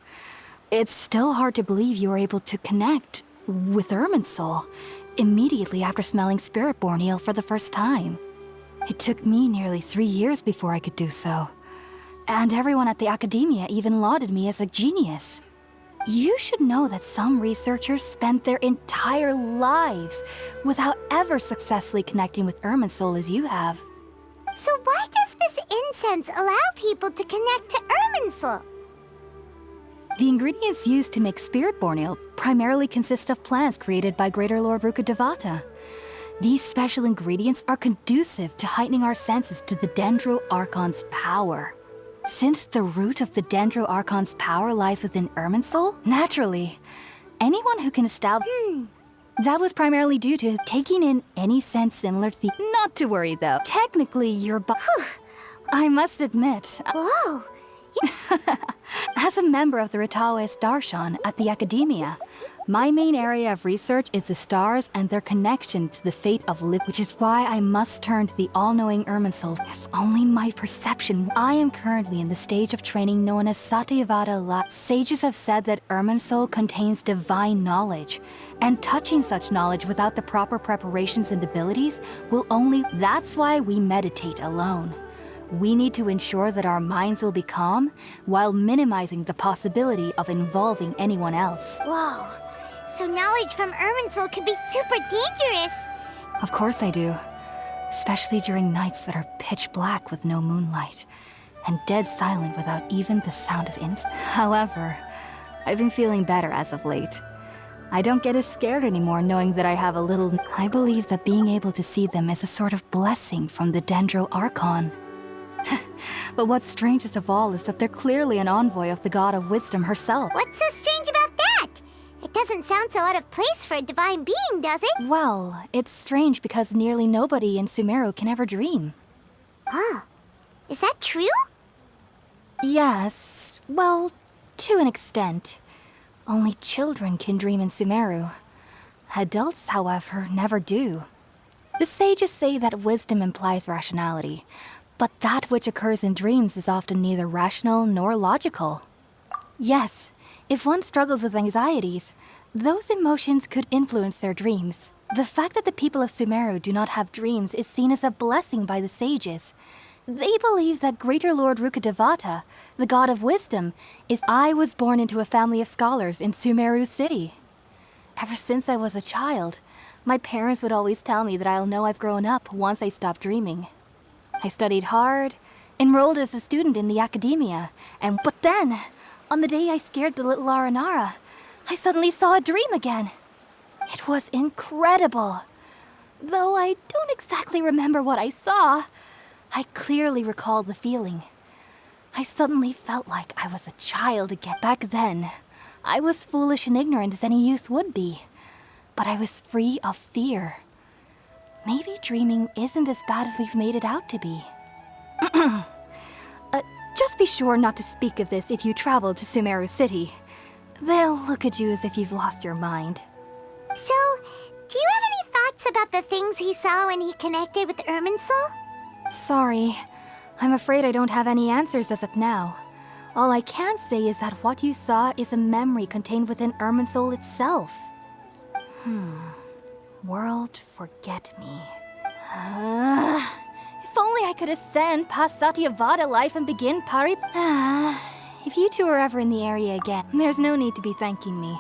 it's still hard to believe you were able to connect with Irminsul immediately after smelling Spiritborn eel for the first time. It took me nearly 3 years before I could do so. And everyone at the academia even lauded me as a genius. You should know that some researchers spent their entire lives without ever successfully connecting with Irminsul as you have. So why does this incense allow people to connect to Irminsul? The ingredients used to make Spiritborn eel primarily consist of plants created by Greater Lord Rukkhadevata. These special ingredients are conducive to heightening our senses to the Dendro Archon's power. Since the root of the Dendro Archon's power lies within Irminsul, naturally, anyone who can establish... That was primarily due to taking in any sense similar to the... Not to worry, though. Technically, your I must admit... Whoa! As a member of the Ritaoist Darshan at the Academia, my main area of research is the stars and their connection to the fate of which is why I must turn to the all-knowing Irminsul. If only my perception... I am currently in the stage of training known as Satyavada. Sages have said that Irminsul contains divine knowledge, and touching such knowledge without the proper preparations and abilities will only... That's why we meditate alone. We need to ensure that our minds will be calm while minimizing the possibility of involving anyone else. Whoa. So knowledge from Irminsul could be super dangerous. Of course I do. Especially during nights that are pitch black with no moonlight, and dead silent without even the sound of insects. However, I've been feeling better as of late. I don't get as scared anymore knowing that I have a little... I believe that being able to see them is a sort of blessing from the Dendro Archon. But what's strangest of all is that they're clearly an envoy of the God of Wisdom herself. What's so strange about that? It doesn't sound so out of place for a divine being, does it? Well, it's strange because nearly nobody in Sumeru can ever dream. Huh. Is that true? Yes, well, to an extent. Only children can dream in Sumeru. Adults, however, never do. The sages say that wisdom implies rationality, but that which occurs in dreams is often neither rational nor logical. Yes, if one struggles with anxieties, those emotions could influence their dreams. The fact that the people of Sumeru do not have dreams is seen as a blessing by the sages. They believe that Greater Lord Rukkhadevata, the God of Wisdom, is... I was born into a family of scholars in Sumeru City. Ever since I was a child, my parents would always tell me that I'll know I've grown up once I stop dreaming. I studied hard, enrolled as a student in the academia, but then, on the day I scared the little Aranara, I suddenly saw a dream again. It was incredible. Though I don't exactly remember what I saw, I clearly recall the feeling. I suddenly felt like I was a child again. Back then, I was foolish and ignorant as any youth would be, but I was free of fear. Maybe dreaming isn't as bad as we've made it out to be. Just be sure not to speak of this if you travel to Sumeru City. They'll look at you as if you've lost your mind. So, do you have any thoughts about the things he saw when he connected with Irminsul? Sorry. I'm afraid I don't have any answers as of now. All I can say is that what you saw is a memory contained within Irminsul itself. World forget me. If only I could ascend past Satyavada life and begin If you two are ever in the area again, there's no need to be thanking me.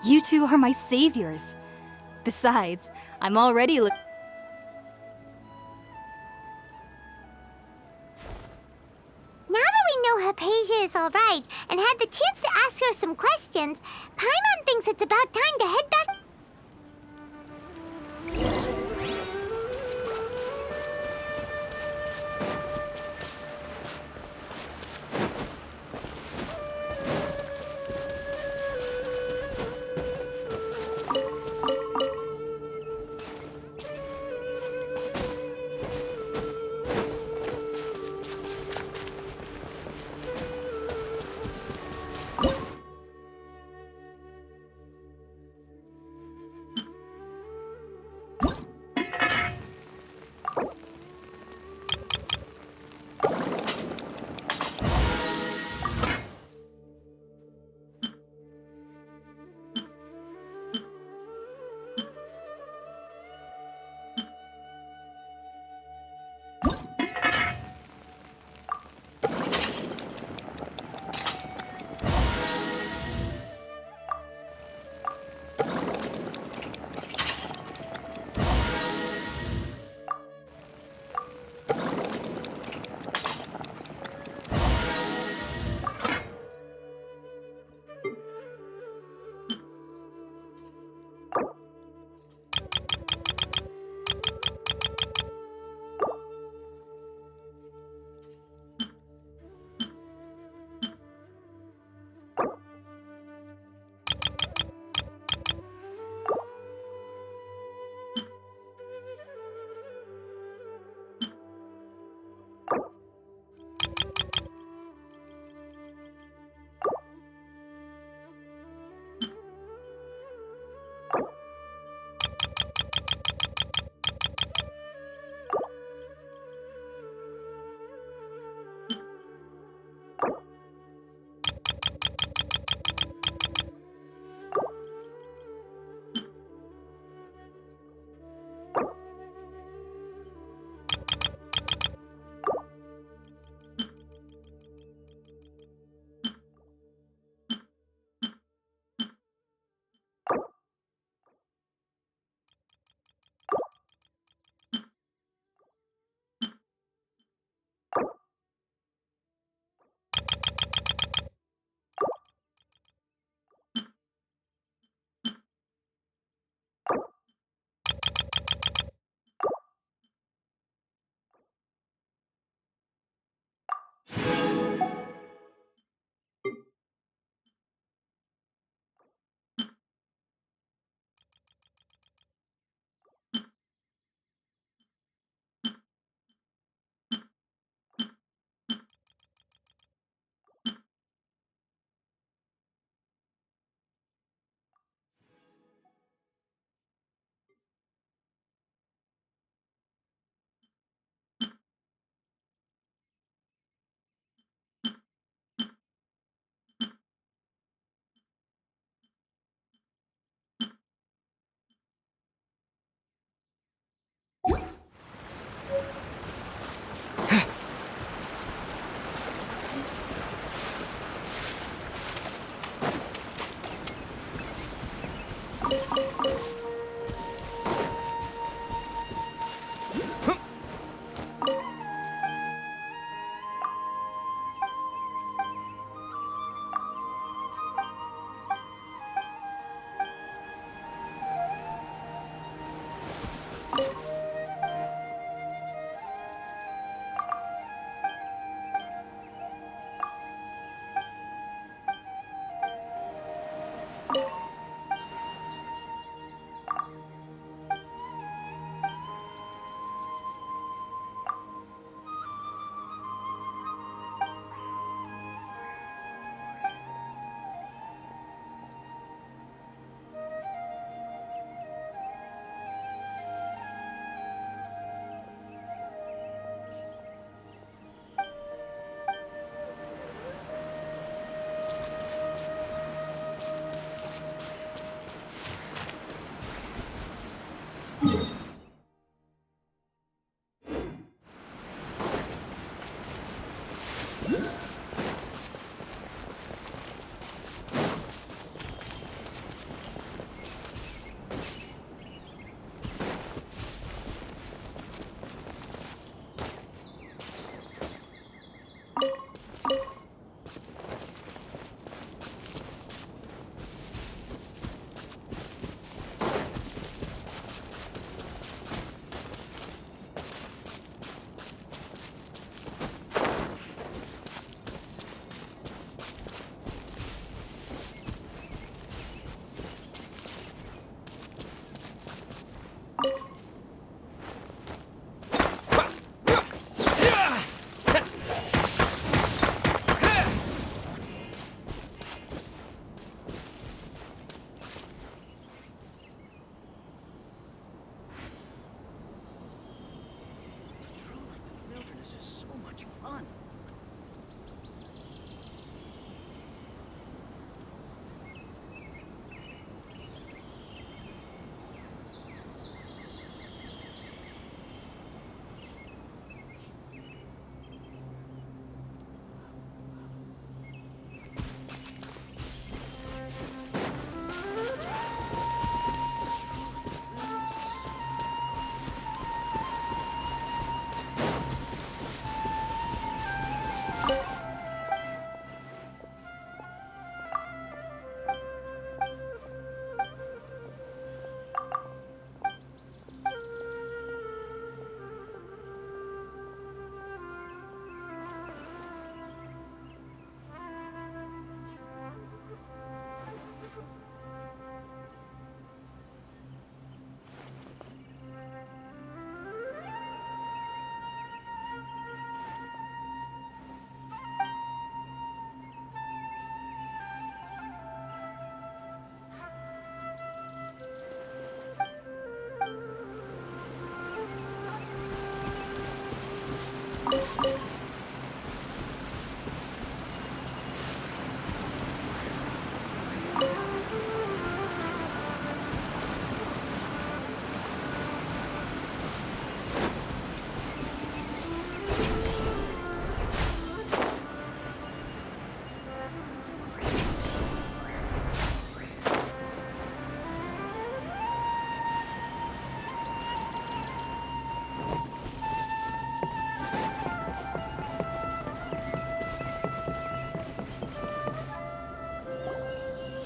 You two are my saviors. Besides, I'm already Now that we know Hypatia is alright and had the chance to ask her some questions, Paimon thinks it's about time to head back.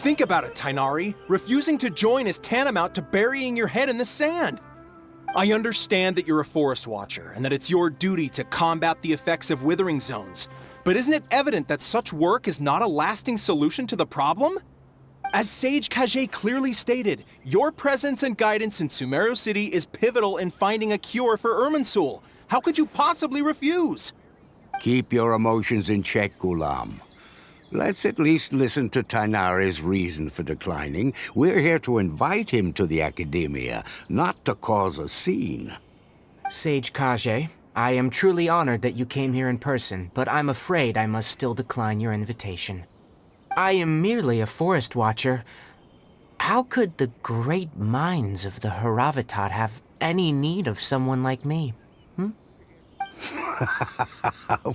Think about it, Tainari. Refusing to join is tantamount to burying your head in the sand. I understand that you're a forest watcher and that it's your duty to combat the effects of withering zones, but isn't it evident that such work is not a lasting solution to the problem? As Sage Kage clearly stated, your presence and guidance in Sumeru City is pivotal in finding a cure for Irminsul. How could you possibly refuse? Keep your emotions in check, Ghulam. Let's at least listen to Tainari's reason for declining. We're here to invite him to the Academia, not to cause a scene. Sage Kage, I am truly honored that you came here in person, but I'm afraid I must still decline your invitation. I am merely a forest watcher. How could the great minds of the Haravatat have any need of someone like me?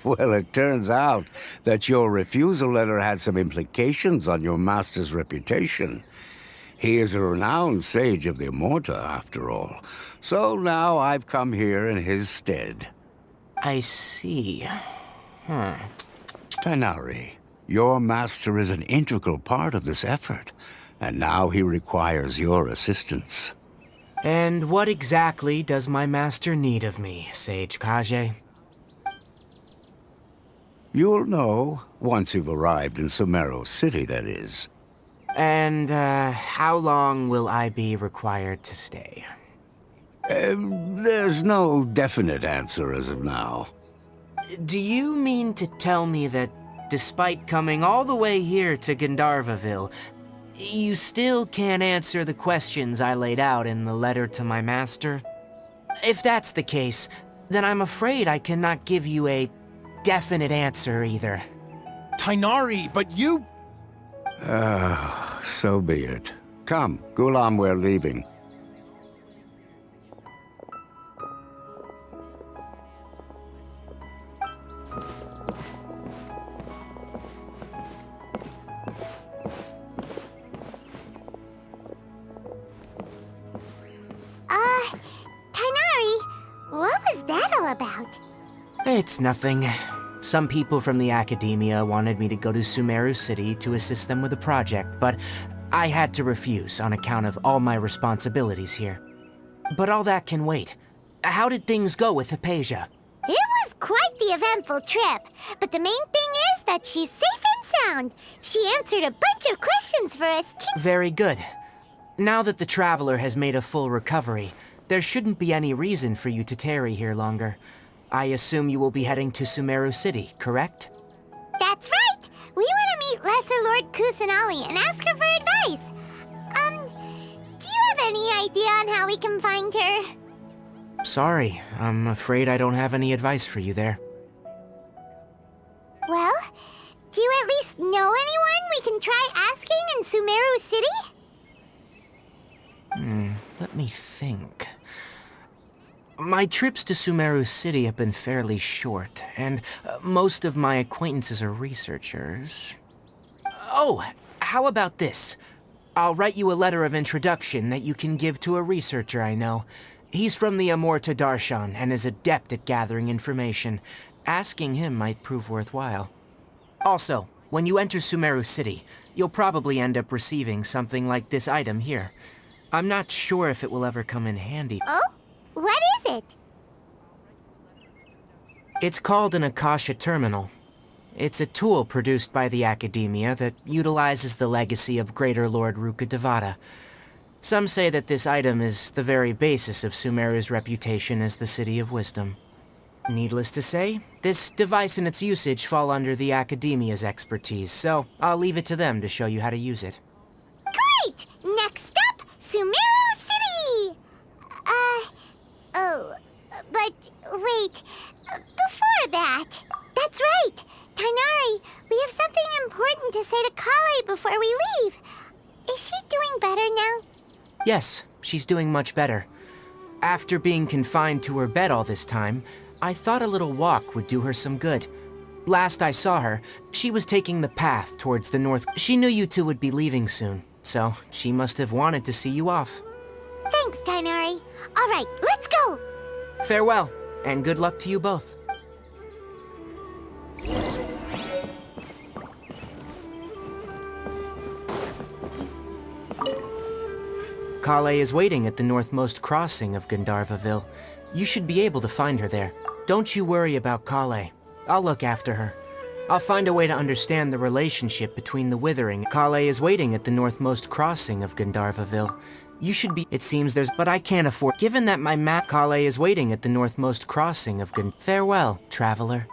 Well, it turns out that your refusal letter had some implications on your master's reputation. He is a renowned sage of the Immorta, after all. So now I've come here in his stead. I see. Tainari, your master is an integral part of this effort, and now he requires your assistance. And what exactly does my master need of me, Sage Kage? You'll know once you've arrived in Sumeru City, that is. And, how long will I be required to stay? There's no definite answer as of now. Do you mean to tell me that, despite coming all the way here to Gandharvaville, you still can't answer the questions I laid out in the letter to my master? If that's the case, then I'm afraid I cannot give you a definite answer either. Tainari, but you... So be it. Come, Ghulam, we're leaving. Tainari, what was that all about? It's nothing. Some people from the Academia wanted me to go to Sumeru City to assist them with a project, but I had to refuse on account of all my responsibilities here. But all that can wait. How did things go with Hypatia? It was quite the eventful trip, but the main thing is that she's safe and sound. She answered a bunch of questions for us, too. Very good. Now that the Traveler has made a full recovery, there shouldn't be any reason for you to tarry here longer. I assume you will be heading to Sumeru City, correct? That's right! We want to meet Lesser Lord Kusanali and ask her for advice. Do you have any idea on how we can find her? Sorry, I'm afraid I don't have any advice for you there. Well, do you at least know anyone we can try asking in Sumeru City? Let me think. My trips to Sumeru City have been fairly short, and most of my acquaintances are researchers. Oh, how about this? I'll write you a letter of introduction that you can give to a researcher I know. He's from the Amorta Darshan and is adept at gathering information. Asking him might prove worthwhile. Also, when you enter Sumeru City, you'll probably end up receiving something like this item here. I'm not sure if it will ever come in handy. Oh? What is it? It's called an Akasha Terminal. It's a tool produced by the Academia that utilizes the legacy of Greater Lord Rukkhadevata. Some say that this item is the very basis of Sumeru's reputation as the City of Wisdom. Needless to say, this device and its usage fall under the Academia's expertise, so I'll leave it to them to show you how to use it. Great! Next up, Sumeru City! But wait, before that, that's right! Tainari, we have something important to say to Kale before we leave. Is she doing better now? Yes, she's doing much better. After being confined to her bed all this time, I thought a little walk would do her some good. Last I saw her, she was taking the path towards the north. She knew you two would be leaving soon, so she must have wanted to see you off. Thanks, Tainari. All right, let's go! Farewell, and good luck to you both. Kale is waiting at the northmost crossing of Gandharvaville. You should be able to find her there. Don't you worry about Kale. I'll look after her. I'll find a way to understand the relationship between the Withering. Kale is waiting at the northmost crossing of Gandharvaville. You should be. It seems there's. But I can't afford. Given that my map. Kale is waiting at the northmost crossing of Gand. Farewell, traveler.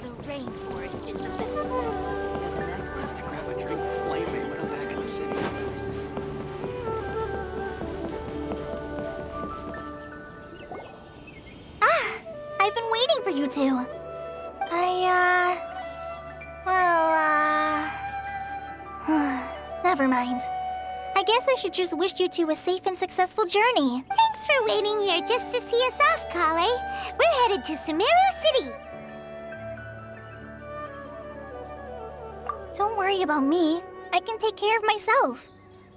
The rainforest is the best place to live. Next, have to grab a drink with Flame when I'm back in the city. Ah, I've been waiting for you two. Never mind. I guess I should just wish you two a safe and successful journey. Thanks for waiting here just to see us off, Kale. We're headed to Sumeru City. Don't worry about me. I can take care of myself.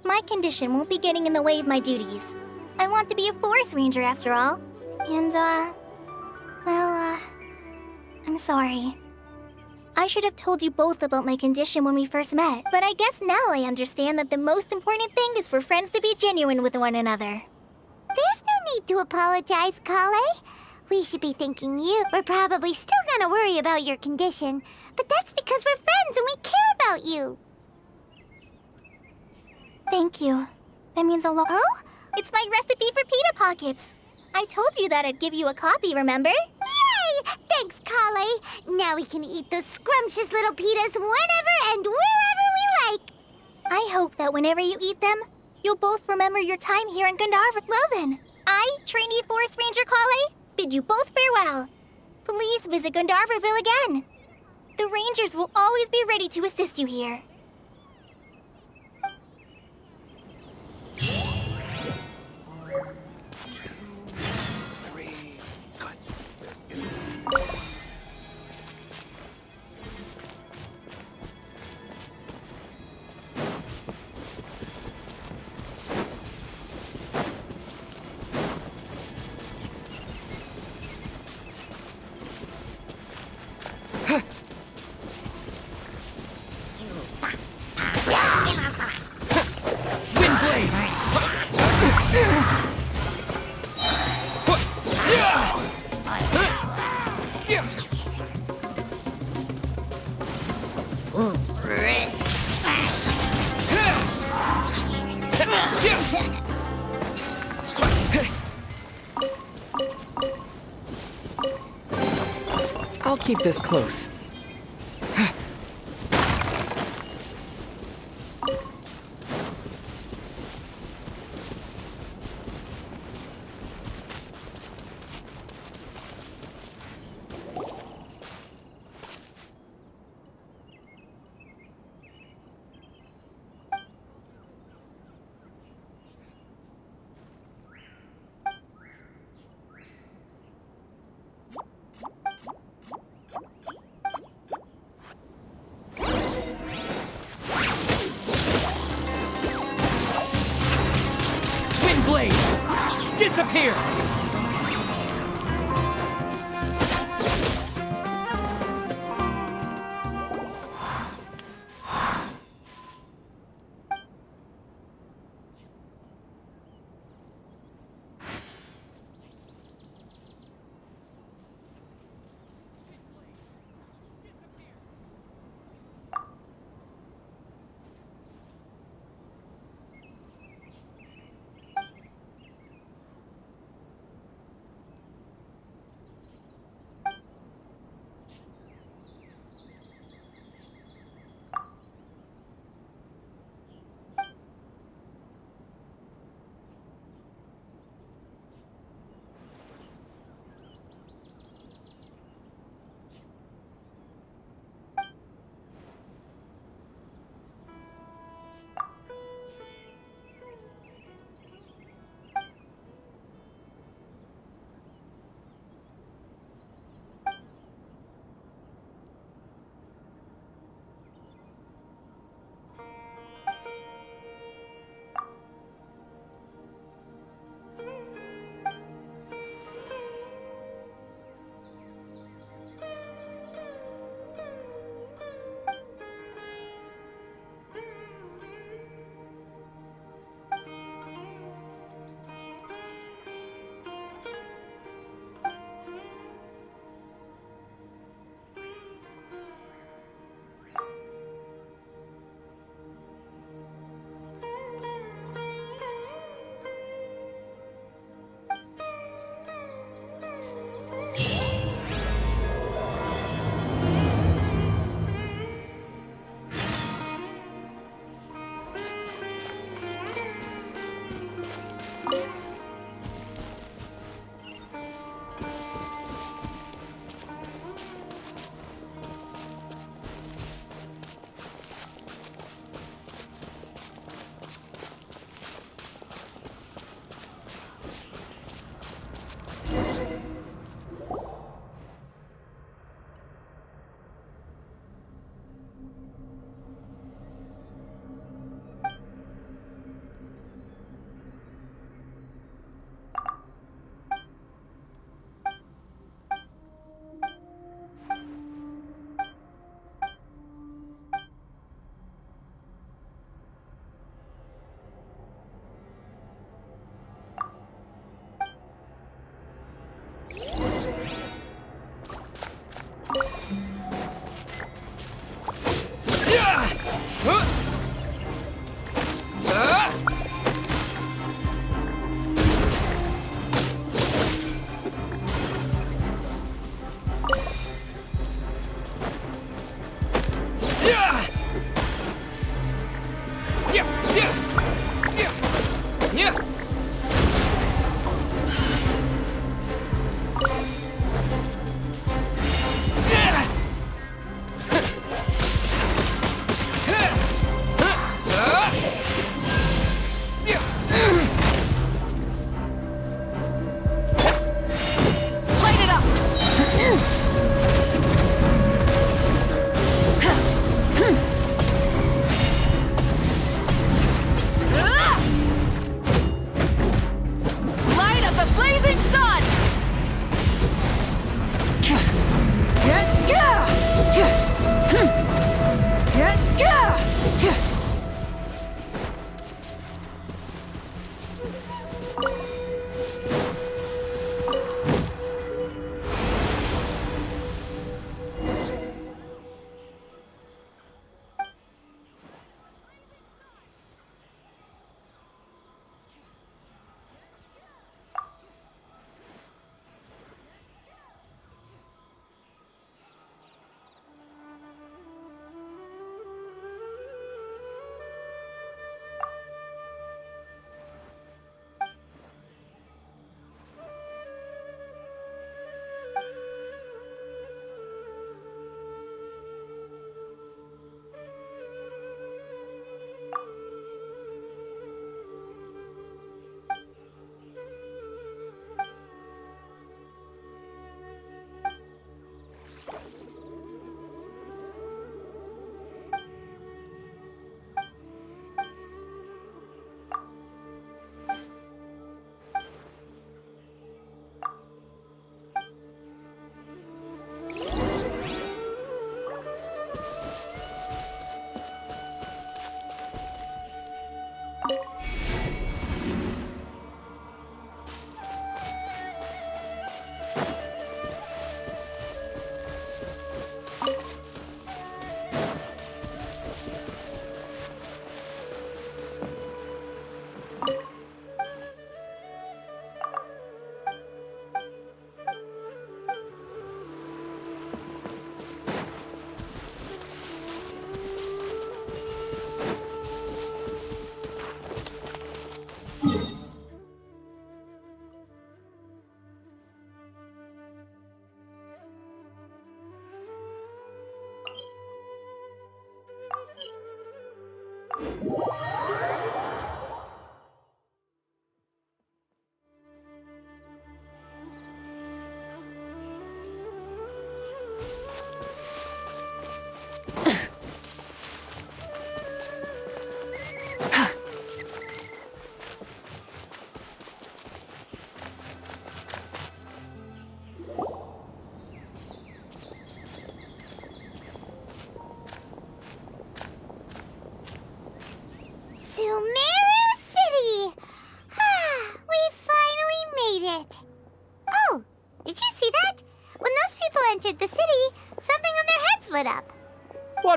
My condition won't be getting in the way of my duties. I want to be a forest ranger after all. And, I'm sorry. I should have told you both about my condition when we first met, but I guess now I understand that the most important thing is for friends to be genuine with one another. There's no need to apologize, Kale. We should be thanking you. We're probably still gonna worry about your condition, but that's because we're friends and we care about you. Thank you. That means a lot. Oh? It's my recipe for pita pockets. I told you that I'd give you a copy, remember? Yay! Thanks, Kale. Now we can eat those scrumptious little pitas whenever and wherever we like. I hope that whenever you eat them, you'll both remember your time here in Gandharva. Well then, I, trainee Forest Ranger Kale, bid you both farewell. Please visit Gandharvaville again. The Rangers will always be ready to assist you here. I'll keep this close. Blade! Disappear!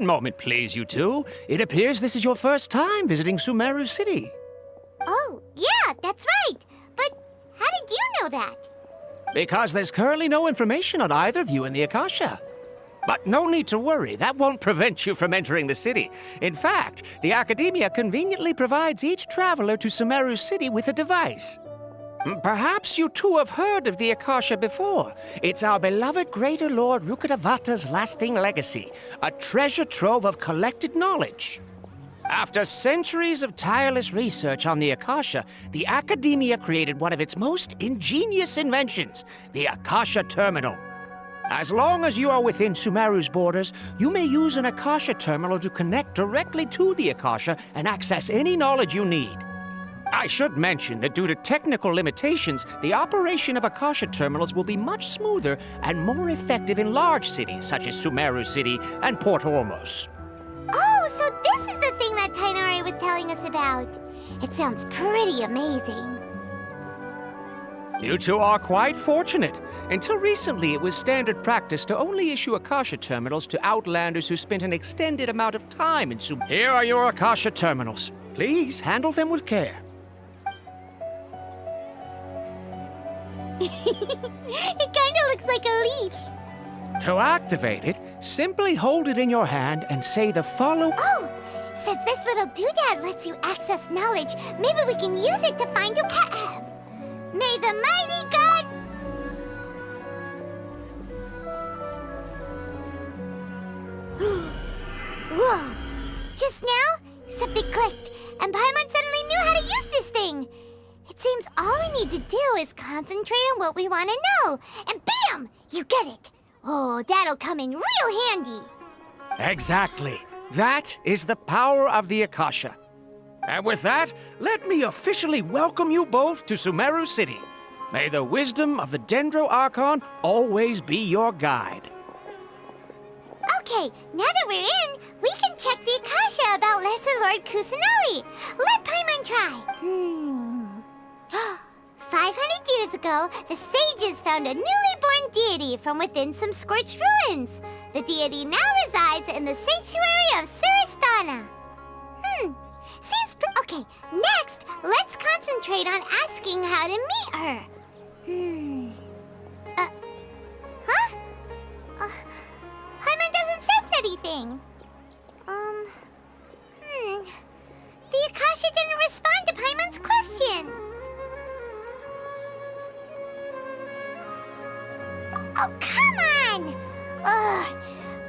One moment, please, you two. It appears this is your first time visiting Sumeru City. Oh, yeah, that's right. But how did you know that? Because there's currently no information on either of you in the Akasha. But no need to worry, that won't prevent you from entering the city. In fact, the Academia conveniently provides each traveler to Sumeru City with a device. Perhaps you too have heard of the Akasha before. It's our beloved Greater Lord Rukkhadevata's lasting legacy, a treasure trove of collected knowledge. After centuries of tireless research on the Akasha, the Academia created one of its most ingenious inventions, the Akasha Terminal. As long as you are within Sumeru's borders, you may use an Akasha terminal to connect directly to the Akasha and access any knowledge you need. I should mention that due to technical limitations, the operation of Akasha terminals will be much smoother and more effective in large cities such as Sumeru City and Port Ormos. Oh, so this is the thing that Tainari was telling us about. It sounds pretty amazing. You two are quite fortunate. Until recently, it was standard practice to only issue Akasha terminals to outlanders who spent an extended amount of time in Sumeru. Here are your Akasha terminals. Please handle them with care. It kinda looks like a leaf. To activate it, simply hold it in your hand and say the following. Oh, says this little doodad lets you access knowledge. Maybe we can use it to find your cat. May the mighty god... Whoa! Just now, something clicked, and Paimon suddenly knew how to use this thing. It seems all we need to do is concentrate on what we want to know, and bam! You get it. Oh, that'll come in real handy. Exactly. That is the power of the Akasha. And with that, let me officially welcome you both to Sumeru City. May the wisdom of the Dendro Archon always be your guide. Okay, now that we're in, we can check the Akasha about Lesser Lord Kusanali. Let Paimon try. 500 years ago, the sages found a newly born deity from within some scorched ruins. The deity now resides in the sanctuary of Suristana. Seems okay, next, let's concentrate on asking how to meet her. Paimon doesn't sense anything. The Akasha didn't respond to Paimon's question. Oh, come on! Ugh.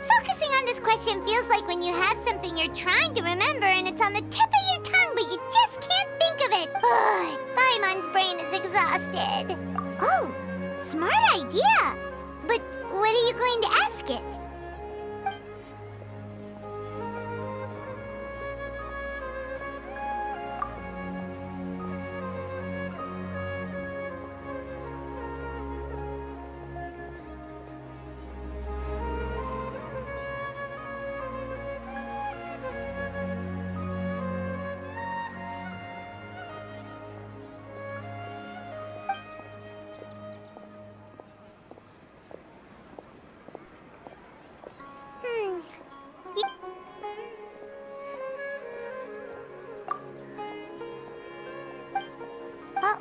Focusing on this question feels like when you have something you're trying to remember and it's on the tip of your tongue, but you just can't think of it. Ugh. Paimon's brain is exhausted. Oh, smart idea. But what are you going to ask it?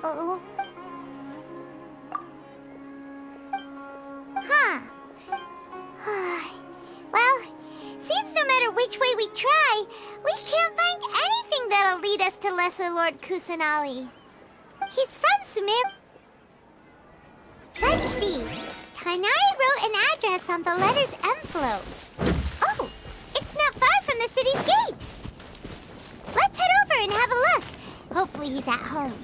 Uh-oh. Well, seems no matter which way we try, we can't find anything that'll lead us to Lesser Lord Kusanali. He's from Sumeru. Let's see. Tainari wrote an address on the letter's envelope. Oh, it's not far from the city's gate. Let's head over and have a look. Hopefully he's at home.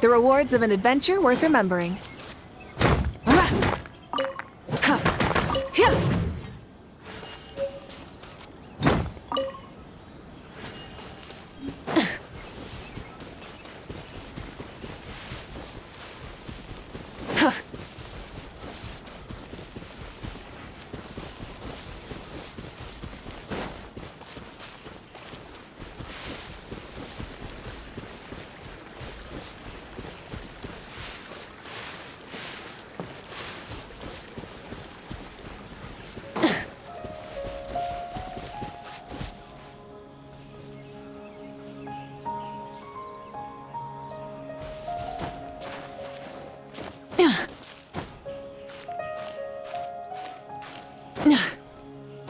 The rewards of an adventure worth remembering.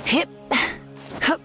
Hip. Hup.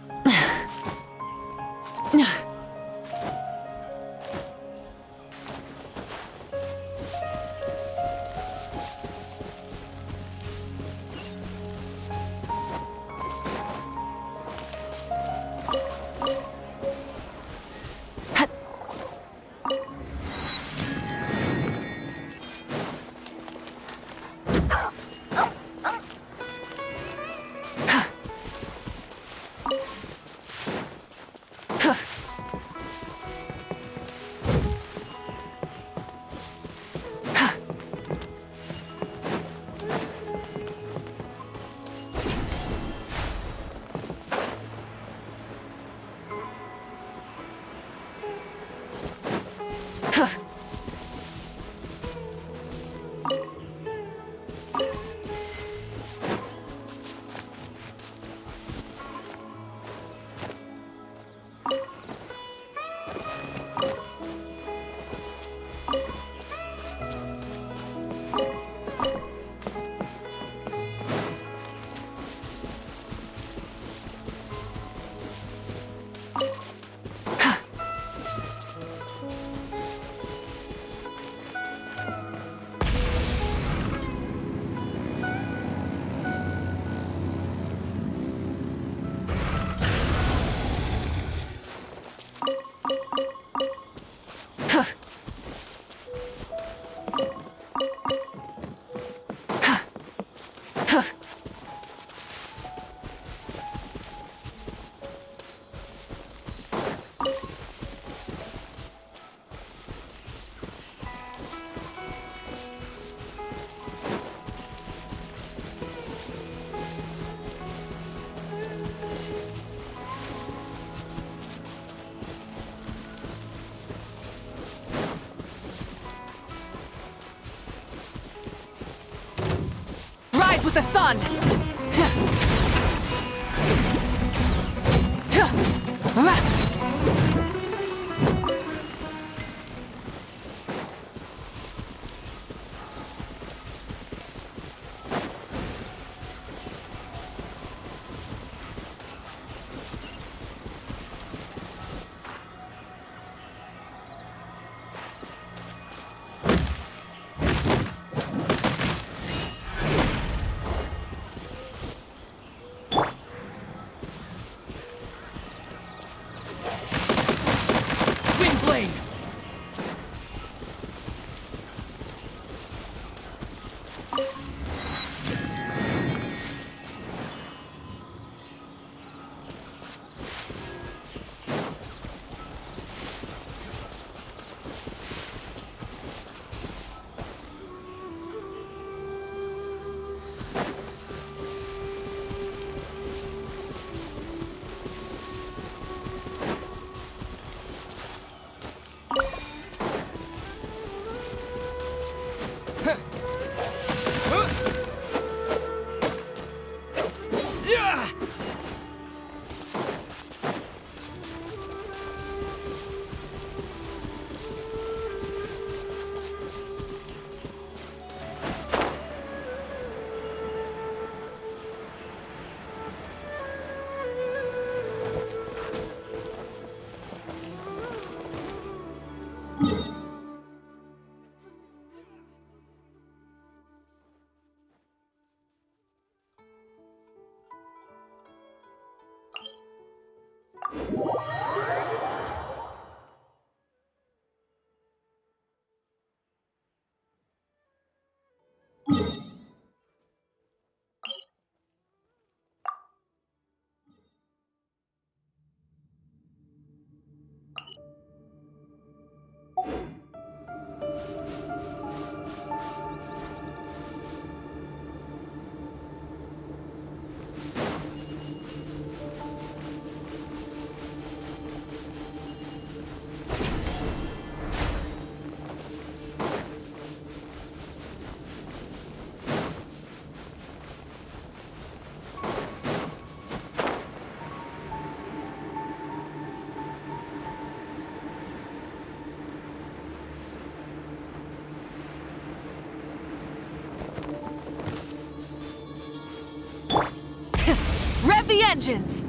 Rise with the sun! the engines!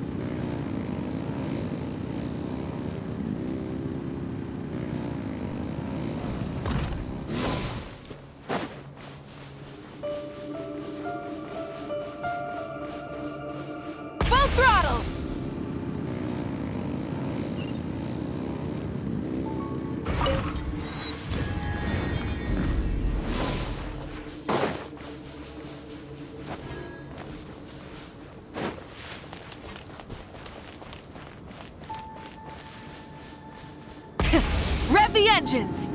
Full throttle! Rev the engines!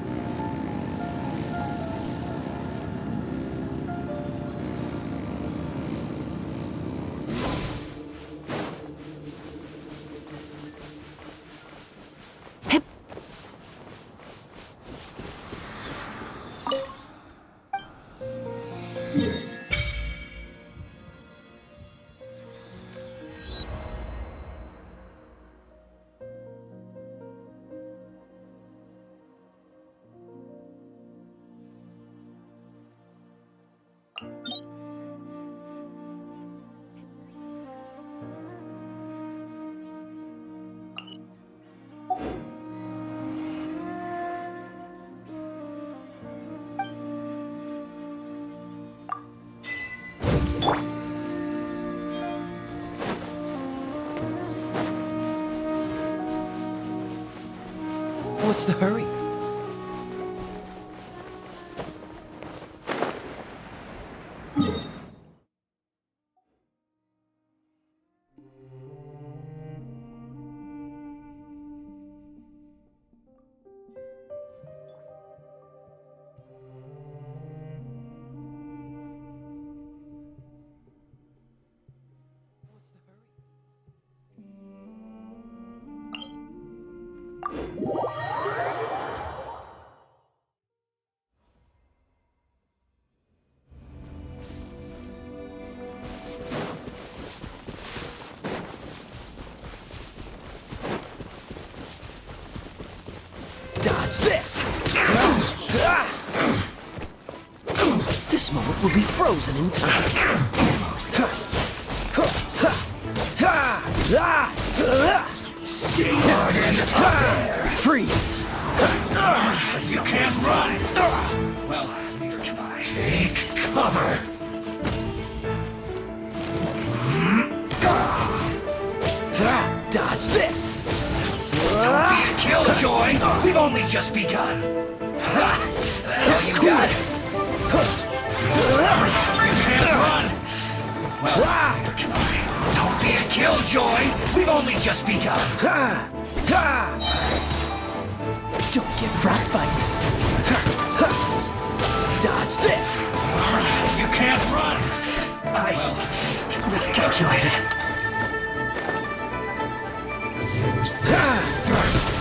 What's the hurry? Dodge this! This moment will be frozen in time. Stay hard in the air. Freeze! But you can't run. Well, neither can I. Take cover. Dodge this! Don't be a killjoy. We've only just begun. You got it. You can't run. Well, neither can I. Don't be a killjoy. We've only just begun. Don't get frostbite. Dodge this! You can't run. I miscalculated. Use this first.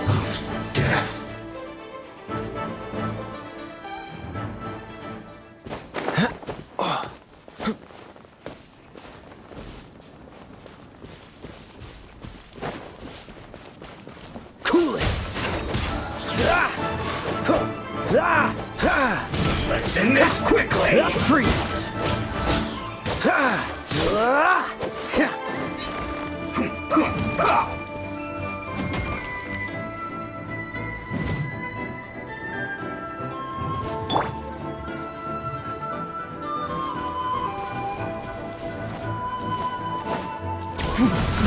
Of death. Cool it! Let's end this quickly. Freeze!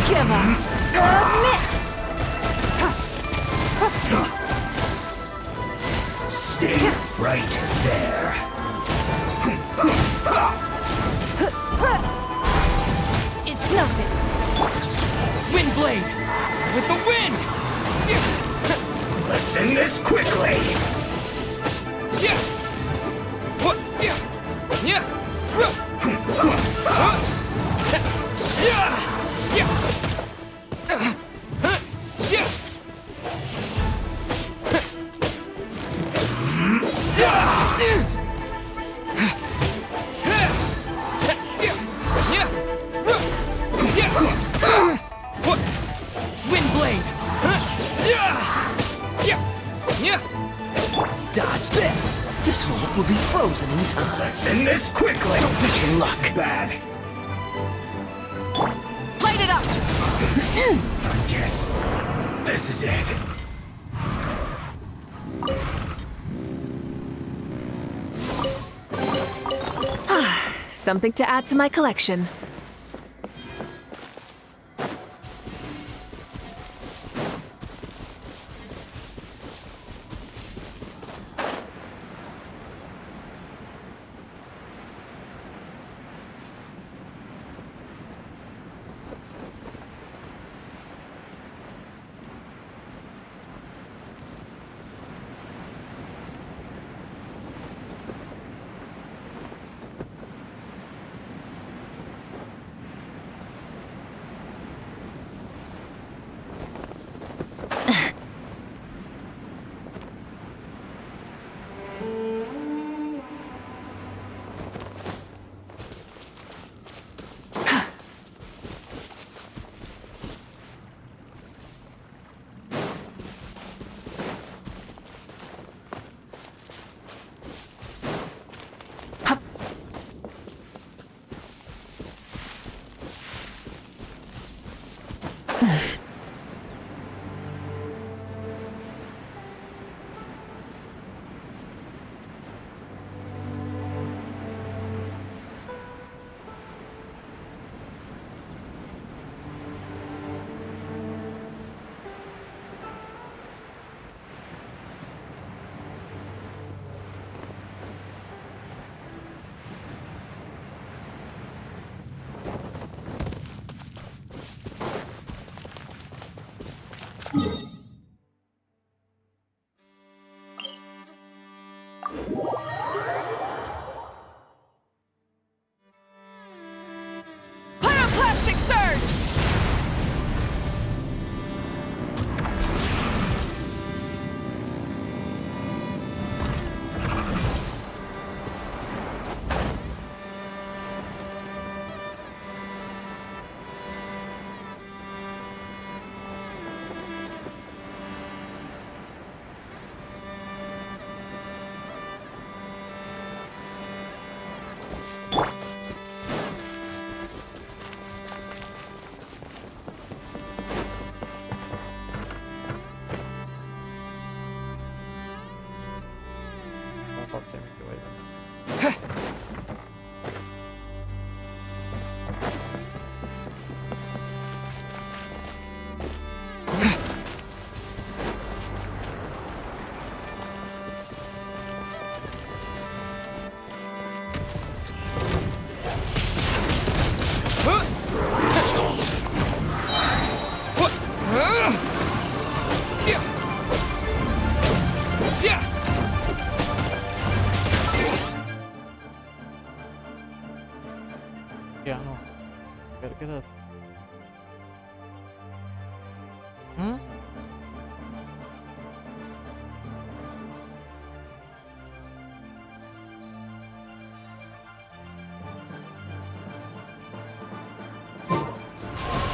Give up! Submit! Stay right there. It's nothing! Wind blade! With the wind! Let's end this quickly. Yeah! What? Yeah! Yeah! Yeah! What? Wind blade! dodge this. This hole will be frozen in time. Let's end this quickly. Don't miss your luck. This is bad. Light it up! I guess this is it. Something to add to my collection. Pyroclastic surge! क्या no करके साथ हम्म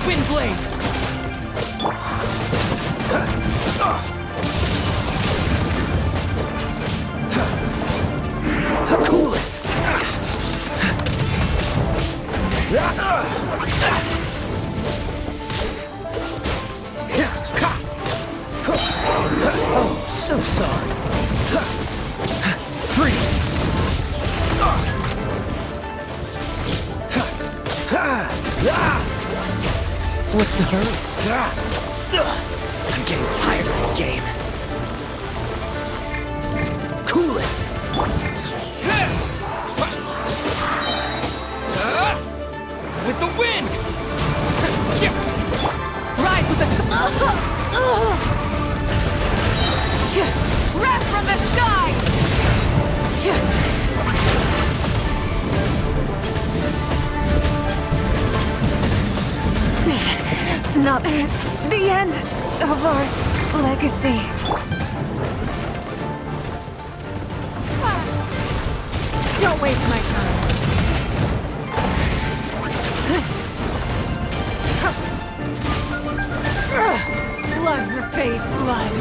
Wind blade! Cool it! Oh, so sorry. Freeze! What's the hurry? I'm getting tired of this game. Cool it! With the wind! Rise with the wrath from the sky! Not the end of our legacy. Don't waste my time. Blood repays blood.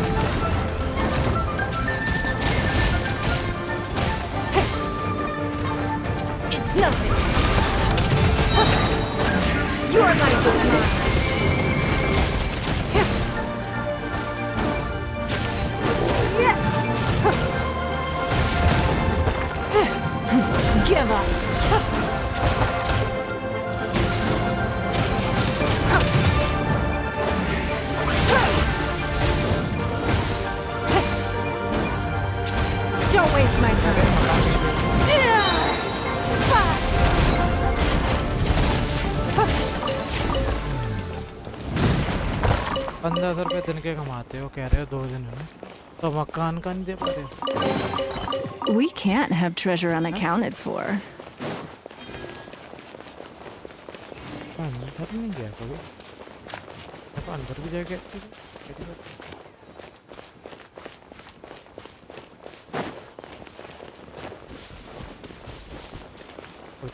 life is mine. Give up. Don't waste my time. 1500 रुपए दिन के कमाते हो, कह रहे हो 2 दिन में, तो मकान का नहीं दे पा रहे हो? We can't have treasure unaccounted for. अंदर नहीं गया कभी, अंदर भी जाके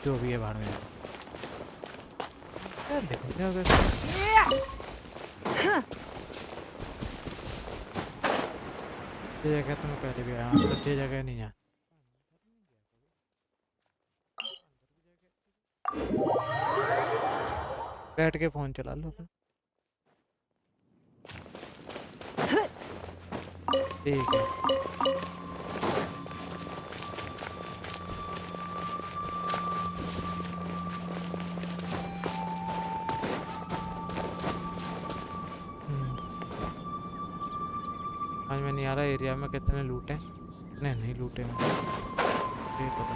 तो भी है बाहर में यार, देखो क्या होगा। ये जगह तो मैं पहले भी आया हूँ, तो ये जगह नहीं है। बैठ के फोन चला लो अपना। ठीक है, आज मैं नहीं आ रहा एरिया में कितने लूटे, कितने नहीं लूटे हैं ये पता।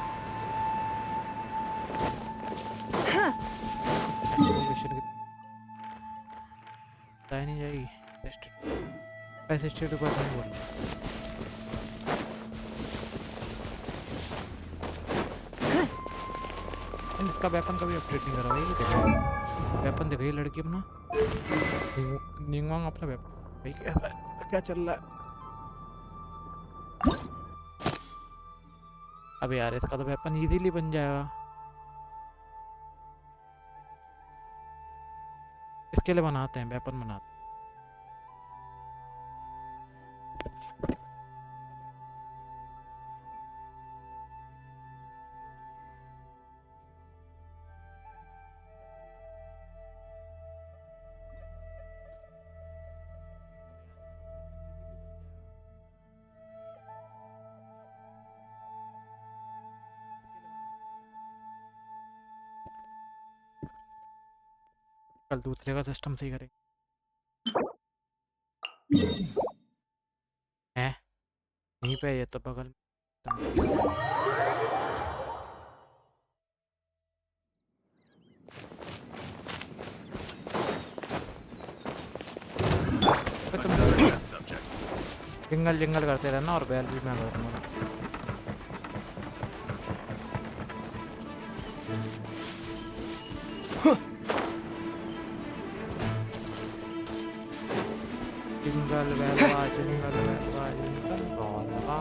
बताया नहीं जाएगी पैसे स्टेट को नहीं बोल। इसका वेपन कभी अपडेट नहीं करा भाई, देखो वेपन देखो ये लड़की अपना निंगवांग अपना वेपन भाई कैसा क्या चल रहा है। अब यार इसका तो वेपन इजीली बन जाएगा, इसके लिए बनाते हैं वेपन बनाते हैं। कल दूसरे का सिस्टम सही करेंगे। है यहीं पे ये तो बगल में। जिंगल जिंगल करते रहना और बैल भी मैं करूँगा। जिंगल बैलवा जिंगल बैलवा जिंगल बैलवा।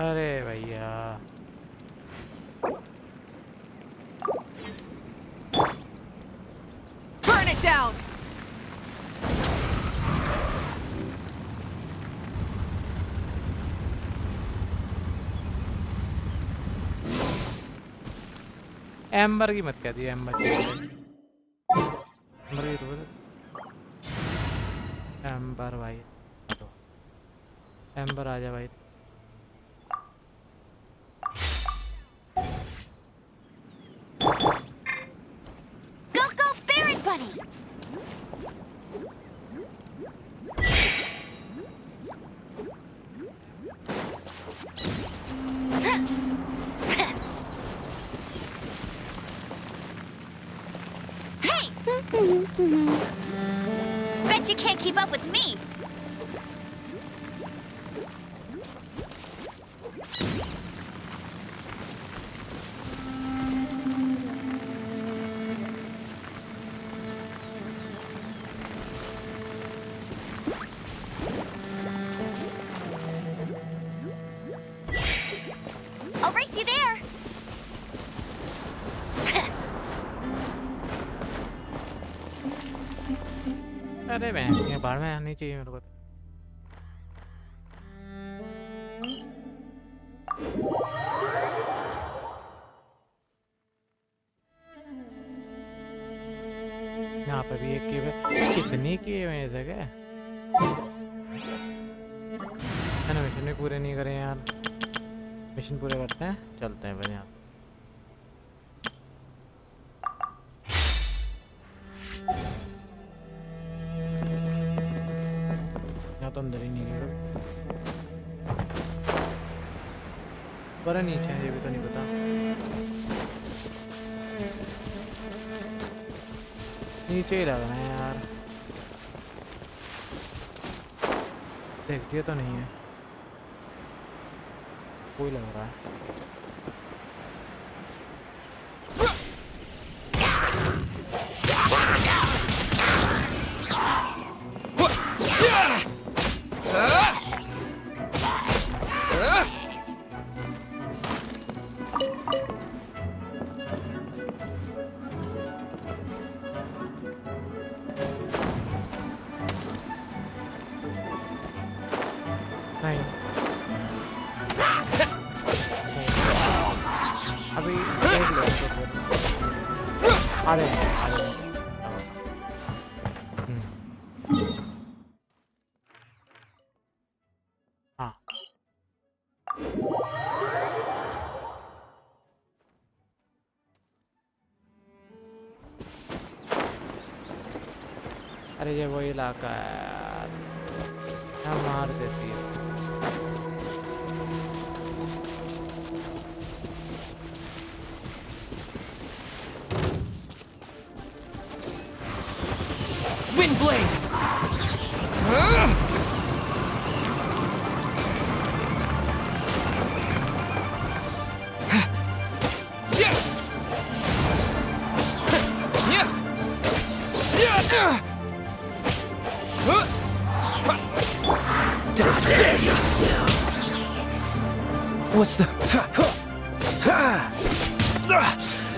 अरे भैया Burn it down. एम्बर की मत कह दी, एम्बर की एम्बर भाई, एम्बर आजा भाई। Go, go, Barret Bunny! Hey! Bet you can't keep up with me. I'll race you there. अरे बहन ये बाहर में आनी चाहिए मेरे को तो। यहाँ पे भी एक केव है। कितनी केव है ऐसा क्या? है ना, मिशन भी पूरे नहीं करे यार। मिशन पूरे करते हैं, चलते हैं फिर यहाँ। यहाँ तो अंदर ही नहीं है, पर नीचे है ये भी तो नहीं पता। नीचे ही लग रहा है यार, देखती तो नहीं है, कोई लग रहा है। अभी देख लो अरे हाँ अरे ये वो इलाका है यार, मार देती है। Wind blade! There yourself. What's the...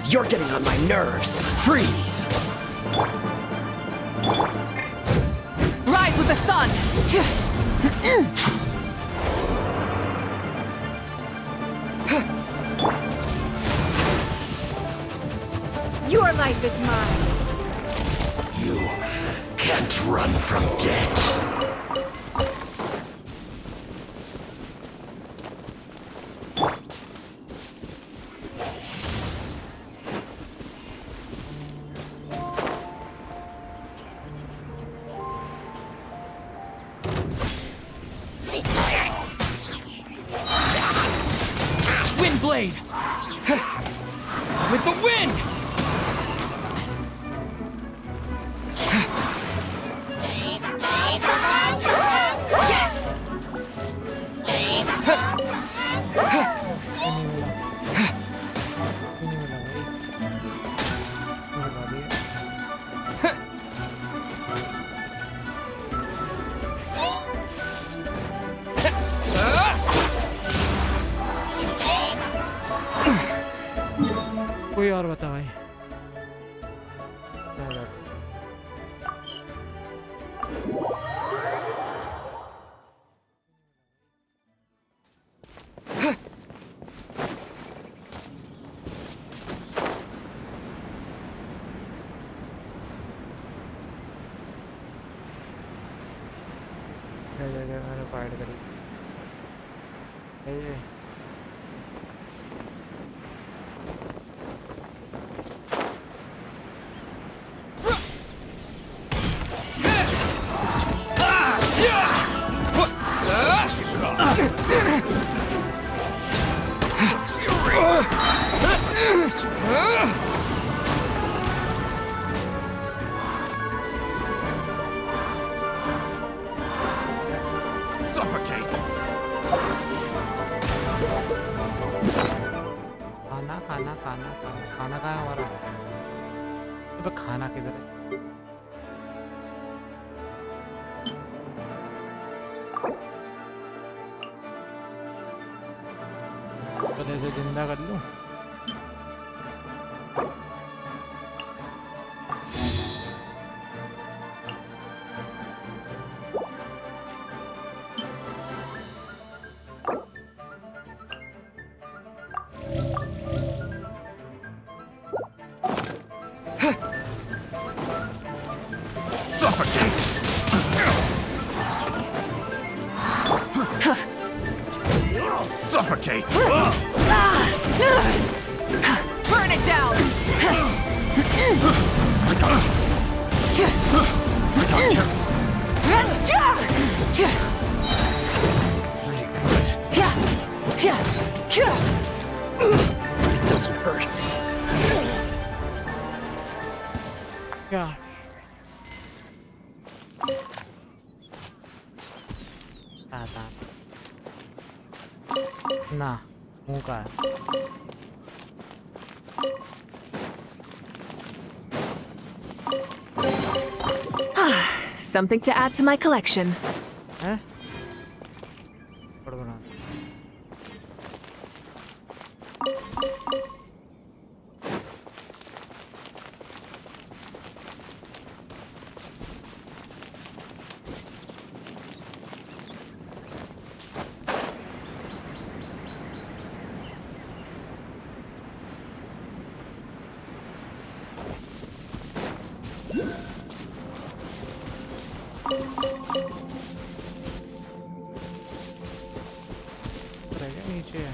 You're getting on my nerves. Freeze. Rise with the sun! Your life is mine. You can't run from death. Wind blade! With the wind! कोई और बता भाई क्या बात है? मैंने फाइट करी अबे खाना किधर है? पहले से जिंदा कर लूं। Suffocate! Burn it down! It doesn't hurt. क्या? आता ना मुंह का है। Something to add to my collection. हैं? पढ़ बना। रह गया नीचे है।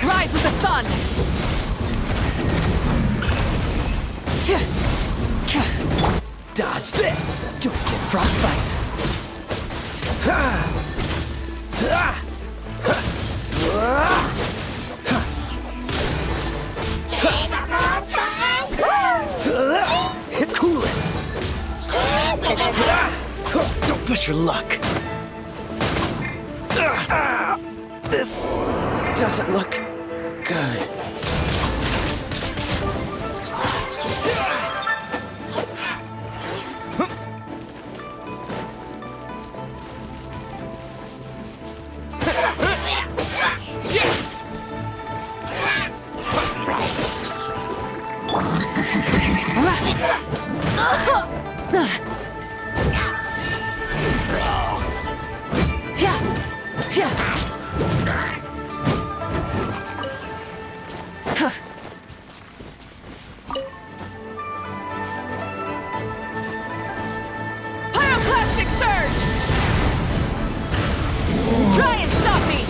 Rise with the sun! Dodge this! Don't get frostbite! Cool it! Don't push your luck! This doesn't look good. Pyroclastic surge! Try and stop me!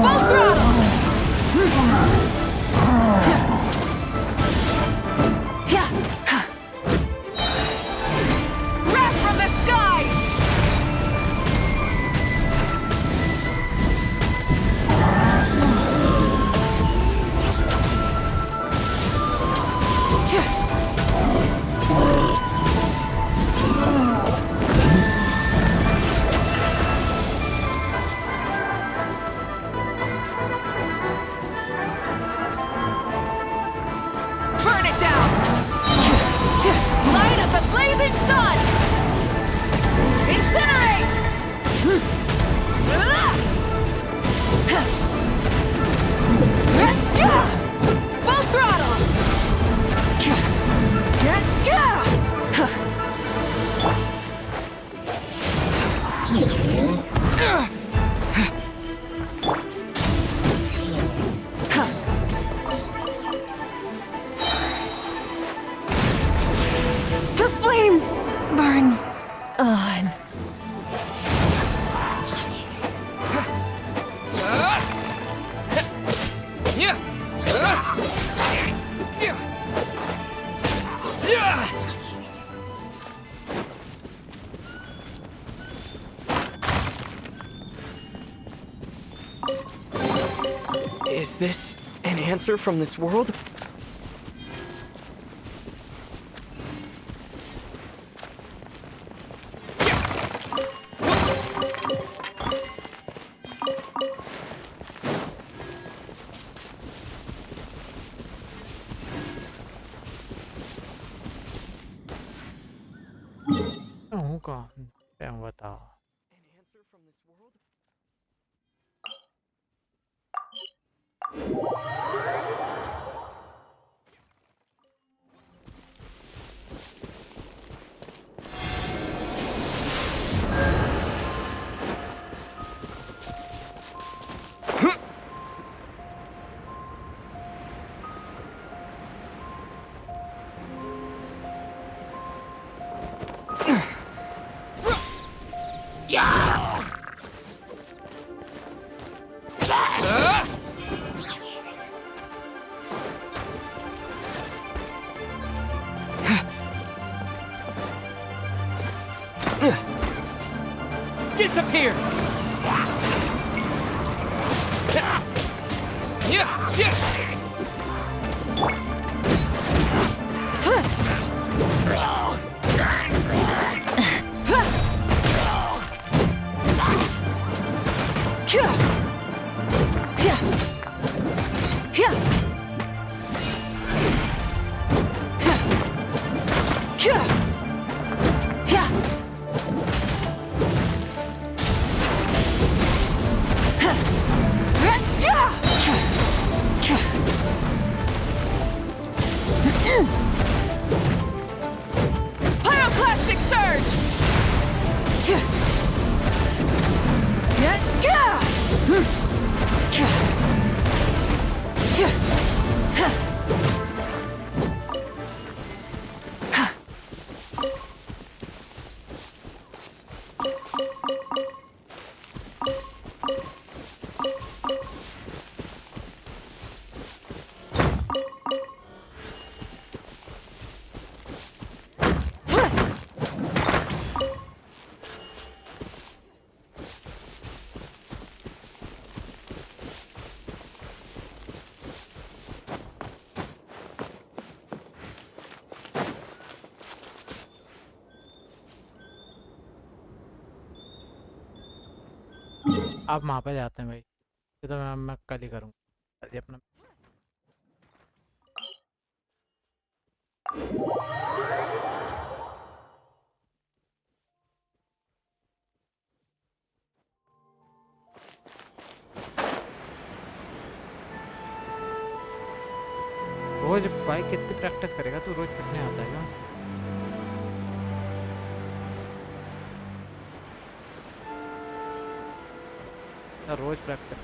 Full throttle! Wrath from the skies! Burn it down! Light of the blazing sun! Incinerate! Full throttle! The flame burns on. Yeah! Is this an answer from this world? हूँ कौन क्या बताओ Disappear! Pyroclastic surge! अब वहाँ पे जाते हैं भाई ये तो मैं कल ही करूँगा अरे अपना रोज भाई कितनी प्रैक्टिस करेगा तू रोज कितने आता है रोज प्रैक्टिस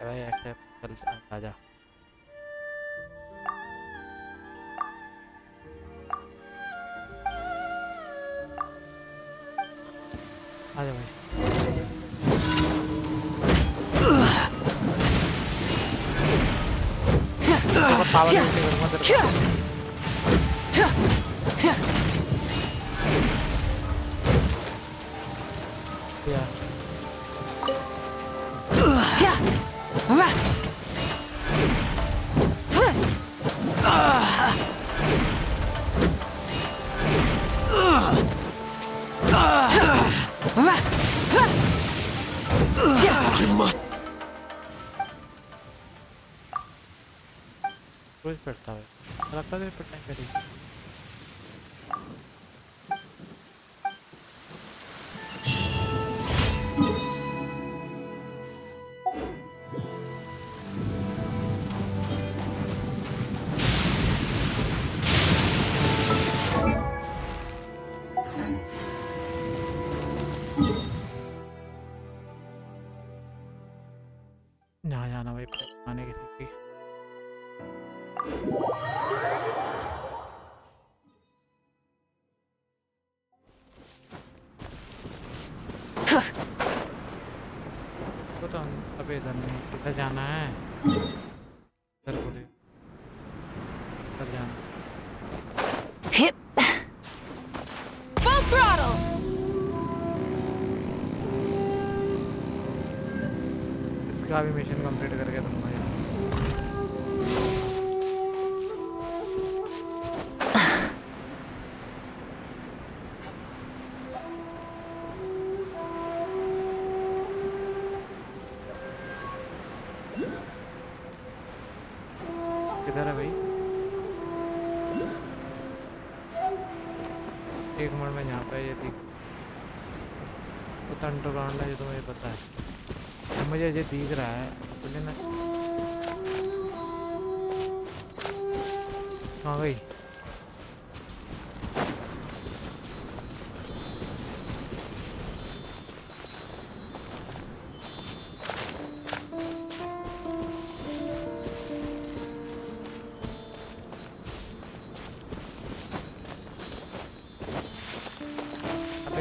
भाई एक्सेप्ट चल आजा आजा भाई रोज पढ़ता है लगता है पढ़ने करी यहाँ जाना भाई आने किसी की तो हम अबे इधर नहीं, किधर जाना है? इधर को दे, इधर जाना। Hip. Full throttle. इसका भी मिशन कंप्लीट करके दूंगा यार। किधर है भाई? एक मिनट में यहाँ पे ये दिख, वो तो अंडरग्राउंड है, ये तो मुझे पता है, मुझे ये दिख रहा है तो लेना। हाँ भाई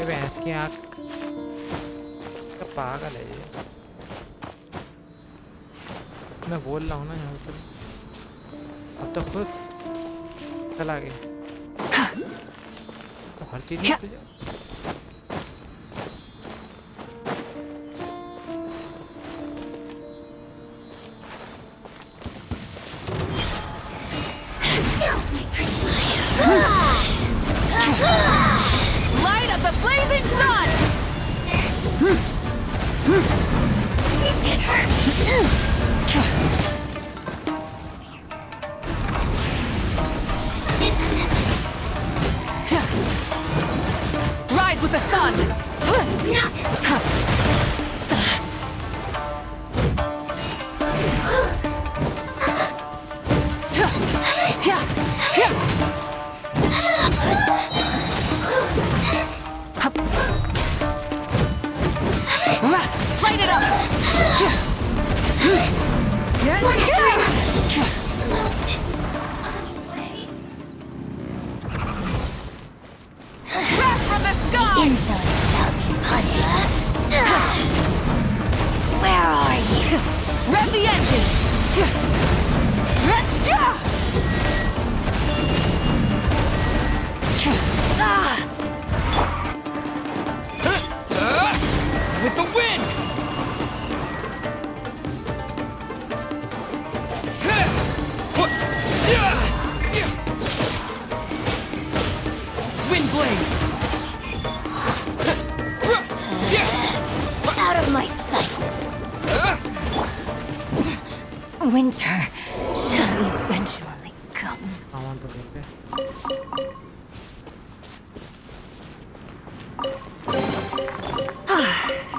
भैंस की आँख का पागल है ये। मैं बोल रहा हूँ ना यहाँ पर, अब तो खुश चला गया तो हर चीज में तुझे Light of the blazing sun! Rise with the sun! Light it up! Wrath from the sky! Insolence shall be punished. Where are you? Rev the engines! With the wind! Wind blade! Out of my sight. Winter shall eventually come. सामान तो देख ले।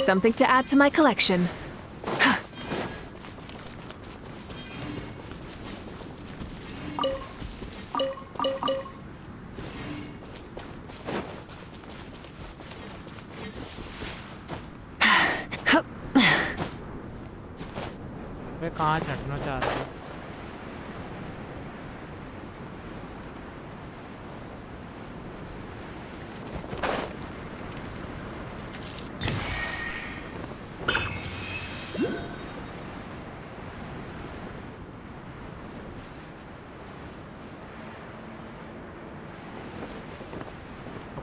Something to add to my collection. मैं कहाँ चढ़ना चाह रहा हूँ?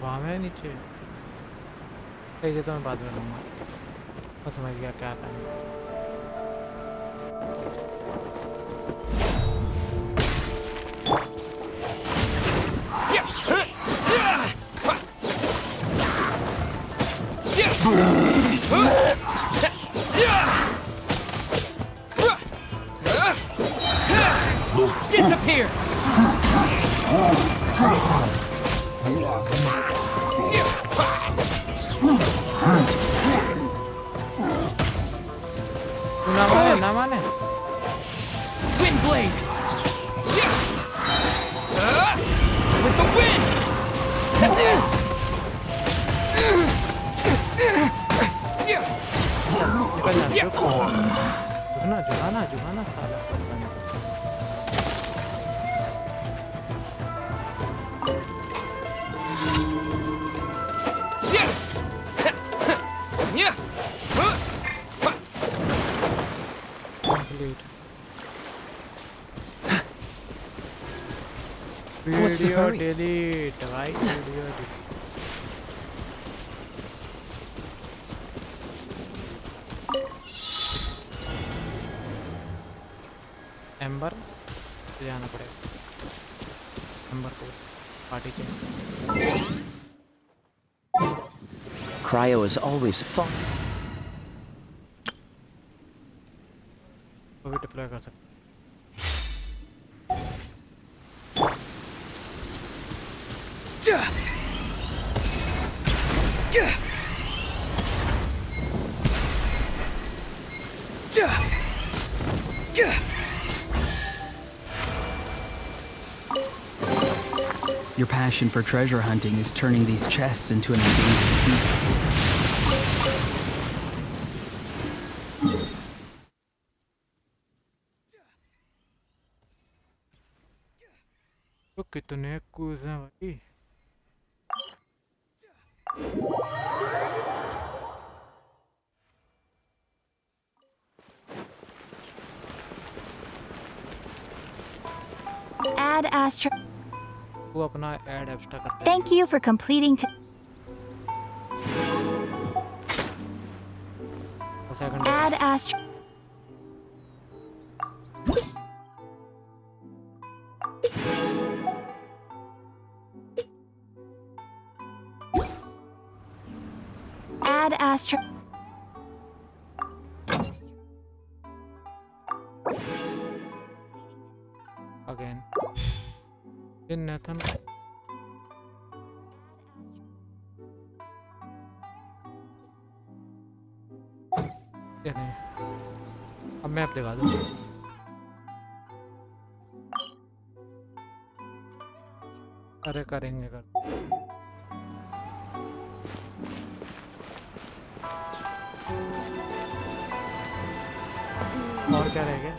वहाँ है नीचे, ठीक है तो मैं बाद में लूँगा। मैं समझ गया क्या करना है। Disappear! ना माने Wind blade! With the wind! जुगाना साला। delete. What's the Video hurry? delete, right? Video delete. Amber जाना पड़ेगा, एम्बर को पार्टी के Cryo is always fun. वो भी डिप्लॉय कर सकते. Your passion for treasure hunting is turning these chests into an endangered species. तो कितने कूद हैं भाई. Add Astro. वो अपना ऐड एक्स्ट्रा करता है. Thank you for completing. Add Astro. Add Astro. Again. In Nathan. ये नहीं. अब मैप दिखा दो. अरे करेंगे कर. और क्या रह गया?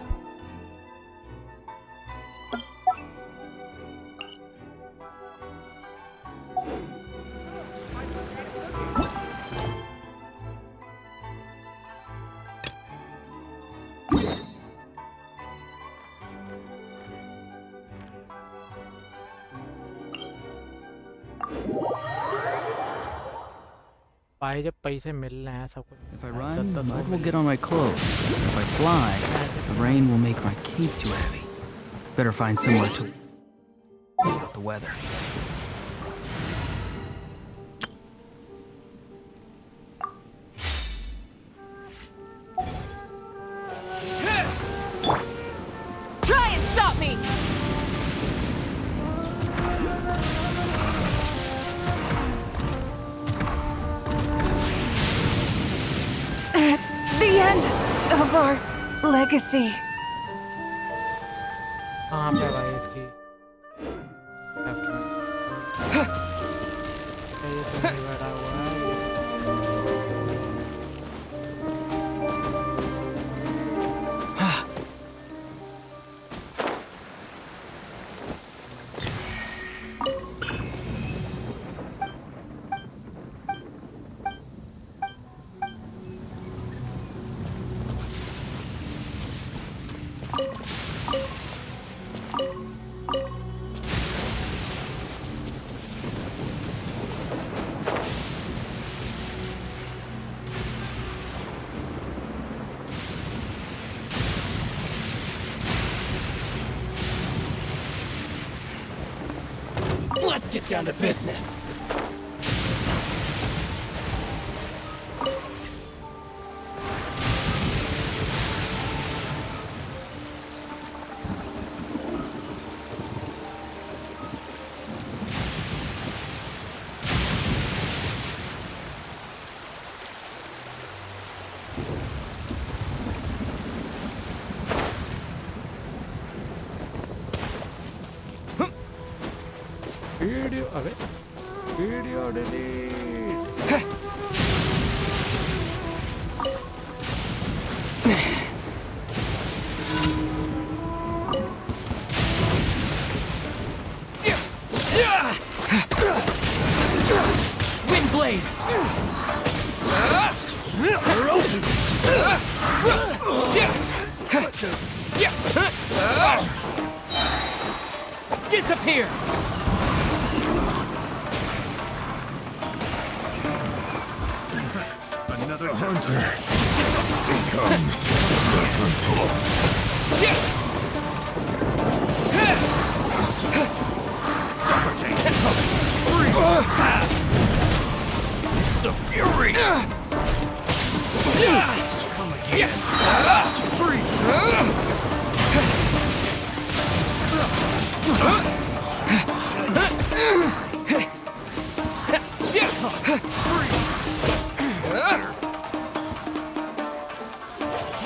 भाई जब पैसे मिल रहे हैं सब कुछ. If I run, mud will get on my clothes. If I fly, the rain will make my cape too heavy. Better find somewhere to the weather. Try and stop me! The end of our legacy. कहाँ पे भाई इसकी? ये तो नहीं बैठा हुआ है. Let's get down to business. Video, अबे video delete. Wind blade. Disappear! Another hunter becomes the hunted. It's a fury! Come again!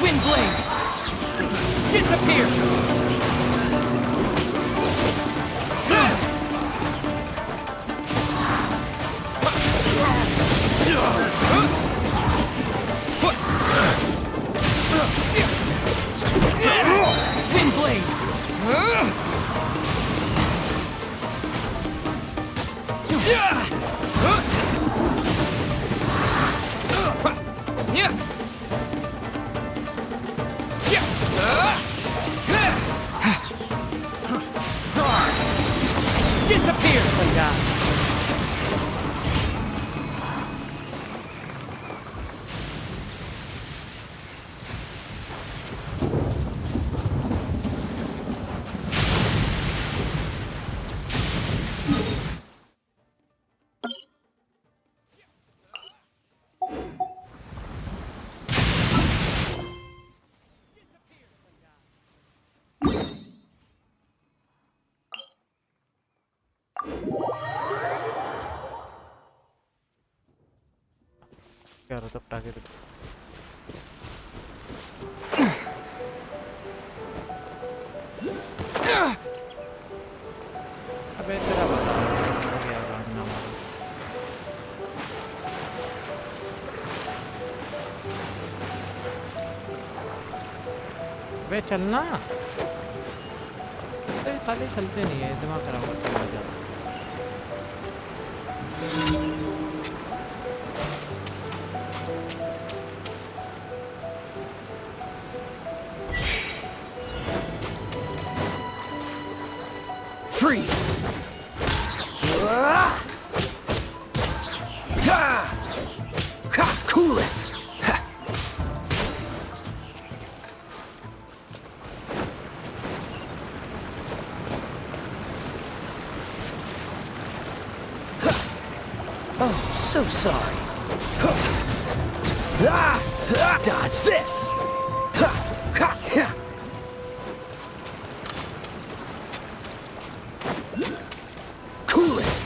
Windblade! Disappear! Disappear! क्या रहा था पटाखे तो अबे तेरा बता हो गया गाना मारो अबे चलना अरे साले चलते नहीं है दिमाग खराब करते हैं मजा Freeze! Cool it! Oh, so sorry. Dodge this! Cool it!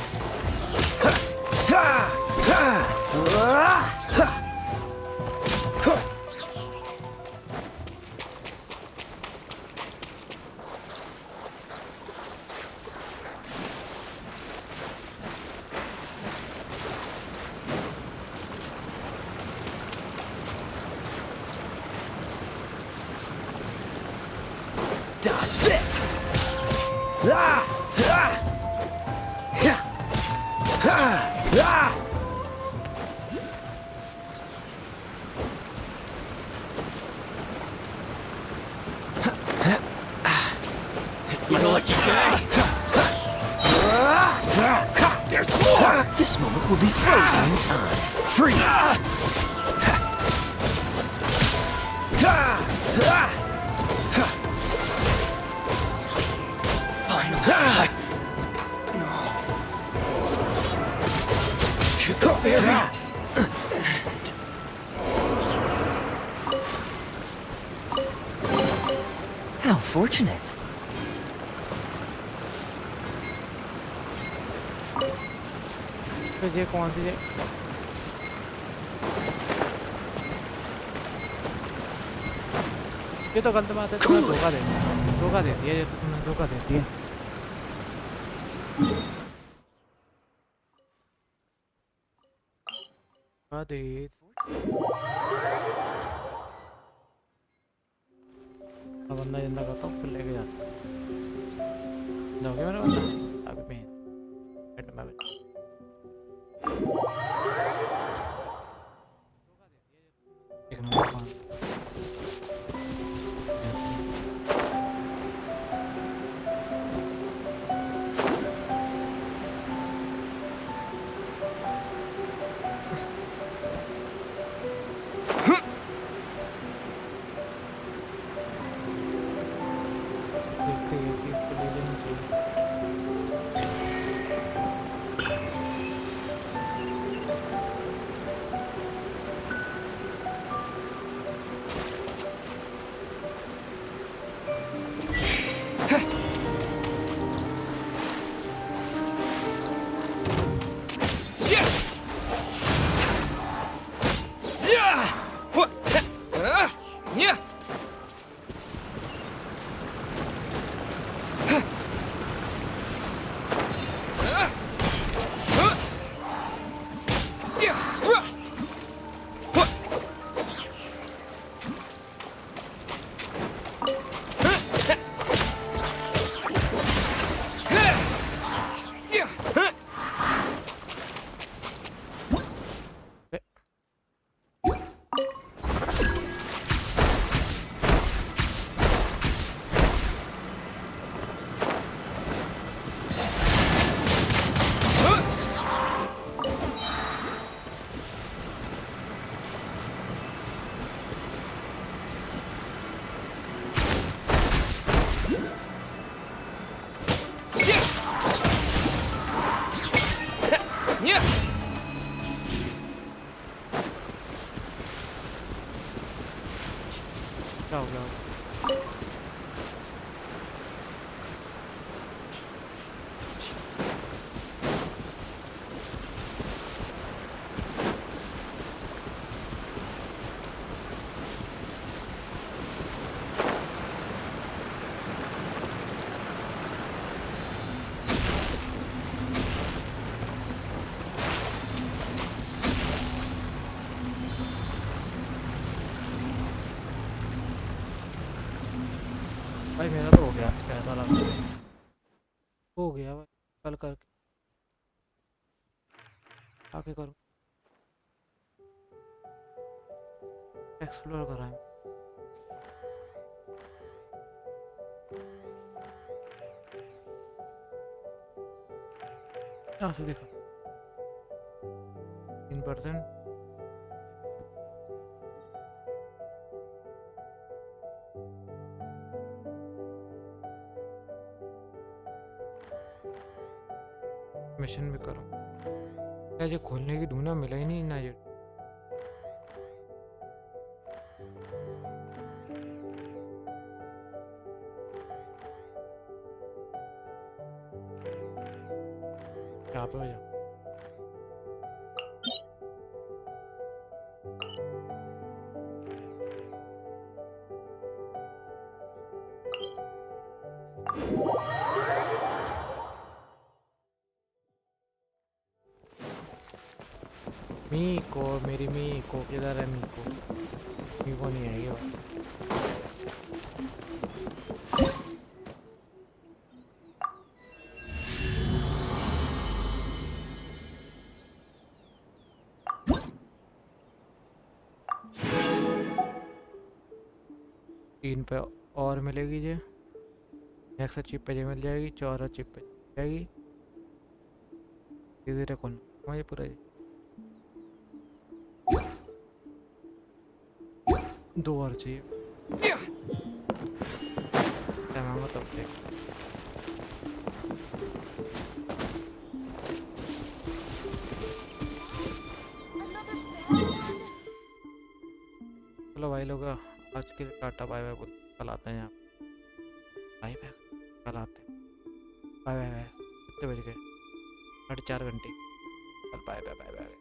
Dodge this! It's my lucky day! There's more! This moment will be frozen in time. Freeze! Finally! To the very end. How fortunate. तो ये कौन सी ये तो गलत बात है तुम्हें धोखा देती है ये तो तुम्हें धोखा देती है बंदा जिंदा करता हूँ फिर लेके जाता जाओगे मेरा बंदा अभी पे क्या हो गया? भाई मेरा तो हो गया, कैसा लगा? हो गया भाई, कल करके आगे करूँ, एक्सप्लोर कराएं। यहाँ से देखा 3%। मिशन भी करो क्या? ये खोलने की ढूंढा, मिला ही नहीं ना ये। यहाँ पे हो जा। मीको, मेरी मीको किधर है? मीको, मीको नहीं आएगी भाई। 3 पे और मिलेगी ये, नेक्स्ट चिप पे ये मिल जाएगी, 4 चिप पे जाएगी। धीरे धीरे कौन मुझे पूरा ये 2 और चाहिए। क्या मांगो तब देख। चलो भाई लोग, आज के लिए टाटा बाय बाय, कल आते हैं यहाँ। बाय बाय, कल आते हैं। Bye bye bye. कितने बज गए? 4:30 घंटे। कल बाय बाय बाय बाय।